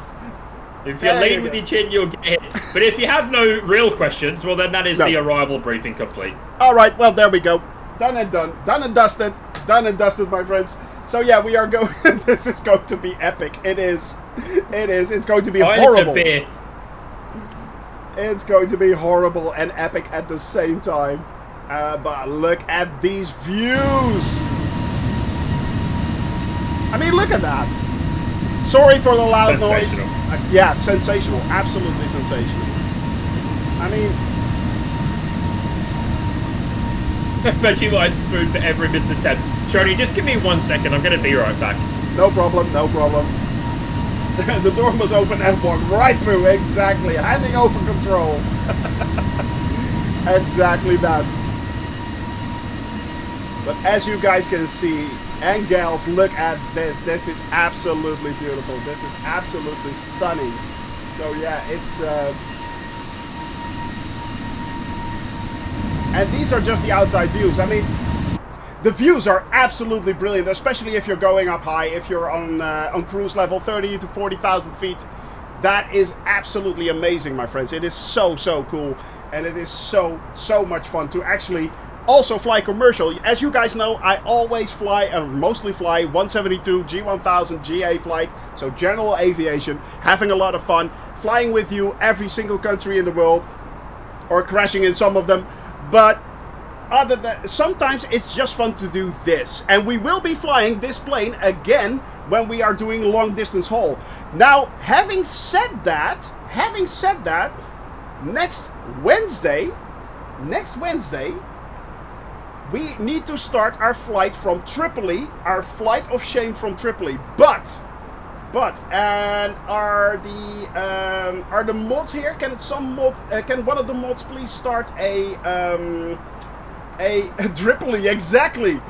If you lead with your chin, you'll get hit. But if you have no real questions, well, then that is the arrival briefing complete. All right. Well, there we go. Done and done. Done and dusted. Done and dusted, my friends. So, yeah, we are going... This is going to be epic. It is. It's going to be horrible. It's going to be horrible and epic at the same time. But look at these views. I mean, look at that. Sorry for the loud noise. Yeah, sensational. Absolutely sensational. I mean... But you might spoon for every missed attempt. Shoney, just give me 1 second. I'm going to be right back. No problem. The door was open and walked right through. Exactly. Handing over control. Exactly that. But as you guys can see, and gals, look at this. This is absolutely beautiful. This is absolutely stunning. So yeah, it's... and these are just the outside views. I mean, the views are absolutely brilliant, especially if you're going up high, if you're on cruise level 30 to 40,000 feet. That is absolutely amazing, my friends. It is so, so cool. And it is so, so much fun to actually also fly commercial. As you guys know, I always fly, and mostly fly 172, G1000, GA flight. So general aviation, having a lot of fun, flying with you every single country in the world, or crashing in some of them. But other than, sometimes it's just fun to do this. And we will be flying this plane again when we are doing long distance haul. Now, having said that, next Wednesday, we need to start our flight from Tripoli, our flight of shame from Tripoli. But, and are the mods here? Can can one of the mods please start a Tripoli, exactly.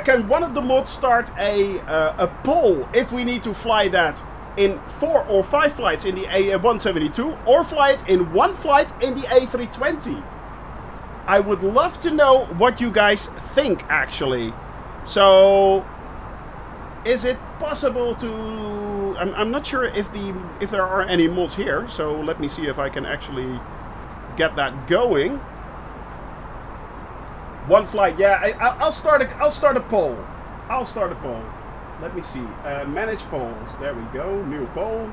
Can one of the mods start a poll if we need to fly that in 4 or 5 flights in the A172 or fly it in 1 flight in the A320? I would love to know what you guys think, actually. So, is it possible to... I'm not sure if there are any mods here, so let me see if I can actually get that going. 1 flight, yeah. I'll start a poll. Let me see. Manage polls. There we go. New poll.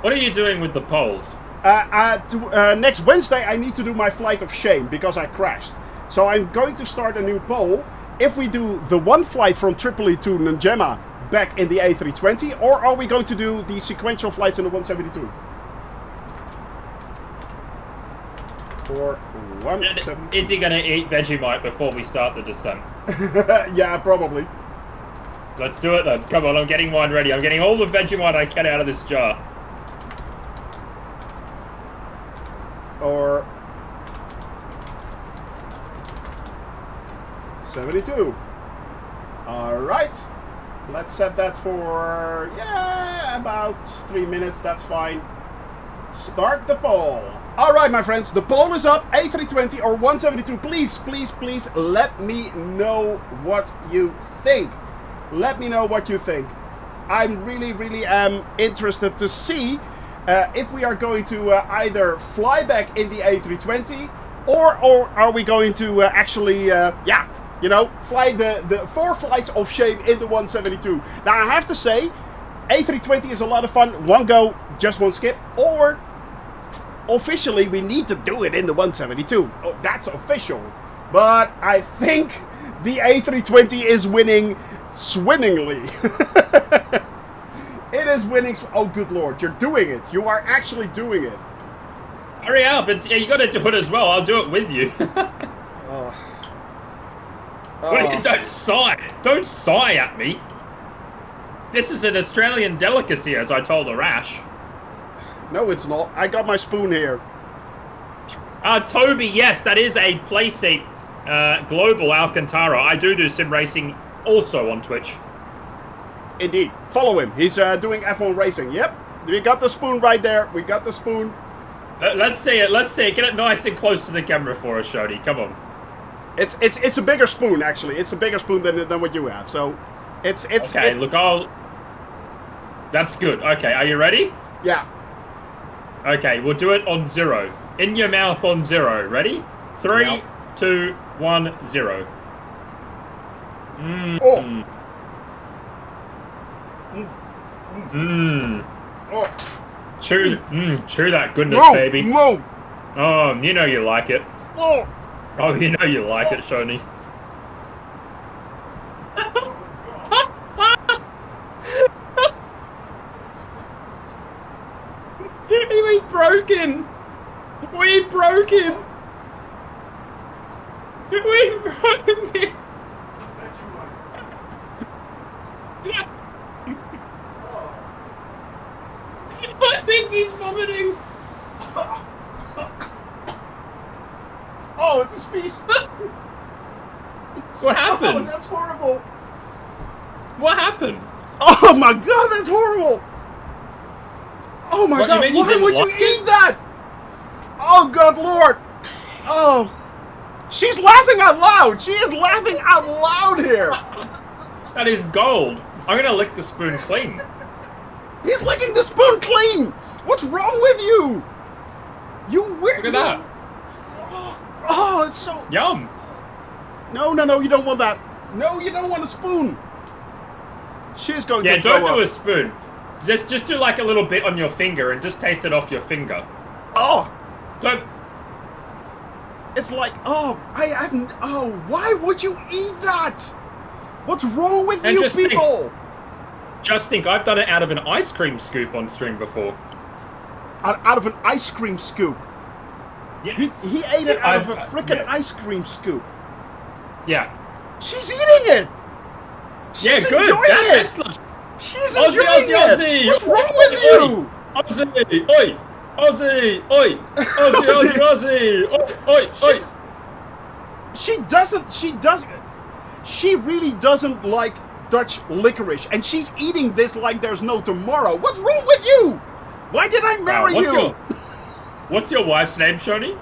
What are you doing with the polls? Next Wednesday, I need to do my flight of shame because I crashed. So I'm going to start a new poll. If we do the 1 flight from Tripoli to N'Djamena back in the A320, or are we going to do the sequential flights in the 172? Or 172. Is he going to eat Vegemite before we start the descent? Yeah, probably. Let's do it then. Come on, I'm getting mine ready. I'm getting all the Vegemite I can out of this jar. Or 72. Alright. Let's set that for, yeah, about 3 minutes. That's fine. Start the poll. Alright, my friends, the poll is up. A320 or 172. Please, please, please let me know what you think. Let me know what you think. I'm really, really interested to see if we are going to either fly back in the A320 or are we going to actually, yeah, you know, fly the 4 flights of shame in the 172. Now, I have to say, A320 is a lot of fun. 1 go, just 1 skip, or officially we need to do it in the 172. Oh, that's official. But I think the A320 is winning swimmingly. It is winning. Oh, good lord, you're doing it. You are actually doing it. Hurry up. Yeah, you got to do it as well. I'll do it with you. Don't sigh. Don't sigh at me. This is an Australian delicacy, as I told Arash. No, it's not. I got my spoon here. Toby, yes, that is a playseat. Global Alcantara. I do sim racing also on Twitch. Indeed. Follow him. He's doing F1 racing. Yep. We got the spoon right there. We got the spoon. Let's see it. Let's see it. Get it nice and close to the camera for us, Shody. Come on. It's a bigger spoon, actually. It's a bigger spoon than what you have. So, it's okay. Look, that's good. Okay, are you ready? Yeah. Okay, we'll do it on 0. In your mouth on 0. Ready? 3, yep. 2, 1, 0. Oh. Oh. Chew that goodness, no, baby. No. Oh, you know you like it. Oh. Oh, you know you like it, Shony. We broke him. We broke him. We broke him. I think he's vomiting. Oh. Oh, it's a speech. What happened? Oh, that's horrible. What happened? Oh my god, that's horrible. Oh my god, why would you eat that? Oh good lord. Oh. She's laughing out loud. She is laughing out loud here. That is gold. I'm gonna lick the spoon clean. He's licking the spoon clean. What's wrong with you? You weird. Look at that. Oh, it's so... Yum. No, you don't want that. No, you don't want a spoon. She's going to throw up. Yeah, don't do a spoon. Just do like a little bit on your finger and just taste it off your finger. Oh. Don't... It's like, why would you eat that? What's wrong with you people? Just think, I've done it out of an ice cream scoop on stream before. Out of an ice cream scoop? Yes. He ate it out of a frickin' ice cream scoop. Yeah. She's eating it! She's good. Enjoying That's it. Excellent. She's enjoying it! What's wrong with you? Aussie! Oi! Aussie! Oi! Aussie! Oi! She really doesn't like Dutch licorice, and she's eating this like there's no tomorrow. What's wrong with you? Why did I marry you? What's your wife's name, Shoni?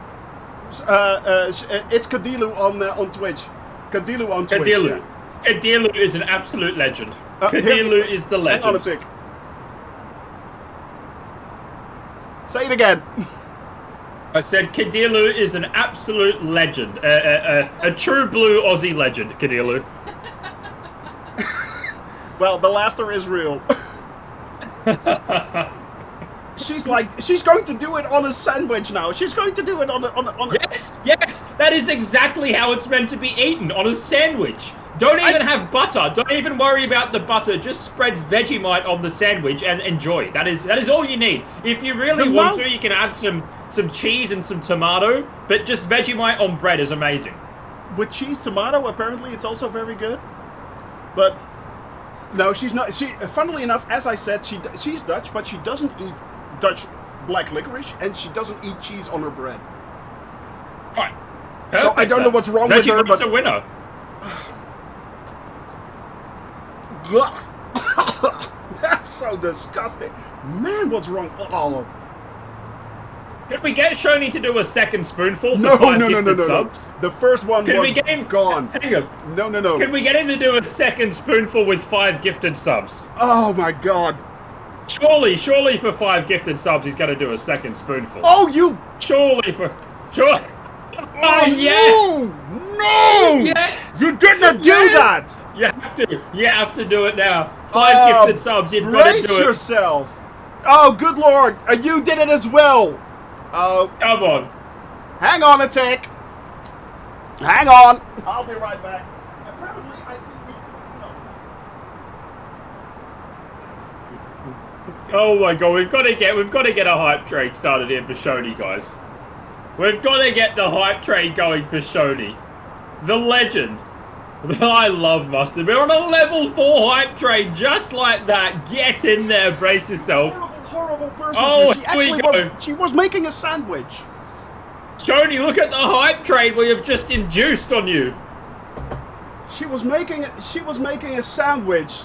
It's Kadilu on Twitch. Kadilu on Twitch. Kadilu. Yeah. Kadilu is an absolute legend. Kadilu is the legend. Hang on a tick. Say it again. I said Kadilu is an absolute legend. A true blue Aussie legend, Kadilu. Well, the laughter is real. She's going to do it on a sandwich now. She's going to do it on a... Yes, that is exactly how it's meant to be eaten, on a sandwich. Don't even have butter. Don't even worry about the butter. Just spread Vegemite on the sandwich and enjoy. That is all you need. If you really want to, you can add some cheese and some tomato, but just Vegemite on bread is amazing. With cheese, tomato, apparently it's also very good. But no, she's not. Funnily enough, as I said, she's Dutch, but she doesn't eat Dutch black licorice, and she doesn't eat cheese on her bread. Right. So I don't know what's wrong with her, but it's a winner. That's so disgusting. Man, what's wrong? Oh. Can we get Shoni to do a second spoonful for 5 gifted subs? The first one was gone. Hang on. No. Can we get him to do a second spoonful with 5 gifted subs? Oh my god. Surely for 5 gifted subs, he's going to do a second spoonful. Oh, you... Sure. Oh, yeah. No! Yeah. You didn't do that! You have to do it now. 5 gifted subs, you've got to do it. Brace yourself. Oh, good lord. You did it as well. Oh. Come on. Hang on a tick. Hang on. I'll be right back. Apparently, I didn't need to... No. Oh my god, we've got to get a hype train started here for Shoni, guys. We've got to get the hype train going for Shoni. The legend. I love Mustard. We're on a level 4 hype train just like that. Get in there, brace yourself. Horrible person. Oh, she was making a sandwich. Shoni, look at the hype train we have just induced on you. She was making a sandwich.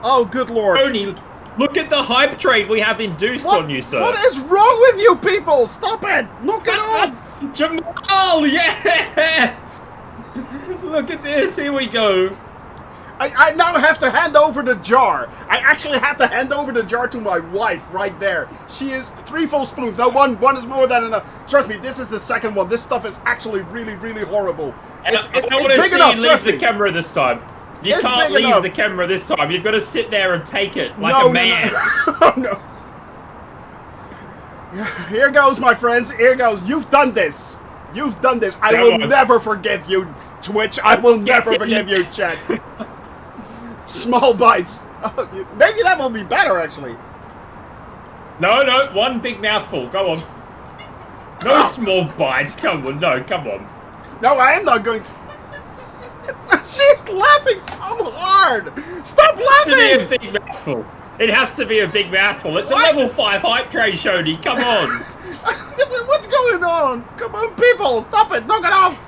Oh, good lord. Shoni, look at the hype train we have induced on you, sir. What is wrong with you people? Stop it! Knock it off! Jamal, yes! Look at this, here we go. I now have to hand over the jar. I actually have to hand over the jar to my wife right there. She is 3 full spoons. No, one is more than enough. Trust me, this is the second one. This stuff is actually really, really horrible. It's big enough. Leave the camera this time. You can't leave the camera this time. You've got to sit there and take it like a man. No. Here goes, my friends. Here goes. You've done this. You've done this. I will never forgive you, Twitch. I will never forgive you, chat. Small bites. Oh, maybe that will be better, actually. No, 1 big mouthful. Go on. No small bites. Come on. No, come on. No, I am not going to. She's laughing so hard. Stop laughing. It has to be a big mouthful. It has to be a big mouthful. It's a level 5 hype train, Shoni. Come on. What's going on? Come on, people, stop it! Knock it off!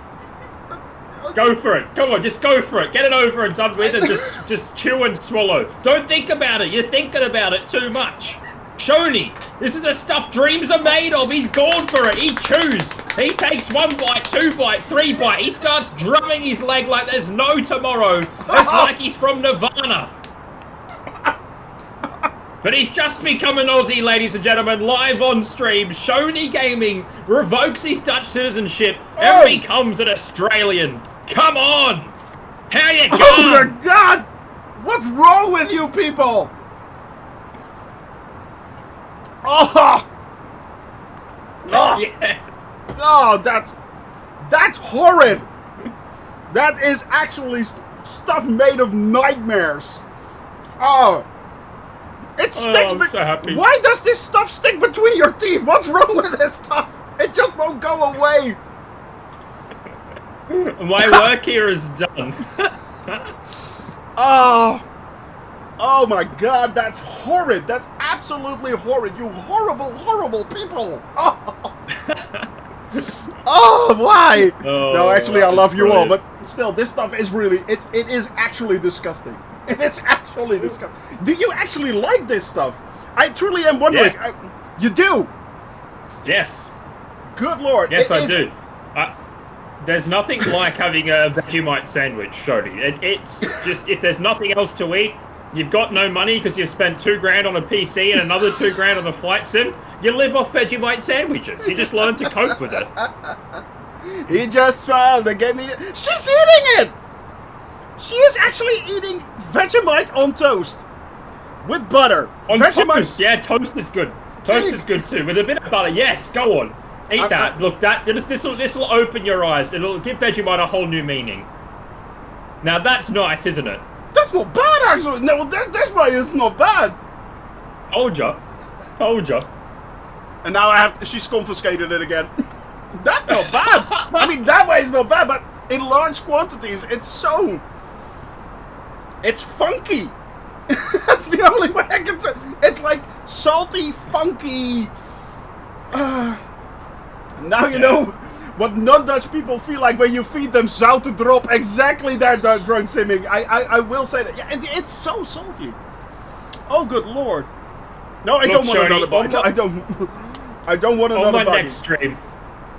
Go for it. Come on, just go for it. Get it over and done with, and just chew and swallow. Don't think about it. You're thinking about it too much. Shoney, this is the stuff dreams are made of. He's gone for it. He chews. He takes 1 bite, 2 bite, 3 bite. He starts drumming his leg like there's no tomorrow. It's like he's from Nirvana. But he's just become an Aussie, ladies and gentlemen, live on stream. Shoney Gaming revokes his Dutch citizenship and becomes an Australian. Come on! How you going? Oh my God! What's wrong with you people? Oh! Oh! Yes. Oh, that's horrid. That is actually stuff made of nightmares. Oh. It sticks. I'm so happy. Why does this stuff stick between your teeth? What's wrong with this stuff? It just won't go away. My work here is done. Oh my God, that's horrid. That's absolutely horrid. You horrible, horrible people. Oh, why? Oh, no, actually, I love you brilliant. all, but still, this stuff is really, it is actually disgusting. It is actually disgusting. Do you actually like this stuff? I truly am wondering. Yes. You do? Yes. Good Lord. Yes, I do. There's nothing like having a Vegemite sandwich, Shoney. It's just, if there's nothing else to eat, you've got no money because you've spent $2,000 on a PC and another $2,000 on a flight sim, you live off Vegemite sandwiches. You just learn to cope with it. He just smiled and gave me... She's eating it! She is actually eating Vegemite on toast. With butter. On Vegemite... toast, yeah, toast is good. Toast is good too, with a bit of butter. Yes, go on. Eat that. Look, this will open your eyes. It'll give Vegemite a whole new meaning. Now that's nice, isn't it? That's not bad, actually. No, that's why it's not bad. Told ya. Told ya. And now she's confiscated it again. That's not bad. I mean, that way it's not bad, but in large quantities, it's funky. That's the only way I can say. It's like salty, funky. Now you know what non-Dutch people feel like when you feed them zout drop. Exactly that drunk simming. I will say that. Yeah, it's so salty. Oh, good Lord. No, I don't want another bite. I don't want another bite.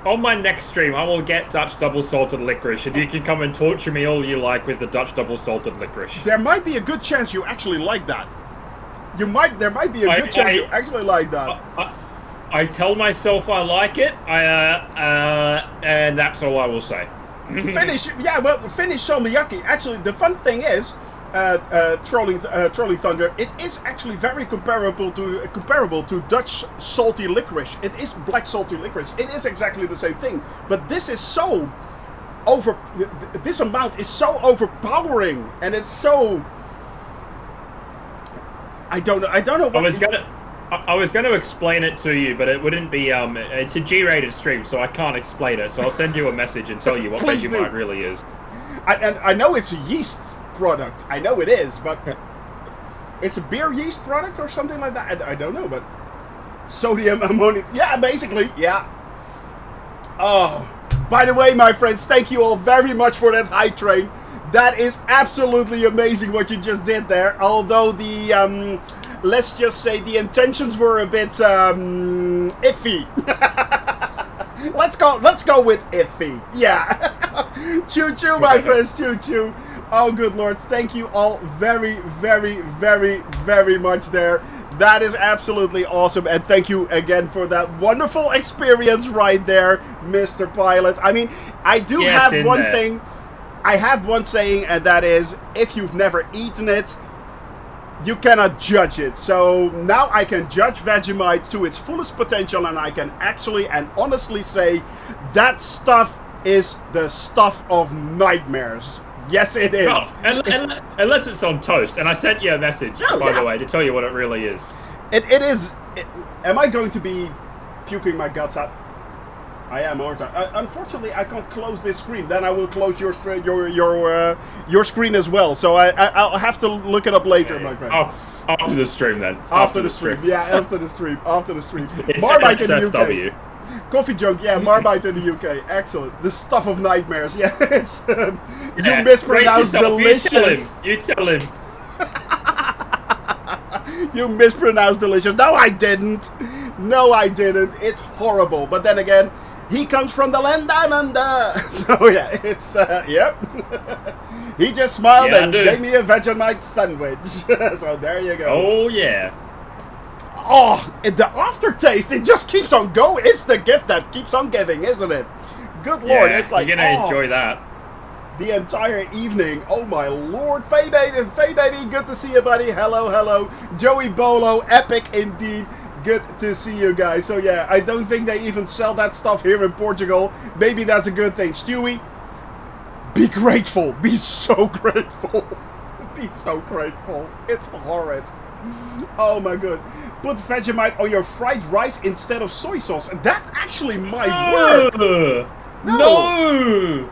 On my next stream, I will get Dutch double salted licorice, and you can come and torture me all you like with the Dutch double salted licorice. There might be a good chance you actually like that. There might be a good chance you actually like that. I tell myself I like it, and that's all I will say. Finish Salmiyaki. Actually, the fun thing is, Trolling Thunder, it is actually very comparable to Dutch salty licorice. It is black salty licorice. It is exactly the same thing. But this is so this amount is so overpowering, and it's so. I don't know. What I was going to explain it to you, but it wouldn't be, it's a G-rated stream, so I can't explain it, so I'll send you a message and tell you what Vegemite really is. I know it's a yeast product, I know it is, but it's a beer yeast product or something like that, I don't know, but sodium ammonium, yeah, basically, yeah. Oh, by the way, my friends, thank you all very much for that hype train. That is absolutely amazing what you just did there, although the, let's just say the intentions were a bit iffy. let's go with iffy. Yeah. Choo choo, my friends. Choo choo. Oh, good Lord. Thank you all very, very, very, very much there. That is absolutely awesome. And thank you again for that wonderful experience right there, Mr. Pilot. I mean, I do have one thing. I have one saying, and that is, if you've never eaten it, you cannot judge it. So now I can judge Vegemite to its fullest potential, and I can actually and honestly say that stuff is the stuff of nightmares. Yes, it is. Oh, unless it's on toast. And I sent you a message, by the way, to tell you what it really is. It is. Am I going to be puking my guts out? I am, aren't I? Unfortunately, I can't close this screen. Then I will close your screen as well. So I'll have to look it up later, my friend. Oh, after the stream then. After the stream. Yeah, after the stream. After the stream. It's Marmite in the XFW. UK. Coffee junk, yeah, Marmite in the UK. Excellent. The stuff of nightmares. Yeah, it's Yeah, you mispronounced delicious. You tell him. You mispronounced delicious. No, I didn't. No, I didn't. It's horrible. But then again, he comes from the land down under. So yeah, it's yep. He just smiled and gave me a Vegemite sandwich. So there you go. Oh yeah. Oh, and the aftertaste, it just keeps on going. It's the gift that keeps on giving, isn't it? Good Lord, yeah, it's like, you're gonna enjoy that. The entire evening. Oh my Lord. Faye baby, good to see you, buddy. Hello, hello. Joey Bolo, epic indeed. Good to see you guys. So yeah, I don't think they even sell that stuff here in Portugal. Maybe that's a good thing. Stewie, be grateful. Be so grateful. Be so grateful. It's horrid. Oh my god. Put Vegemite on your fried rice instead of soy sauce. That actually might work. No.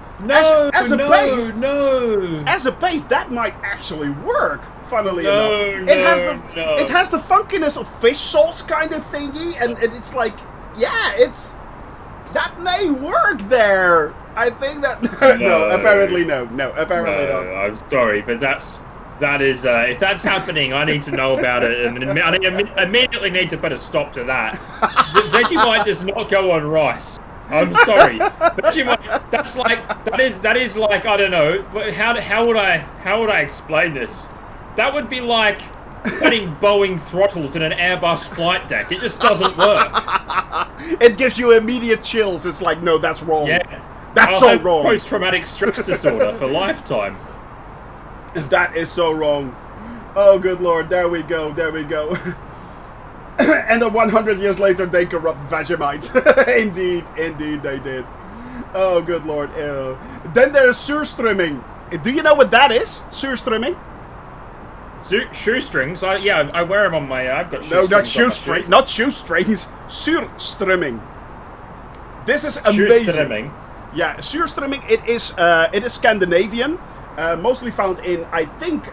As a base, no. As a base, that might actually work. Funnily enough, it has the funkiness of fish sauce kind of thingy, and it's like, yeah, that may work there. I think that no, apparently no, apparently not. I'm sorry, but that is if that's happening, I need to know about it, and I immediately need to put a stop to that. Vegemite does not go on rice. I'm sorry, Vegemite. That is like, I don't know. How would I explain this? That would be like putting Boeing throttles in an Airbus flight deck. It just doesn't work. It gives you immediate chills. It's like, no, that's wrong. Yeah, that's so wrong. Post-traumatic stress disorder for lifetime. That is so wrong. Oh, good Lord. There we go. There we go. And then 100 years later, they corrupt Vegemite. Indeed, they did. Oh, good Lord. Ew. Then there's surströmming. Do you know what that is? Surströmming? Shoestrings? I wear them on my... I've got shoestrings. No, not shoestrings. Not shoestrings. Surströmming. This is amazing. Surströmming. Yeah, surströmming. It is Scandinavian. Mostly found in, I think,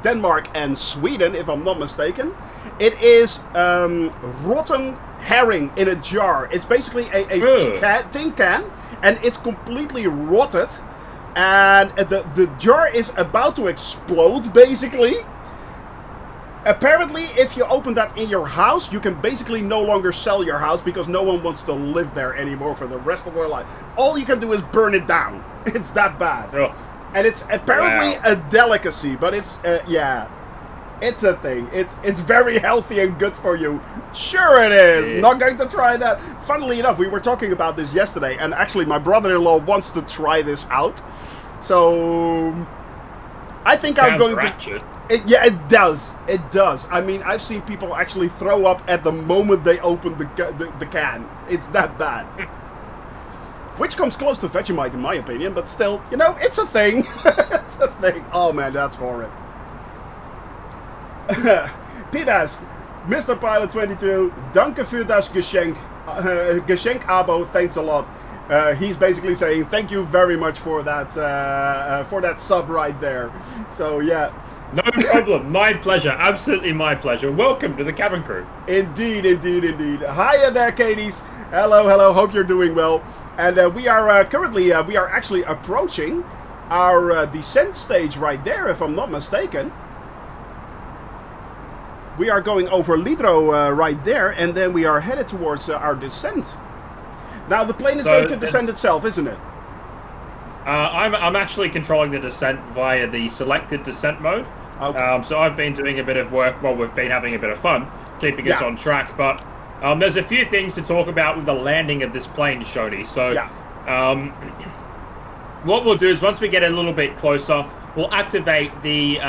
Denmark and Sweden, if I'm not mistaken. It is rotten herring in a jar. It's basically a tin can, and it's completely rotted. And the jar is about to explode, basically. Apparently, if you open that in your house, you can basically no longer sell your house because no one wants to live there anymore for the rest of their life. All you can do is burn it down. It's that bad. Oh. And it's apparently a delicacy, but it's, yeah, it's a thing. It's very healthy and good for you. Sure it is. Yeah. Not going to try that. Funnily enough, we were talking about this yesterday, and actually my brother-in-law wants to try this out. So I think I'm going to... Yeah, it does. It does. I mean, I've seen people actually throw up at the moment they open the can. It's that bad. Which comes close to Vegemite in my opinion, but still, you know, it's a thing. It's a thing. Oh man, that's horrid. P-Bass, MrPilot222, danke für das Geschenk. Geschenk Abo, thanks a lot. He's basically saying thank you very much for that sub right there. So yeah. No problem. My pleasure. Absolutely my pleasure. Welcome to the cabin crew. Indeed, indeed, indeed. Hiya there, Katie's. Hello, hello. Hope you're doing well. And we are currently, we are actually approaching our descent stage right there, if I'm not mistaken. We are going over Lidro right there, and then we are headed towards our descent. Now, the plane is going to descend itself, isn't it? I'm actually controlling the descent via the selected descent mode. Okay. So I've been doing a bit of work while we've been having a bit of fun, keeping us on track. But there's a few things to talk about with the landing of this plane, Shoni. So what we'll do is once we get a little bit closer, we'll activate the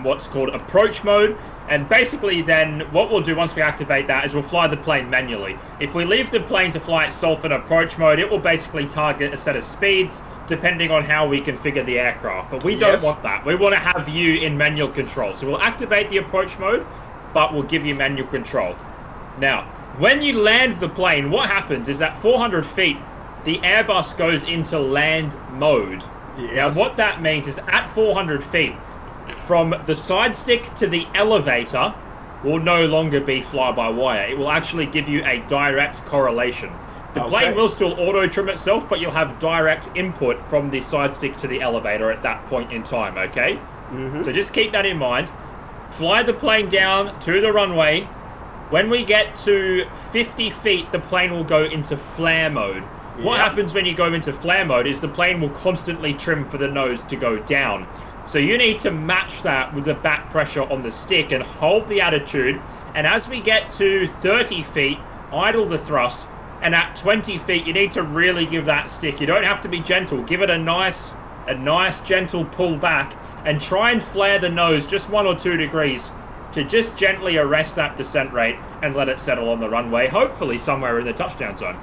what's called approach mode. And basically then what we'll do once we activate that is we'll fly the plane manually. If we leave the plane to fly itself in approach mode, it will basically target a set of speeds depending on how we configure the aircraft. But we don't want that. We want to have you in manual control. So we'll activate the approach mode, but we'll give you manual control. Now, when you land the plane, what happens is at 400 feet, the Airbus goes into land mode. Yes. Now, what that means is at 400 feet, from the side stick to the elevator will no longer be fly-by-wire. It will actually give you a direct correlation. The plane will still auto-trim itself, but you'll have direct input from the side stick to the elevator at that point in time, okay? Mm-hmm. So just keep that in mind. Fly the plane down to the runway. When we get to 50 feet, the plane will go into flare mode. What happens when you go into flare mode is the plane will constantly trim for the nose to go down. So you need to match that with the back pressure on the stick and hold the attitude. And as we get to 30 feet, idle the thrust. And at 20 feet, you need to really give that stick. You don't have to be gentle. Give it a nice gentle pull back and try and flare the nose just 1 or 2 degrees to just gently arrest that descent rate and let it settle on the runway, hopefully somewhere in the touchdown zone.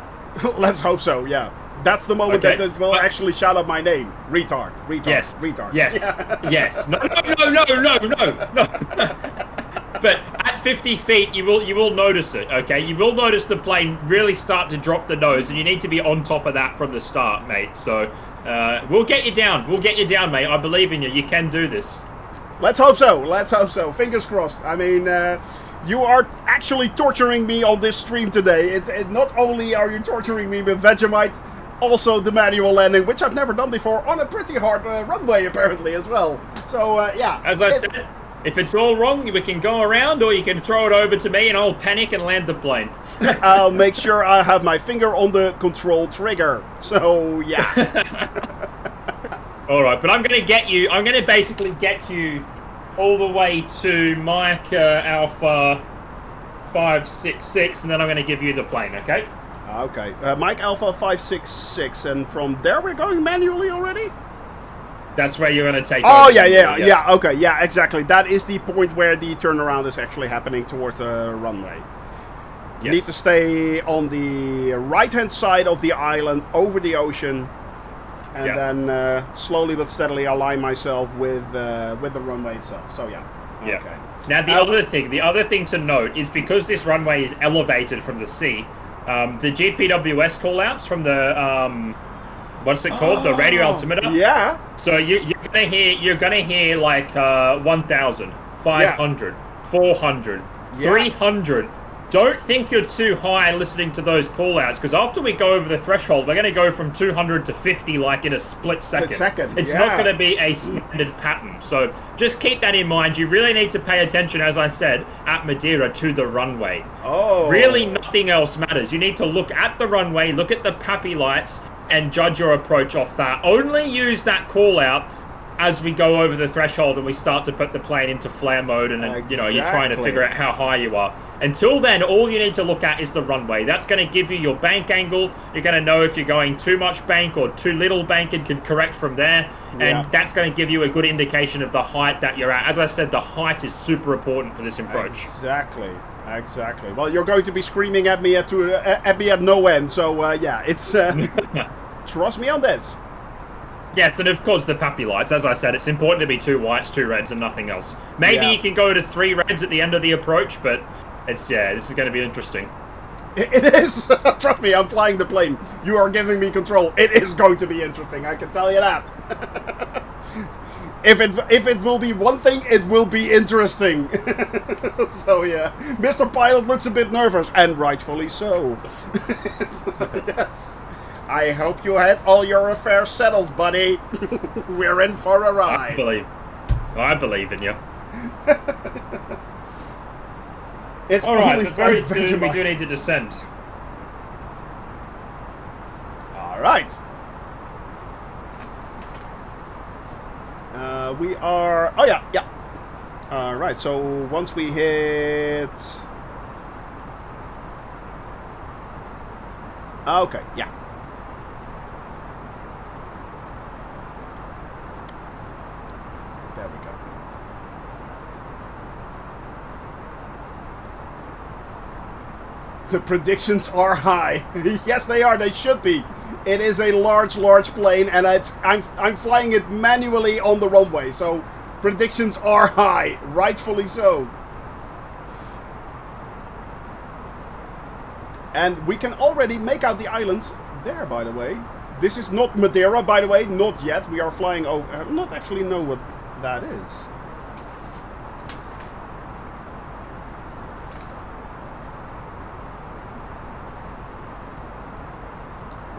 Let's hope so, yeah. That's the moment that it will actually shout out my name. Retard. Yes. Retard. Yes. Yes. No. But at 50 feet, you will notice it, okay? You will notice the plane really start to drop the nose, and you need to be on top of that from the start, mate. So we'll get you down. We'll get you down, mate. I believe in you. You can do this. Let's hope so. Let's hope so. Fingers crossed. I mean, you are actually torturing me on this stream today. Not only are you torturing me with Vegemite, also the manual landing, which I've never done before, on a pretty hard runway, apparently, as well. So, yeah. As I said, if it's all wrong, we can go around, or you can throw it over to me, and I'll panic and land the plane. I'll make sure I have my finger on the control trigger. So, yeah. All right, but I'm going to basically get you all the way to Mike Alpha 566, and then I'm going to give you the plane, okay? Okay. Mike Alpha 566, and from there we're going manually already? That's where you're going to take Oh, over. yeah, okay, yeah, exactly. That is the point where the turnaround is actually happening towards the runway. You need to stay on the right-hand side of the island, over the ocean, and then slowly but steadily align myself with the runway itself. So, yeah. Okay. Now, the other thing to note is because this runway is elevated from the sea, the GPWS callouts from the what's it called? The radio altimeter. Yeah. So you're gonna hear like 1,000, 500, 400, 300. Don't think you're too high listening to those callouts, because after we go over the threshold, we're going to go from 200 to 50 like in a split second. It's not going to be a standard pattern. So just keep that in mind. You really need to pay attention, as I said, at Madeira to the runway. Oh. Really nothing else matters. You need to look at the runway, look at the PAPI lights, and judge your approach off that. Only use that call out as we go over the threshold and we start to put the plane into flare mode, and you know, you're trying to figure out how high you are. Until then, all you need to look at is the runway. That's going to give you your bank angle. You're going to know if you're going too much bank or too little bank and can correct from there. And that's going to give you a good indication of the height that you're at. As I said, the height is super important for this approach. Exactly. Well, you're going to be screaming at me at no end. So yeah, it's trust me on this. Yes, and of course the PAPI lights. As I said, it's important to be 2 whites, 2 reds, and nothing else. Maybe you can go to 3 reds at the end of the approach, but this is going to be interesting. It is. Trust me, I'm flying the plane. You are giving me control. It is going to be interesting. I can tell you that. If it will be one thing, it will be interesting. So yeah, Mr. Pilot looks a bit nervous, and rightfully so. Yes. I hope you had all your affairs settled, buddy. We're in for a ride. I believe in you. It's all right, but very soon we do need to descend. All right. We are... Oh, yeah. All right, so once we hit... Okay, yeah. There we go. The predictions are high. Yes, they are. They should be. It is a large plane, and I'm flying it manually on the runway, so predictions are high, rightfully so. And we can already make out the islands there, by the way. This is not Madeira, by the way, not yet. We are flying over. I don't actually know what that is.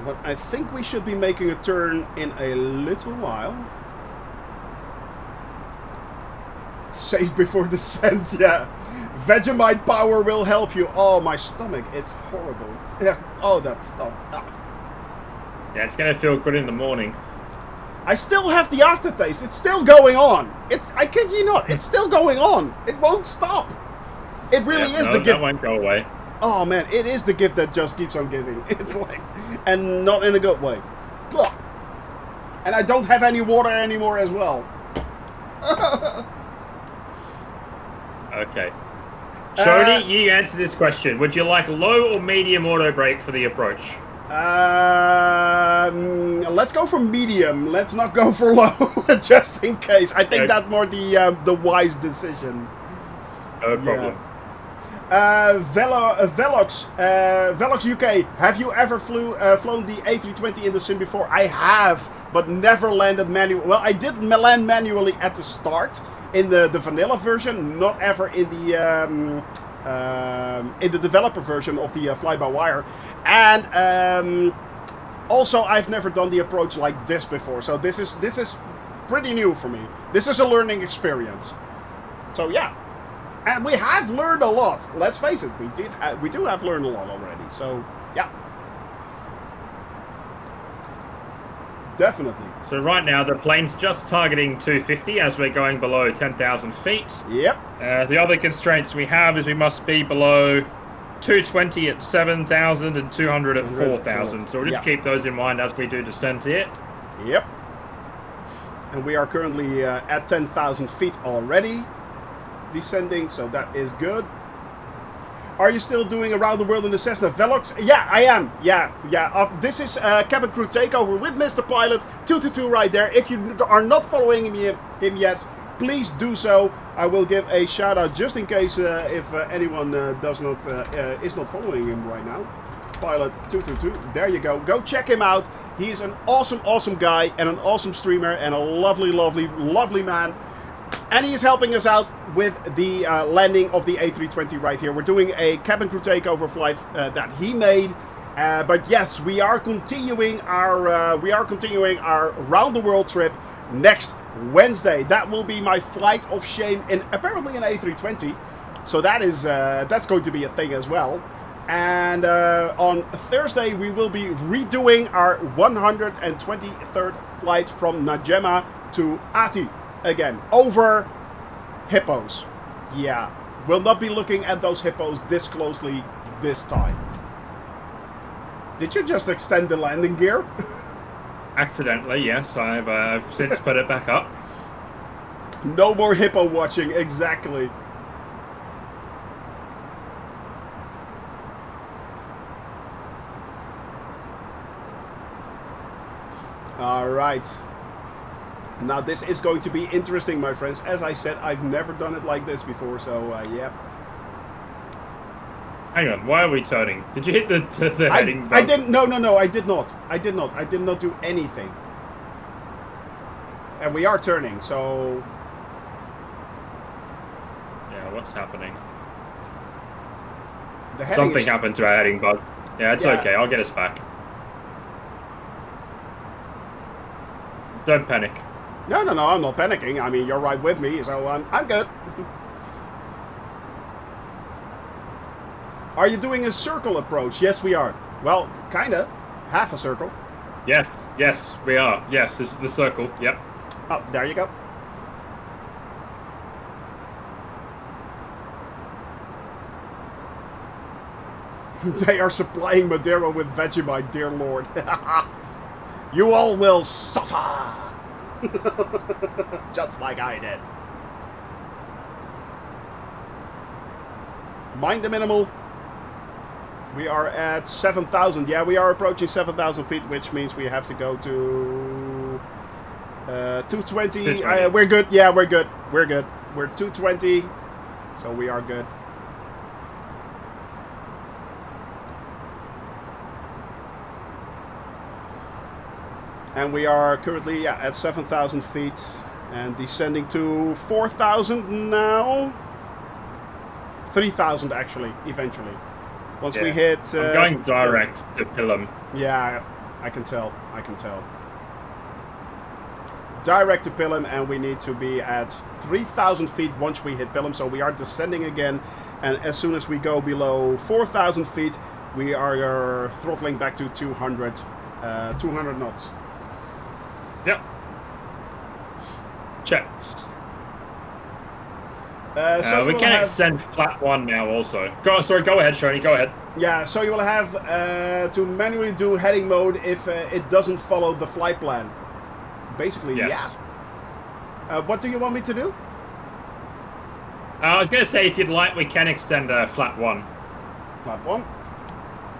But I think we should be making a turn in a little while. Safe before descent, yeah. Vegemite power will help you. Oh, my stomach, it's horrible. Yeah. Oh, that stuff. Ah. Yeah, it's gonna feel good in the morning. I still have the aftertaste. It's still going on. I kid you not. It's still going on. It won't stop. It really is the gift. That won't go away. Oh man, it is the gift that just keeps on giving. It's like, and not in a good way. Ugh. And I don't have any water anymore as well. Okay. Shoni, you answer this question. Would you like low or medium auto brake for the approach? Let's go for medium. Let's not go for low, just in case. I think that's more the wise decision. No problem. Velox UK. Have you ever flown the A320 in the sim before? I have, but never landed manually. Well, I did land manually at the start in the vanilla version, not ever in the developer version of the fly-by-wire. And also, I've never done the approach like this before, so this is pretty new for me. This is a learning experience. So yeah. And we have learned a lot. Let's face it, we do have learned a lot already. So, yeah. Definitely. So right now, the plane's just targeting 250 as we're going below 10,000 feet. Yep. The other constraints we have is we must be below 220 at 7,000 and 200 at 4,000. So we'll just keep those in mind as we do descent here. Yep. And we are currently at 10,000 feet already. Descending, so that is good. Are you still doing around the world in the Cessna Velox? Yeah, I am. Yeah. This is Cabin Crew Takeover with MrPilot222 right there. If you are not following him yet, please do so. I will give a shout out just in case if anyone is not following him right now. Pilot222. There you go. Go check him out. He is an awesome guy and an awesome streamer and a lovely man. And he is helping us out with the landing of the A320 right here. We're doing a cabin crew takeover flight that he made. But yes, we are continuing our round the world trip next Wednesday. That will be my flight of shame in apparently an A320. So that's going to be a thing as well. And on Thursday we will be redoing our 123rd flight from Najema to Ati. Again, over hippos. Yeah, we'll not be looking at those hippos this closely this time. Did you just extend the landing gear? Accidentally, yes. I've since put it back up. No more hippo watching, exactly. All right. Now this is going to be interesting, my friends. As I said, I've never done it like this before, so yeah. Hang on, why are we turning? Did you hit the heading button? I didn't. No, I did not. I did not do anything. And we are turning, so. Yeah, what's happening? Something happened to our heading bug. Yeah, it's okay. I'll get us back. Don't panic. No, I'm not panicking. I mean, you're right with me, so I'm good. Are you doing a circle approach? Yes, we are. Well, kinda. Half a circle. Yes, we are. Yes, this is the circle. Yep. Oh, there you go. They are supplying Madeira with Vegemite, dear Lord. You all will suffer. Just like I did. Mind the minimal. We are at 7,000. Yeah, we are approaching 7,000 feet, which means we have to go to 220. We're good. Yeah, we're good. We're 220, so we are good. And we are currently at 7,000 feet and descending to 4,000 now. 3,000 actually, eventually. Once we hit... I'm going direct to Pilum. Yeah, I can tell. I can tell. Direct to Pilum, and we need to be at 3,000 feet once we hit Pilum. So we are descending again, and as soon as we go below 4,000 feet, we are throttling back to 200 knots. Yep. Checked. So we can extend flat 1 now also. Go ahead, Shoney, go ahead. Yeah, so you will have to manually do heading mode if it doesn't follow the flight plan. Basically, yes. Yeah. What do you want me to do? I was going to say, if you'd like, we can extend flat 1. Flat 1.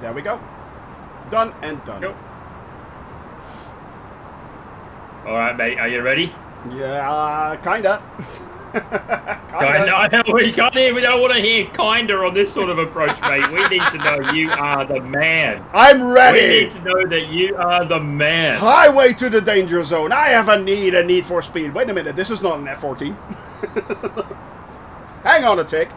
There we go. Done and done. Cool. Alright, mate, are you ready? Yeah, kinda. Kinda. We don't want to hear kinda on this sort of approach, mate. We need to know you are the man. I'm ready. We need to know that you are the man. Highway to the danger zone. I have a need for speed. Wait a minute, this is not an F-14. Hang on a tick.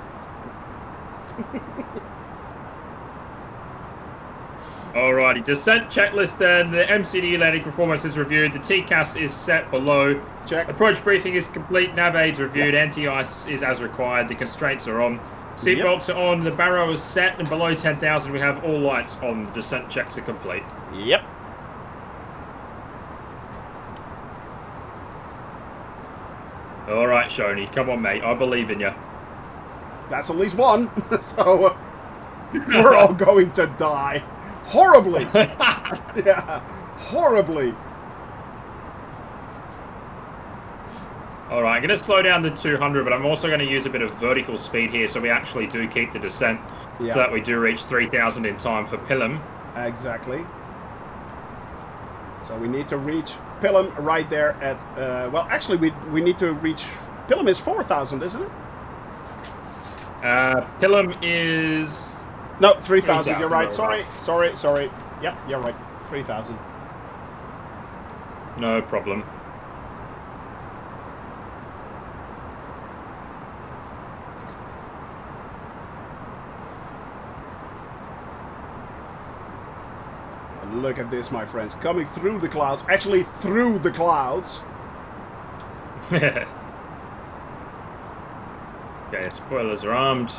Alrighty, descent checklist then. The MCD landing performance is reviewed. The TCAS is set below. Check. Approach briefing is complete. Nav aids reviewed. Yep. Anti-ice is as required. The constraints are on. Seatbelts are on. The barrow is set. And below 10,000, we have all lights on. The descent checks are complete. Yep. Alright, Shoney. Come on, mate. I believe in you. That's at least one. So we're all going to die. Horribly. Yeah. Horribly. Alright, I'm going to slow down to 200, but I'm also going to use a bit of vertical speed here so we actually do keep the descent. Yeah. So that we do reach 3,000 in time for Pilum. Exactly. So we need to reach Pilum right there at... well, actually, we need to reach... Pilum is 4,000, isn't it? Pilum is... No, 3,000. You're right. Right. Sorry. Yep, you're right. 3,000. No problem. Look at this, my friends. Coming through the clouds. Actually, through the clouds. Okay, spoilers are armed.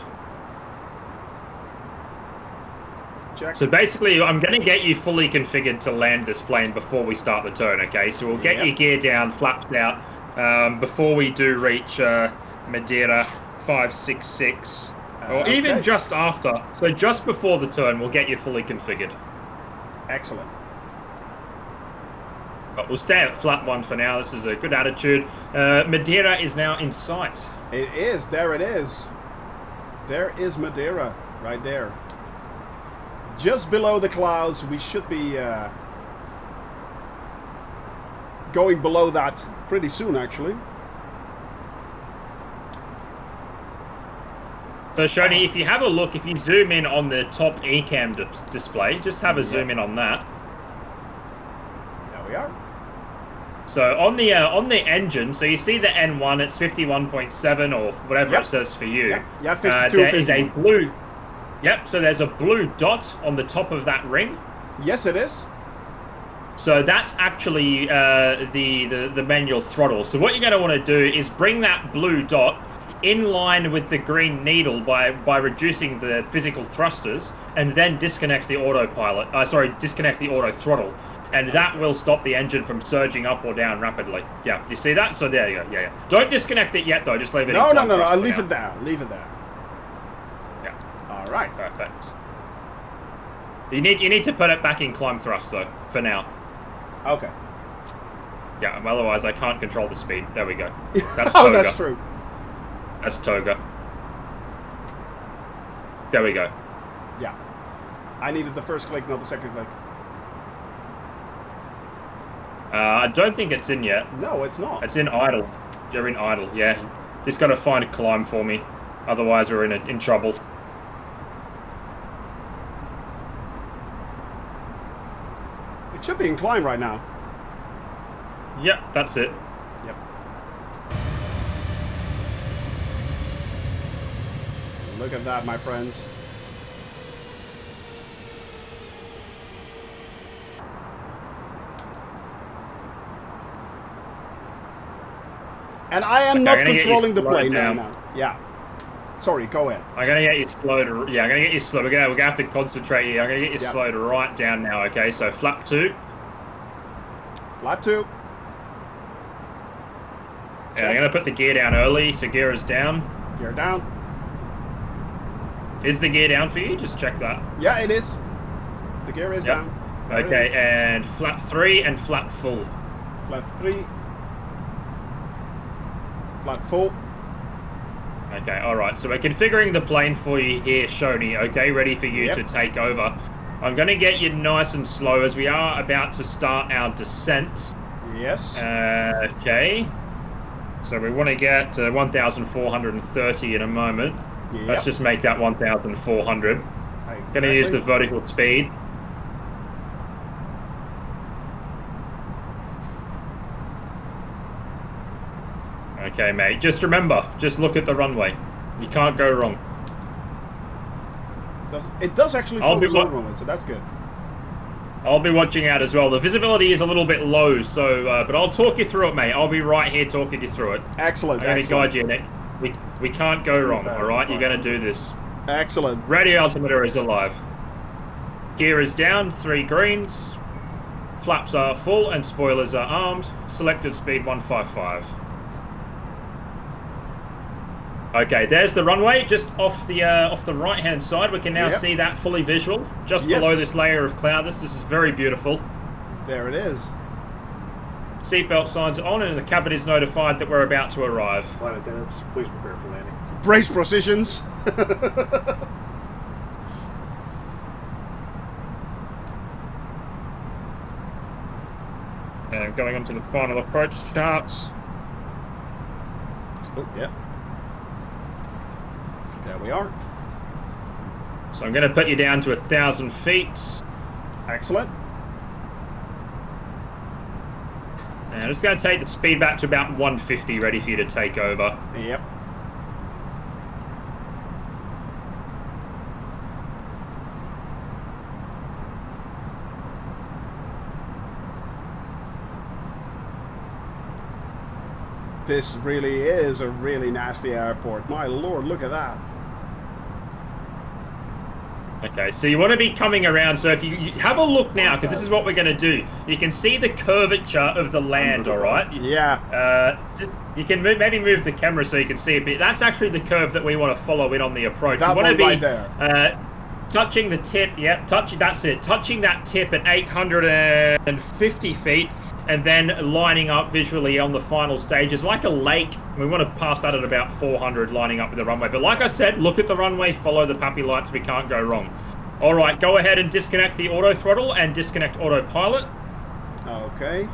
Check. So basically, I'm going to get you fully configured to land this plane before we start the turn, okay? So we'll get your gear down, flaps out, before we do reach Madeira 566. Or even just after. So just before the turn, we'll get you fully configured. Excellent. But we'll stay at flat 1 for now. This is a good attitude. Madeira is now in sight. It is. There it is. There is Madeira. Right there. Just below the clouds. We should be going below that pretty soon, actually. So, Shoney, if you have a look, if you zoom in on the top eCam display, just have a zoom in on that. There we are. So on the engine, so you see the N1, it's 51.7 or whatever it says for you. Yeah, 52. There is a blue. Yep. So there's a blue dot on the top of that ring. Yes, it is. So that's actually the manual throttle. So what you're going to want to do is bring that blue dot in line with the green needle by reducing the physical thrusters, and then disconnect the autopilot. Disconnect the auto throttle. And that will stop the engine from surging up or down rapidly. Yeah, you see that? So there you go. Yeah. Don't disconnect it yet, though. Just leave it. No. I'll leave it there. Leave it there. Yeah. All right. Perfect. You need to put it back in climb thrust though for now. Okay. Yeah. Otherwise, I can't control the speed. There we go. That's Oh, Toga. that's true. That's Toga. There we go. Yeah. I needed the first click, not the second click. I don't think it's in yet. No, it's not. It's in idle. You're in idle, yeah. Just got to find a climb for me. Otherwise, we're in trouble. It should be in climb right now. Yep, that's it. Yep. Look at that, my friends. And I am not controlling the plane now. Yeah. Sorry, go ahead. I'm gonna get you slowed. Yeah, I'm gonna get you slow. We're gonna have to concentrate here. I'm gonna get you slowed right down now. Okay, so flap 2. Flap 2. Yeah, I'm gonna put the gear down early. So gear is down. Gear down. Is the gear down for you? Just check that. Yeah, it is. The gear is down. There okay, and flap 3 and flap full. Flap 3. Flap full. Okay, alright, so we're configuring the plane for you here, Shoney, okay? Ready for you to take over. I'm going to get you nice and slow as we are about to start our descent. Yes. Okay. So we want to get 1,430 in a moment. Yep. Let's just make that 1,400. Exactly. Going to use the vertical speed. Okay, mate. Just remember, just look at the runway. You can't go wrong. It does actually focus on the runway, so that's good. I'll be watching out as well. The visibility is a little bit low, so but I'll talk you through it, mate. I'll be right here talking you through it. Excellent. I'm going to guide you in it. We can't go wrong, all right? You're going to do this. Excellent. Radio altimeter is alive. Gear is down, 3 greens. Flaps are full and spoilers are armed. Selected speed 155. Okay, there's the runway, just off the right-hand side. We can now see that fully visual, just below this layer of cloud. This is very beautiful. There it is. Seatbelt signs are on, and the cabin is notified that we're about to arrive. Flight attendants, please prepare for landing. Brace positions. And going on to the final approach charts. Oh, yeah. There we are. So I'm going to put you down to 1,000 feet. Excellent. And I'm just going to take the speed back to about 150, ready for you to take over. Yep. This really is a really nasty airport. My lord, look at that. Okay, so you want to be coming around, so if you have a look now, because this is what we're going to do. You can see the curvature of the land, all right? Yeah. You can maybe move the camera so you can see a bit. That's actually the curve that we want to follow in on the approach. That you want to be right there. Touching the tip, that's it. Touching that tip at 850 feet, and then lining up visually on the final stages like a lake. We want to pass that at about 400, lining up with the runway. But like I said, look at the runway, follow the puppy lights. We can't go wrong. All right, go ahead and disconnect the auto throttle and disconnect autopilot. Okay.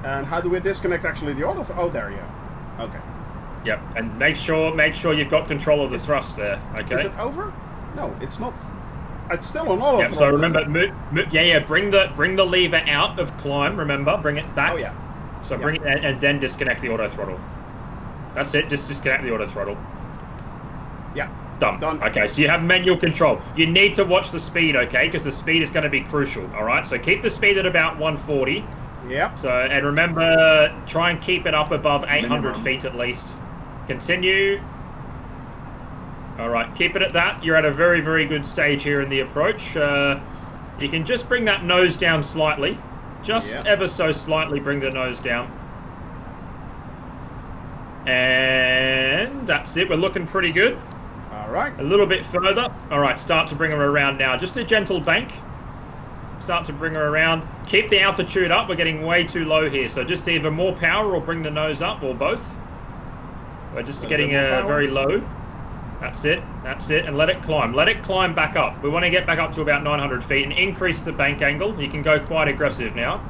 And how do we disconnect actually the auto? Oh, there you go. Okay. Yep, and make sure you've got control of the thrust there. Okay. Is it over? No, it's not. It's still on auto throttle. So remember, bring the lever out of climb. Remember, bring it back. Oh yeah. So bring it and then disconnect the auto throttle. That's it. Just disconnect the auto throttle. Yeah. Done. Okay, so you have manual control. You need to watch the speed, okay? Because the speed is going to be crucial. All right. So keep the speed at about 140. Yep. So and remember, try and keep it up above 800 feet at least. Continue. All right, keep it at that. You're at a very, very good stage here in the approach. You can just bring that nose down slightly. Just ever so slightly bring the nose down. And that's it. We're looking pretty good. All right. A little bit further. All right, start to bring her around now. Just a gentle bank. Start to bring her around. Keep the altitude up. We're getting way too low here. So just either more power or bring the nose up, or both. We're just getting very low. That's it. And let it climb. Let it climb back up. We want to get back up to about 900 feet and increase the bank angle. You can go quite aggressive now.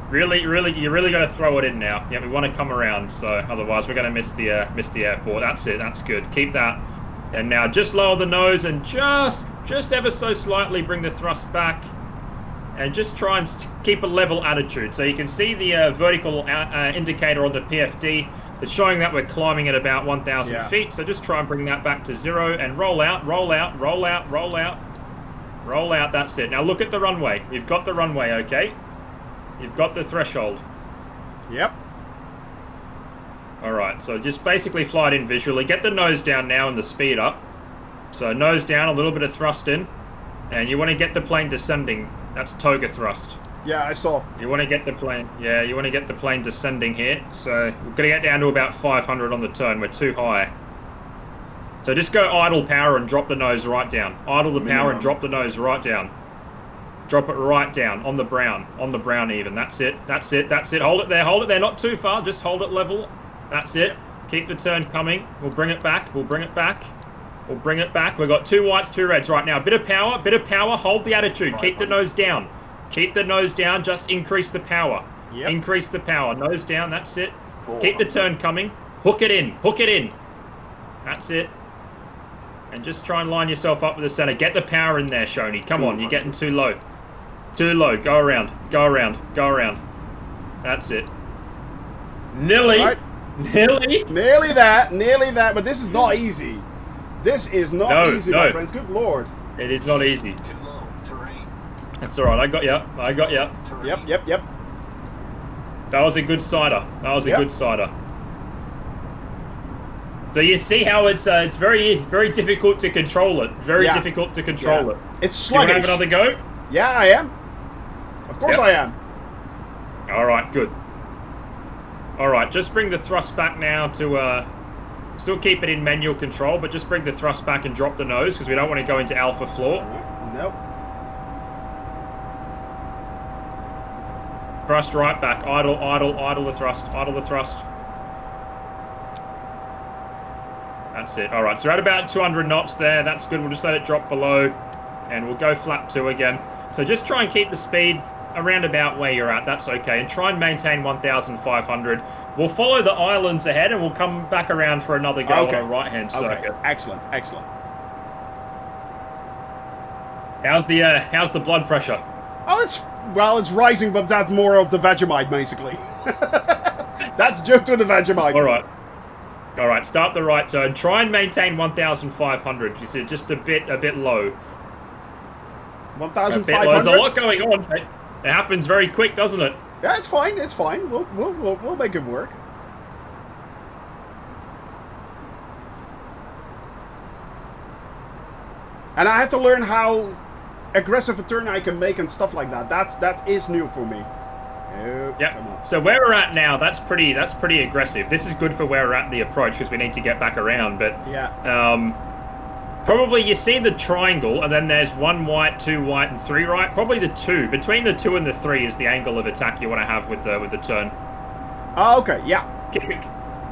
Really, you're really going to throw it in now. Yeah, we want to come around, so otherwise we're going to miss the airport. That's it. That's good. Keep that. And now just lower the nose and just ever so slightly bring the thrust back. And just try and keep a level attitude. So you can see the vertical indicator on the PFD. It's showing that we're climbing at about 1,000 feet. So just try and bring that back to 0 and roll out, roll out, roll out, roll out. Roll out, that's it. Now look at the runway. We've got the runway, okay? You've got the threshold. Yep. Alright, so just basically fly it in visually. Get the nose down now and the speed up. So nose down, a little bit of thrust in. And you want to get the plane descending. That's toga thrust. Yeah, I saw. You want to get the plane, yeah, you want to get the plane descending here. So we're going to get down to about 500 on the turn. We're too high. So just go idle power and drop the nose right down. Idle the power and drop the nose right down. Drop it right down on the brown even. That's it, that's it, that's it. Hold it there, not too far. Just hold it level. That's it. Keep the turn coming. We'll bring it back, we'll bring it back. We'll bring it back. We've got 2 whites, 2 reds right now. Bit of power, hold the attitude. Keep the nose down. Keep the nose down, just increase the power. Yep. Increase the power. Nose down, that's it. Keep the turn coming. Hook it in, hook it in. That's it. And just try and line yourself up with the center. Get the power in there, Shoney. Come on, you're getting too low. Too low. Go around, go around, go around. That's it. Nearly. Right. Nearly. Nearly that, but this is not easy. This is not easy, my friends. Good lord. It is not easy. That's alright, I got you. I got you. Yep. That was a good cider. That was a good cider. So you see how it's very, very difficult to control it. Very difficult to control it. It's sluggish. Do you want to have another go? Yeah, I am. Of course I am. Alright, good. Alright, just bring the thrust back now to... Still keep it in manual control, but just bring the thrust back and drop the nose, because we don't want to go into alpha floor. Nope. Thrust right back. Idle the thrust. Idle the thrust. That's it. Alright, so we're at about 200 knots there. That's good. We'll just let it drop below, and we'll go flap 2 again. So just try and keep the speed around about where you're at. That's okay. And try and maintain 1,500. We'll follow the islands ahead, and we'll come back around for another go on the right-hand circuit. Excellent, excellent. How's the blood pressure? Oh, it's rising, but that's more of the Vegemite, basically. That's due to the Vegemite. All right. Start the right turn. Try and maintain 1,500. You see, just a bit low. 1,500. There's a lot going on. It happens very quick, doesn't it? Yeah, it's fine. It's fine. We'll make it work. And I have to learn how aggressive a turn I can make and stuff like that. That is new for me. Oh, yep. So where we're at now, that's pretty aggressive. This is good for where we're at in the approach, because we need to get back around. But probably you see the triangle, and then there's 1 white, 2 white, and 3 right. Probably the 2. Between the 2 and the 3 is the angle of attack you want to have with the turn. Oh, okay. Yeah.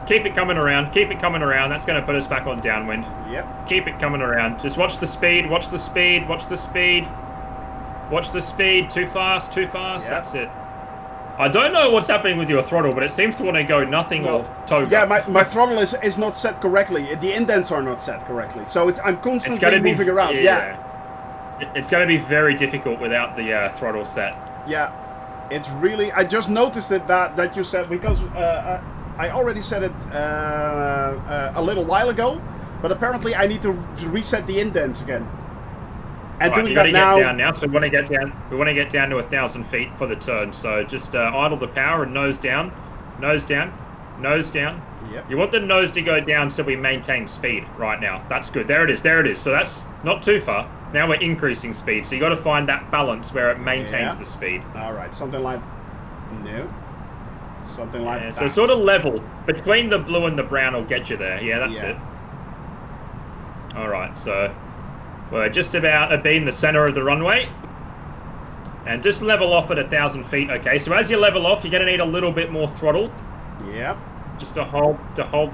Keep it coming around. Keep it coming around. That's going to put us back on downwind. Yep. Keep it coming around. Just watch the speed. Watch the speed. Watch the speed. Watch the speed. Too fast. Too fast. Yep. That's it. I don't know what's happening with your throttle, but it seems to want to go nothing or toga. Yeah, my throttle is not set correctly. The indents are not set correctly, so I'm constantly moving around. Yeah. It's going to be very difficult without the throttle set. Yeah, it's really. I just noticed that you said, because I already said it a little while ago, but apparently I need to reset the indents again. And right, doing that now. Get down now. So we want to get down. We want to get down to 1,000 feet for the turn. So just idle the power and nose down, nose down, nose down. Yep. You want the nose to go down so we maintain speed right now. That's good. There it is. There it is. So that's not too far. Now we're increasing speed. So you got to find that balance where it maintains the speed. All right. Something like something like that. So sort of level between the blue and the brown will get you there. Yeah, that's it. All right. So. We're just about to be in the center of the runway. And just level off at 1,000 feet. Okay, so as you level off, you're going to need a little bit more throttle. Yep. Just to hold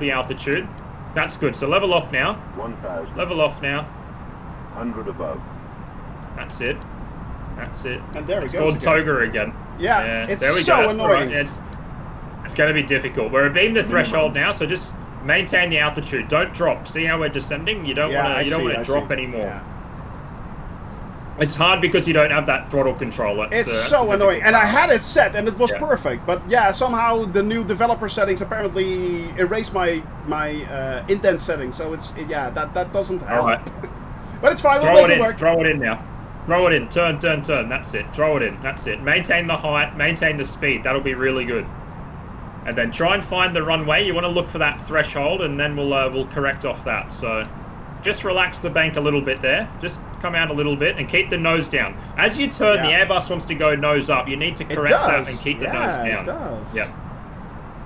the altitude. That's good. So level off now. 1,000. Level off now. 100 above. That's it. That's it. And there it's it goes. It's called toga again. Yeah, it's there we so go. annoying. Right. It's going to be difficult. We're beating the threshold now, so just maintain the altitude. Don't drop. See how we're descending? You don't want to drop anymore. Yeah. It's hard because you don't have that throttle control. It's so annoying. And I had it set and it was perfect. But yeah, somehow the new developer settings apparently erased my indent settings. So that doesn't help. All right. But it's fine. Throw it in now. Throw it in. Turn, turn, turn. That's it. Throw it in. That's it. Maintain the height. Maintain the speed. That'll be really good. And then try and find the runway. You want to look for that threshold, and then we'll correct off that. So just relax the bank a little bit there. Just come out a little bit and keep the nose down. As you turn, the Airbus wants to go nose up. You need to correct that and keep the nose down. It does. Yep.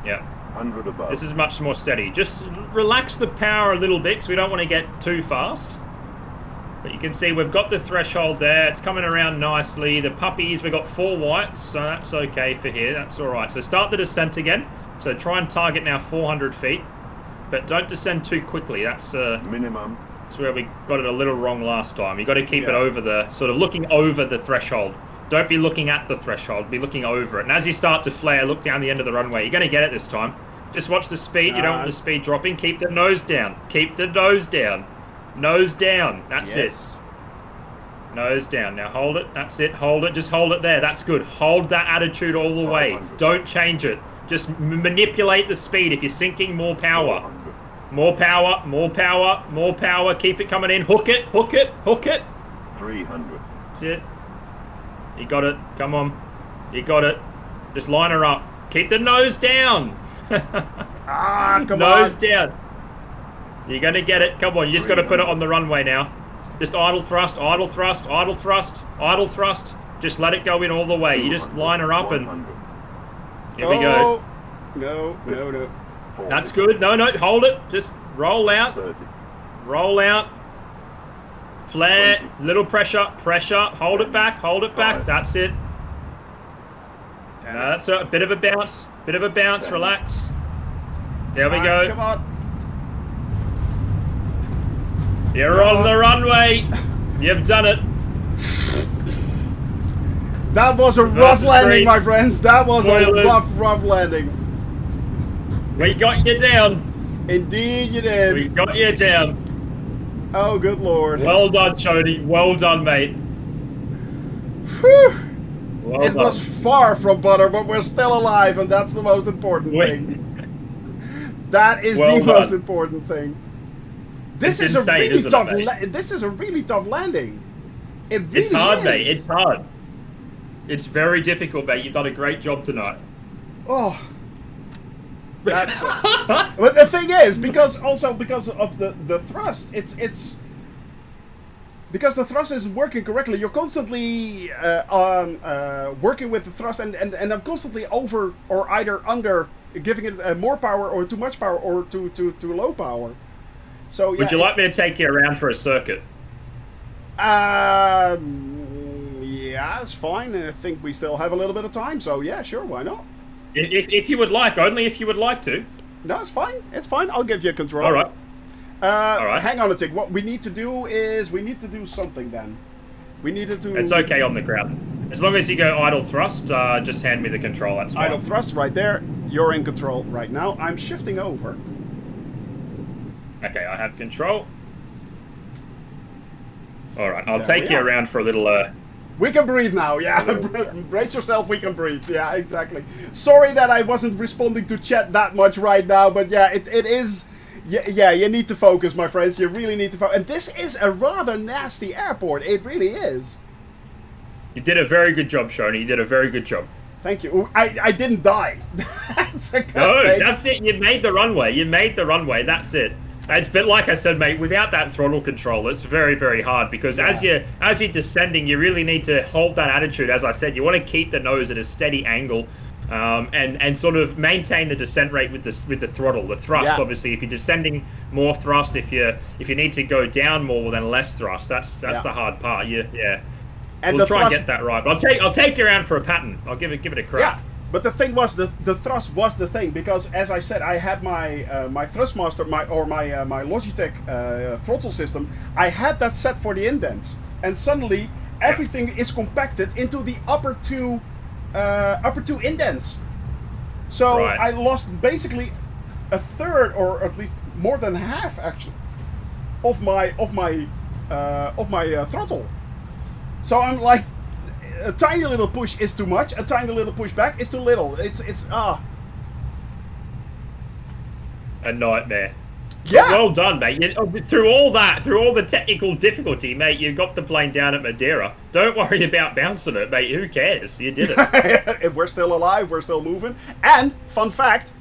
Yep. 100 above. This is much more steady. Just relax the power a little bit because we don't want to get too fast. But you can see we've got the threshold there. It's coming around nicely. The puppies, we've got 4 whites, so that's okay for here. That's all right. So start the descent again. So try and target now 400 feet. But don't descend too quickly. That's minimum. That's where we got it a little wrong last time. You got to keep it over the, sort of looking over the threshold. Don't be looking at the threshold. Be looking over it. And as you start to flare, look down the end of the runway. You're going to get it this time. Just watch the speed. You don't want the speed dropping. Keep the nose down. Keep the nose down. Nose down. That's it. Nose down. Now hold it. That's it. Hold it. Just hold it there. That's good. Hold that attitude all the way. Don't change it. Just manipulate the speed. If you're sinking, more power. More power. More power. More power. Keep it coming in. Hook it. Hook it. Hook it. 300. That's it. You got it. Come on. You got it. Just line her up. Keep the nose down. Come on. Nose down. You're going to get it. Come on, you just got to put it on the runway now. Just idle thrust, idle thrust, idle thrust, idle thrust. Just let it go in all the way. You just line her up and... Here we go. No. That's good. No, hold it. Just roll out. 30. Roll out. Flare. Little pressure. Pressure. Hold it back. Hold it back. That's it. That's a bit of a bounce. Bit of a bounce. Relax. There we go. Come on. You're on the runway. You've done it. That was a rough landing, my friends. That was a rough landing. We got you down. Indeed you did. We got you down. Oh, good lord. Well done, Chody. Well done, mate. Whew. Well it was far from butter, but we're still alive, and that's the most important thing. That is the most important thing. This is a really tough. This is a really tough landing. It's hard, mate. It's hard. It's very difficult, mate. You've done a great job tonight. Oh, that's. But the thing is, because of the thrust, it's because the thrust isn't working correctly. You're constantly working with the thrust, and I'm constantly over or either under, giving it more power or too much power or too low power. So, yeah, would you like me to take you around for a circuit? Yeah, it's fine. I think we still have a little bit of time, so yeah, sure, why not? If you would like, only if you would like to. No, it's fine. It's fine. I'll give you a control. All right. All right. Hang on a tick. What we need to do is something then. We needed to... It's okay on the ground. As long as you go idle thrust, just hand me the control. That's fine. Idle thrust right there. You're in control right now. I'm shifting over. Okay, I have control. All right, I'll take you around for a little... We can breathe now, yeah. Brace yourself, we can breathe. Yeah, exactly. Sorry that I wasn't responding to chat that much right now, but yeah, it is... Yeah, you need to focus, my friends. You really need to focus. And this is a rather nasty airport. It really is. You did a very good job, Shoni. You did a very good job. Thank you. I didn't die. That's a good thing. That's it. You made the runway. You made the runway. That's it. It's but like I said, mate, without that throttle control, it's very, very hard because as you're descending, you really need to hold that attitude. As I said, you want to keep the nose at a steady angle, and sort of maintain the descent rate with the throttle, the thrust. Obviously, if you're descending, more thrust. If you need to go down more, then less thrust. That's the hard part. And we'll try and get that right. But I'll take you around for a pattern. I'll give it a crack. Yeah. But the thing was, the thrust was the thing, because as I said, I had my my Thrustmaster, my Logitech throttle system. I had that set for the indents, and suddenly everything is compacted into the upper two indents. So I lost basically a third, or at least more than half, actually, of my throttle. So I'm like, a tiny little push is too much. A tiny little push back is too little. It's a nightmare. Yeah. Well done, mate. Through all the technical difficulty, mate, you got the plane down at Madeira. Don't worry about bouncing it, mate. Who cares? You did it. We're still alive. We're still moving. And, fun fact,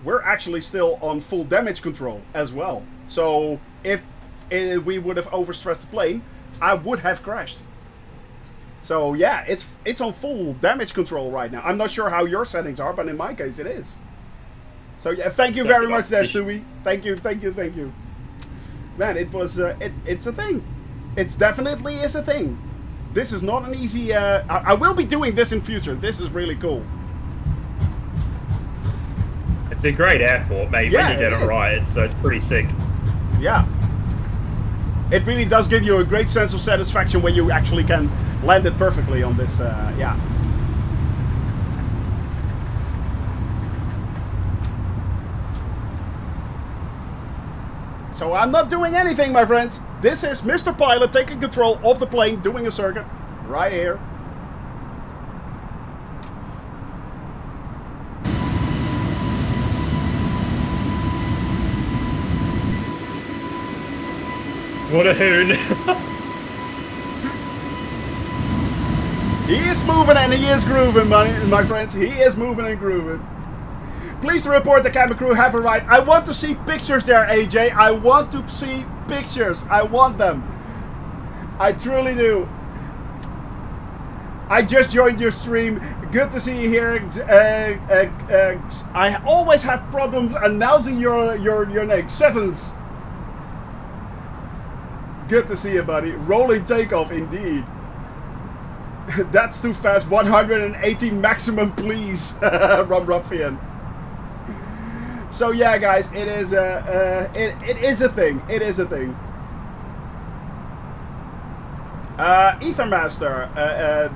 we're actually still on full damage control as well. So, if we would have overstressed the plane, I would have crashed. So, yeah, it's on full damage control right now. I'm not sure how your settings are, but in my case, it is. So yeah, thank you very much there, Stewie. Thank you. Man, it was, it's a thing. It definitely is a thing. This is not an easy, I will be doing this in future. This is really cool. It's a great airport, mate. Yeah, when you get it right, it's pretty sick. Yeah. It really does give you a great sense of satisfaction when you actually can land it perfectly on this, yeah. So I'm not doing anything, my friends. This is Mr. Pilot taking control of the plane, doing a circuit right here. What a hoon. He is moving and he is grooving, my friends. He is moving and grooving. Please report the cabin crew have arrived. I want to see pictures there, AJ. I want to see pictures. I want them. I truly do. I just joined your stream. Good to see you here. I always have problems announcing your name. Sevens. Good to see you, buddy. Rolling takeoff, indeed. That's too fast. 180 maximum, please. Rum Ruffian. So yeah, guys, it is it is a thing. It is a thing. Ethermaster,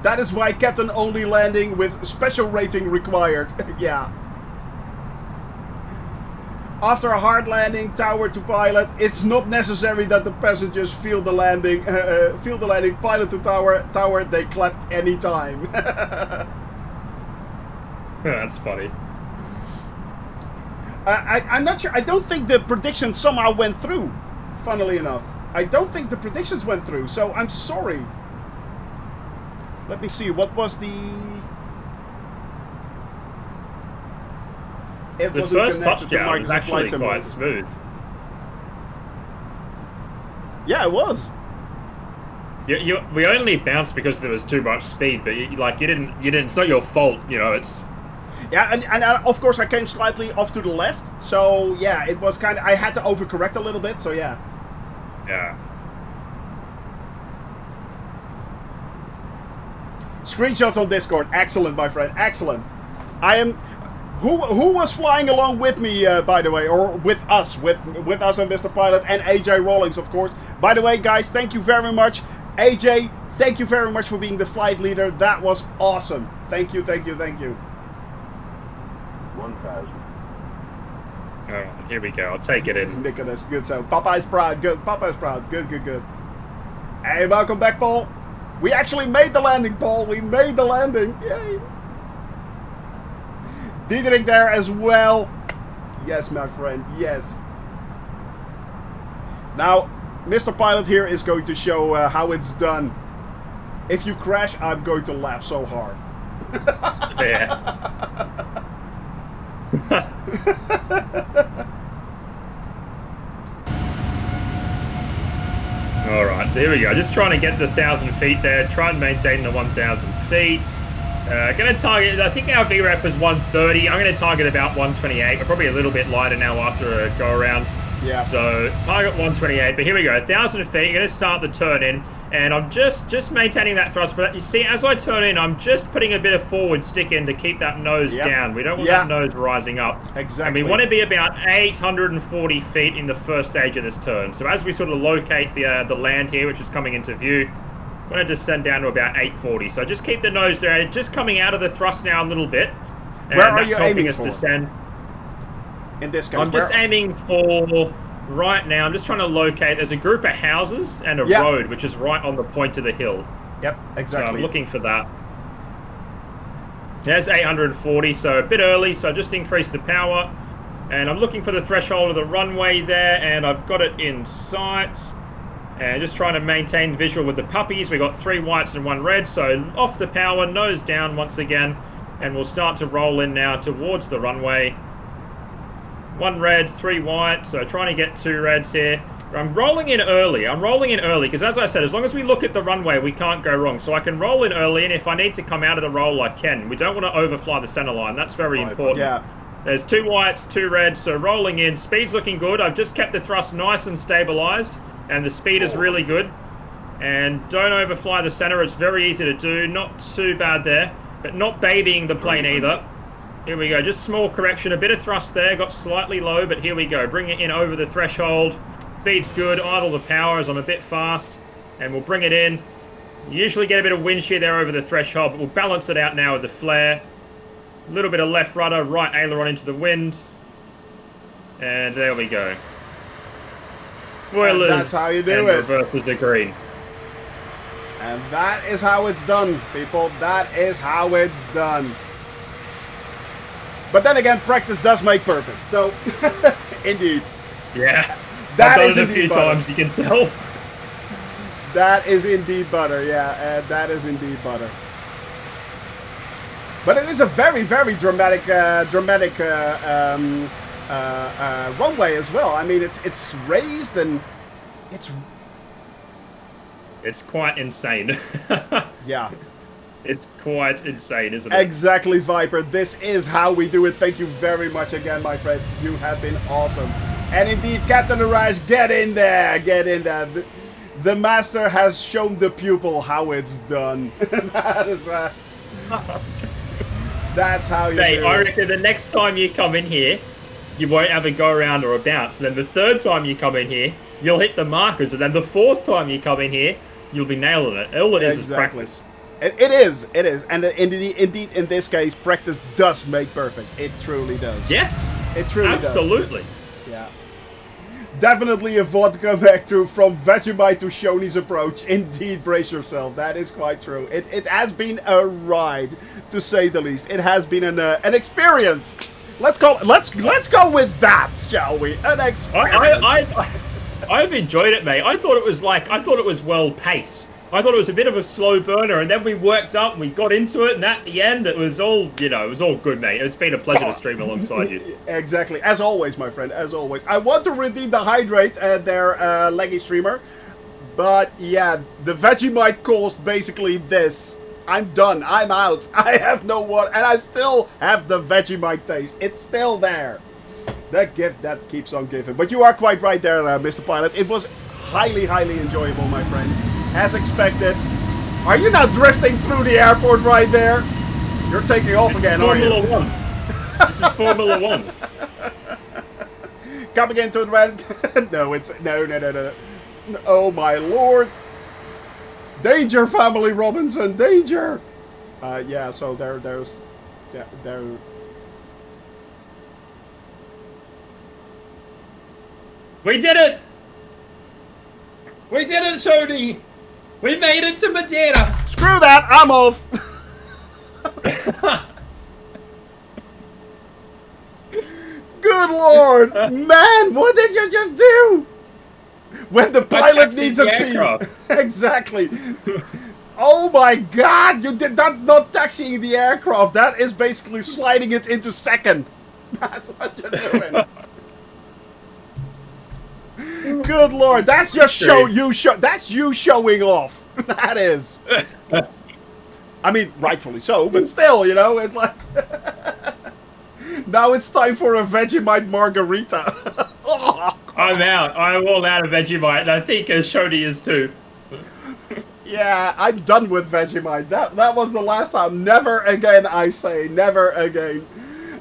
that is why Captain only landing with special rating required. Yeah. After a hard landing, tower to pilot, it's not necessary that the passengers feel the landing. Pilot to tower, they clap anytime. That's funny. I'm not sure. I don't think the predictions somehow went through, funnily enough. I don't think the predictions went through, so I'm sorry. Let me see, what was the... The first touchdown was actually quite smooth. Yeah, it was. We only bounced because there was too much speed, but you didn't. It's not your fault, you know. It's. Yeah, and of course I came slightly off to the left, so yeah, it was kind of, I had to overcorrect a little bit, so yeah. Yeah. Screenshots on Discord, excellent, my friend, excellent. I am, who was flying along with me, by the way, or with us and Mr. Pilot and AJ Rawlings, of course. By the way, guys, thank you very much, AJ. Thank you very much for being the flight leader. That was awesome. Thank you, thank you, thank you. 1,000. Oh, here we go. I'll take it in. Nicholas, good so. Popeye's proud. Good. Popeye's proud. Good, good, good. Hey, welcome back, Paul. We actually made the landing, Paul. We made the landing. Yay. Diederik there as well. Yes, my friend. Yes. Now, Mr. Pilot here is going to show how it's done. If you crash, I'm going to laugh so hard. Yeah. Alright, so here we go. Just trying to get the 1,000 feet there. Try and maintain the 1,000 feet. Going to target, I think our VREF was 130. I'm going to target about 128. We're probably a little bit lighter now after a go around. Yeah. So target 128, but here we go. 1,000 feet. Going to start the turn in, and I'm just maintaining that thrust. But you see, as I turn in, I'm just putting a bit of forward stick in to keep that nose down. We don't want that nose rising up. Exactly. And we want to be about 840 feet in the first stage of this turn. So as we sort of locate the land here, which is coming into view, I'm going to descend down to about 840. So just keep the nose there, just coming out of the thrust now a little bit. And where are that's you helping aiming us for? Descend. In this case, I'm just aiming for, right now, I'm just trying to locate, there's a group of houses and a road, which is right on the point of the hill. Yep, exactly. So I'm looking for that. There's 840, so a bit early, so just increase the power. And I'm looking for the threshold of the runway there, and I've got it in sight. And just trying to maintain visual with the puppies. We've got 3 whites and 1 red, so off the power, nose down once again. And we'll start to roll in now towards the runway. 1 red, 3 white, so trying to get 2 reds here. I'm rolling in early. I'm rolling in early because, as I said, as long as we look at the runway, we can't go wrong. So I can roll in early, and if I need to come out of the roll, I can. We don't want to overfly the center line. That's very important. Yeah. There's 2 whites, 2 reds, so rolling in. Speed's looking good. I've just kept the thrust nice and stabilized, and the speed is really good. And don't overfly the center. It's very easy to do. Not too bad there, but not babying the plane either. Here we go. Just small correction. A bit of thrust there. Got slightly low, but here we go. Bring it in over the threshold. Speed's good. Idle the power as I'm a bit fast, and we'll bring it in. Usually get a bit of wind shear there over the threshold, but we'll balance it out now with the flare. A little bit of left rudder, right aileron into the wind. And there we go. Spoilers. That's how you do it. Reversers are green. And that is how it's done, people. That is how it's done. But then again, practice does make perfect. So, indeed. Yeah. That I've is done it a few butter. times, you can tell. That is indeed butter, yeah. That is indeed butter. But it is a very, very dramatic runway as well. I mean, it's raised and it's quite insane. yeah. It's quite insane, isn't it? Exactly, Viper. This is how we do it. Thank you very much again, my friend. You have been awesome. And indeed, Captain Araj, get in there. Get in there. The master has shown the pupil how it's done. That is, that's how you do it. I reckon the next time you come in here, you won't have a go around or a bounce. And then the 3rd time you come in here, you'll hit the markers. And then the 4th time you come in here, you'll be nailing it. All it is practice. It is. And indeed, in this case, practice does make perfect. It truly does. Yes. It truly absolutely. does. Yeah. Definitely a vodka back to from Vegemite to Shoney's approach. Indeed, brace yourself. That is quite true. It has been a ride, to say the least. It has been an experience. Let's go with that, shall we? An experience. I've enjoyed it, mate. I thought it was well paced. I thought it was a bit of a slow burner, and then we worked up and we got into it, and at the end it was all, it was all good, mate. It's been a pleasure to stream alongside you. Exactly. As always, my friend, as always. I want to redeem the Hydrate, their leggy streamer, but yeah, the Vegemite caused basically this. I'm done. I'm out. I have no water, and I still have the Vegemite taste. It's still there. That gift that keeps on giving. But you are quite right there, Mr. Pilot. It was highly, highly enjoyable, my friend. As expected. Are you now drifting through the airport right there? You're taking off again, are you? Formula 1. This is Formula 1. Coming into the red. No, it's no. Oh my lord! Danger, family Robinson, danger! Yeah. So there's. We did it! We did it, Shoney! We made it to Madeira! Screw that! I'm off! Good lord! Man, what did you just do? When the pilot needs a pee. Exactly. Oh my god! You did that, not taxiing the aircraft. That is basically sliding it into second. That's what you're doing. Good lord, that's just that's you showing off. That is. I mean, rightfully so, but still, it's like now it's time for a Vegemite margarita. Oh. I'm out. I'm all out of Vegemite, and I think Shoney is too. Yeah, I'm done with Vegemite. That was the last time. Never again, I say. Never again.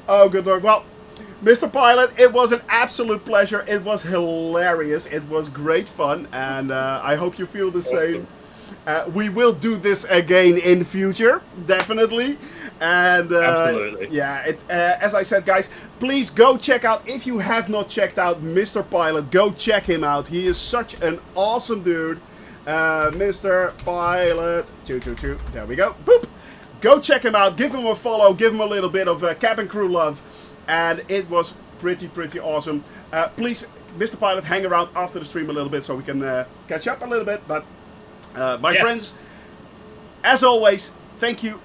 Oh, good lord. Well, Mr. Pilot, it was an absolute pleasure. It was hilarious. It was great fun, and I hope you feel the same. We will do this again in future, definitely. And absolutely. Yeah, as I said, guys, please go check out, if you have not checked out Mr. Pilot, go check him out. He is such an awesome dude. Mr. Pilot222. There we go. Boop. Go check him out. Give him a follow. Give him a little bit of cabin crew love. And it was pretty awesome. Please, Mr. Pilot, hang around after the stream a little bit so we can catch up a little bit. But my friends, as always, thank you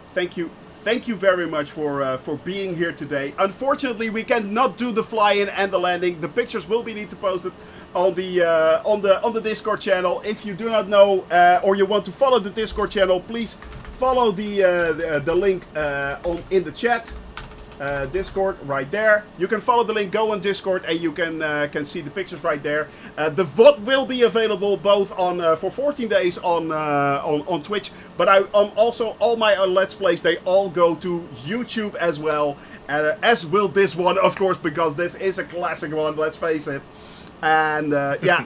very much for being here today. Unfortunately, we cannot do the fly-in and the landing. The pictures will be need to post it on the Discord channel. If you do not know or you want to follow the Discord channel, please follow the link in the chat. Discord right there. You can follow the link, go on Discord, and you can see the pictures right there. The VOD will be available both on for 14 days on Twitch, but also all my Let's Plays, they all go to YouTube as well, as will this one, of course, because this is a classic one, let's face it. And yeah,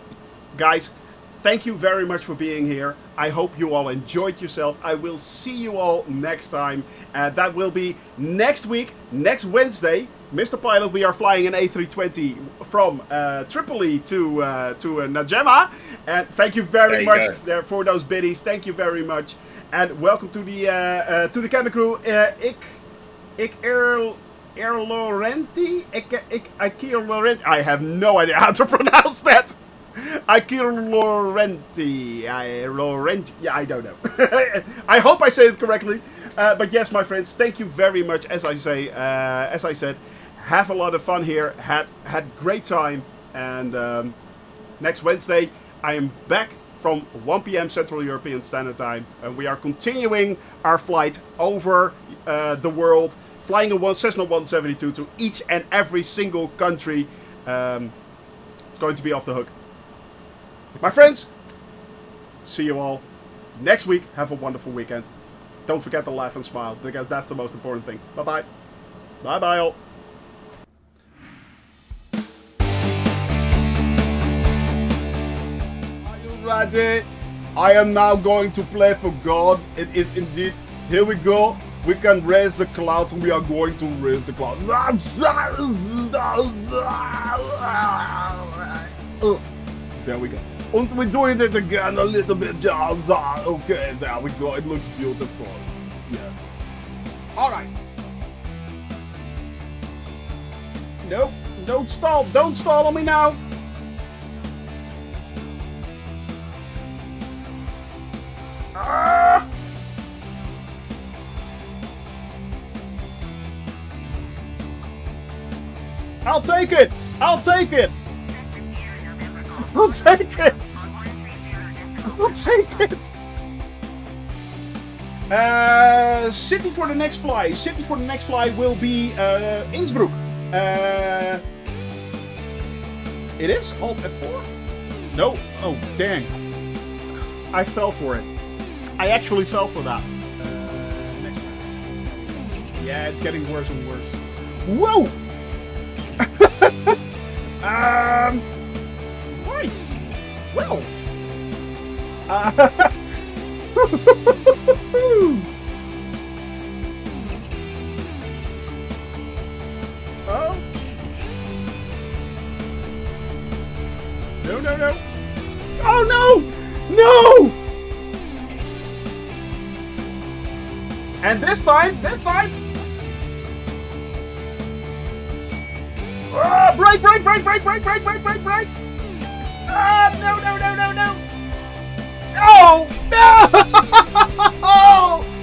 guys, thank you very much for being here. I hope you all enjoyed yourself. I will see you all next time. That will be next week, next Wednesday. Mr. Pilot, we are flying an A320 from Tripoli to Najema. And thank you very much for those biddies. Thank you very much. And welcome to the cabin crew. I have no idea how to pronounce that. Yeah, I don't know. I hope I say it correctly. But yes, my friends, thank you very much. As I said, have a lot of fun here. Had great time. And next Wednesday, I am back from 1 p.m. Central European Standard Time, and we are continuing our flight over the world, flying a Cessna 172 to each and every single country. It's going to be off the hook. My friends, see you all next week. Have a wonderful weekend. Don't forget to laugh and smile, because that's the most important thing. Bye-bye. Bye-bye all. Are you ready? I am now going to play for God. It is indeed. Here we go. We can raise the clouds, and we are going to raise the clouds. There we go. And we're doing it again a little bit. Okay, there we go. It looks beautiful. Yes. Alright. Nope. Don't stall. Don't stall on me now. Ah! I'll take it. I'll take it. I'll take it! I'll take it! City for the next fly. City for the next fly will be Innsbruck. It is? Alt F4? No. Oh, dang. I fell for it. I actually fell for that. Next one. Yeah, it's getting worse and worse. Whoa! Right. Well. Oh. No, no, no. Oh, no! No! And this time. Break! Ah, no! No! No!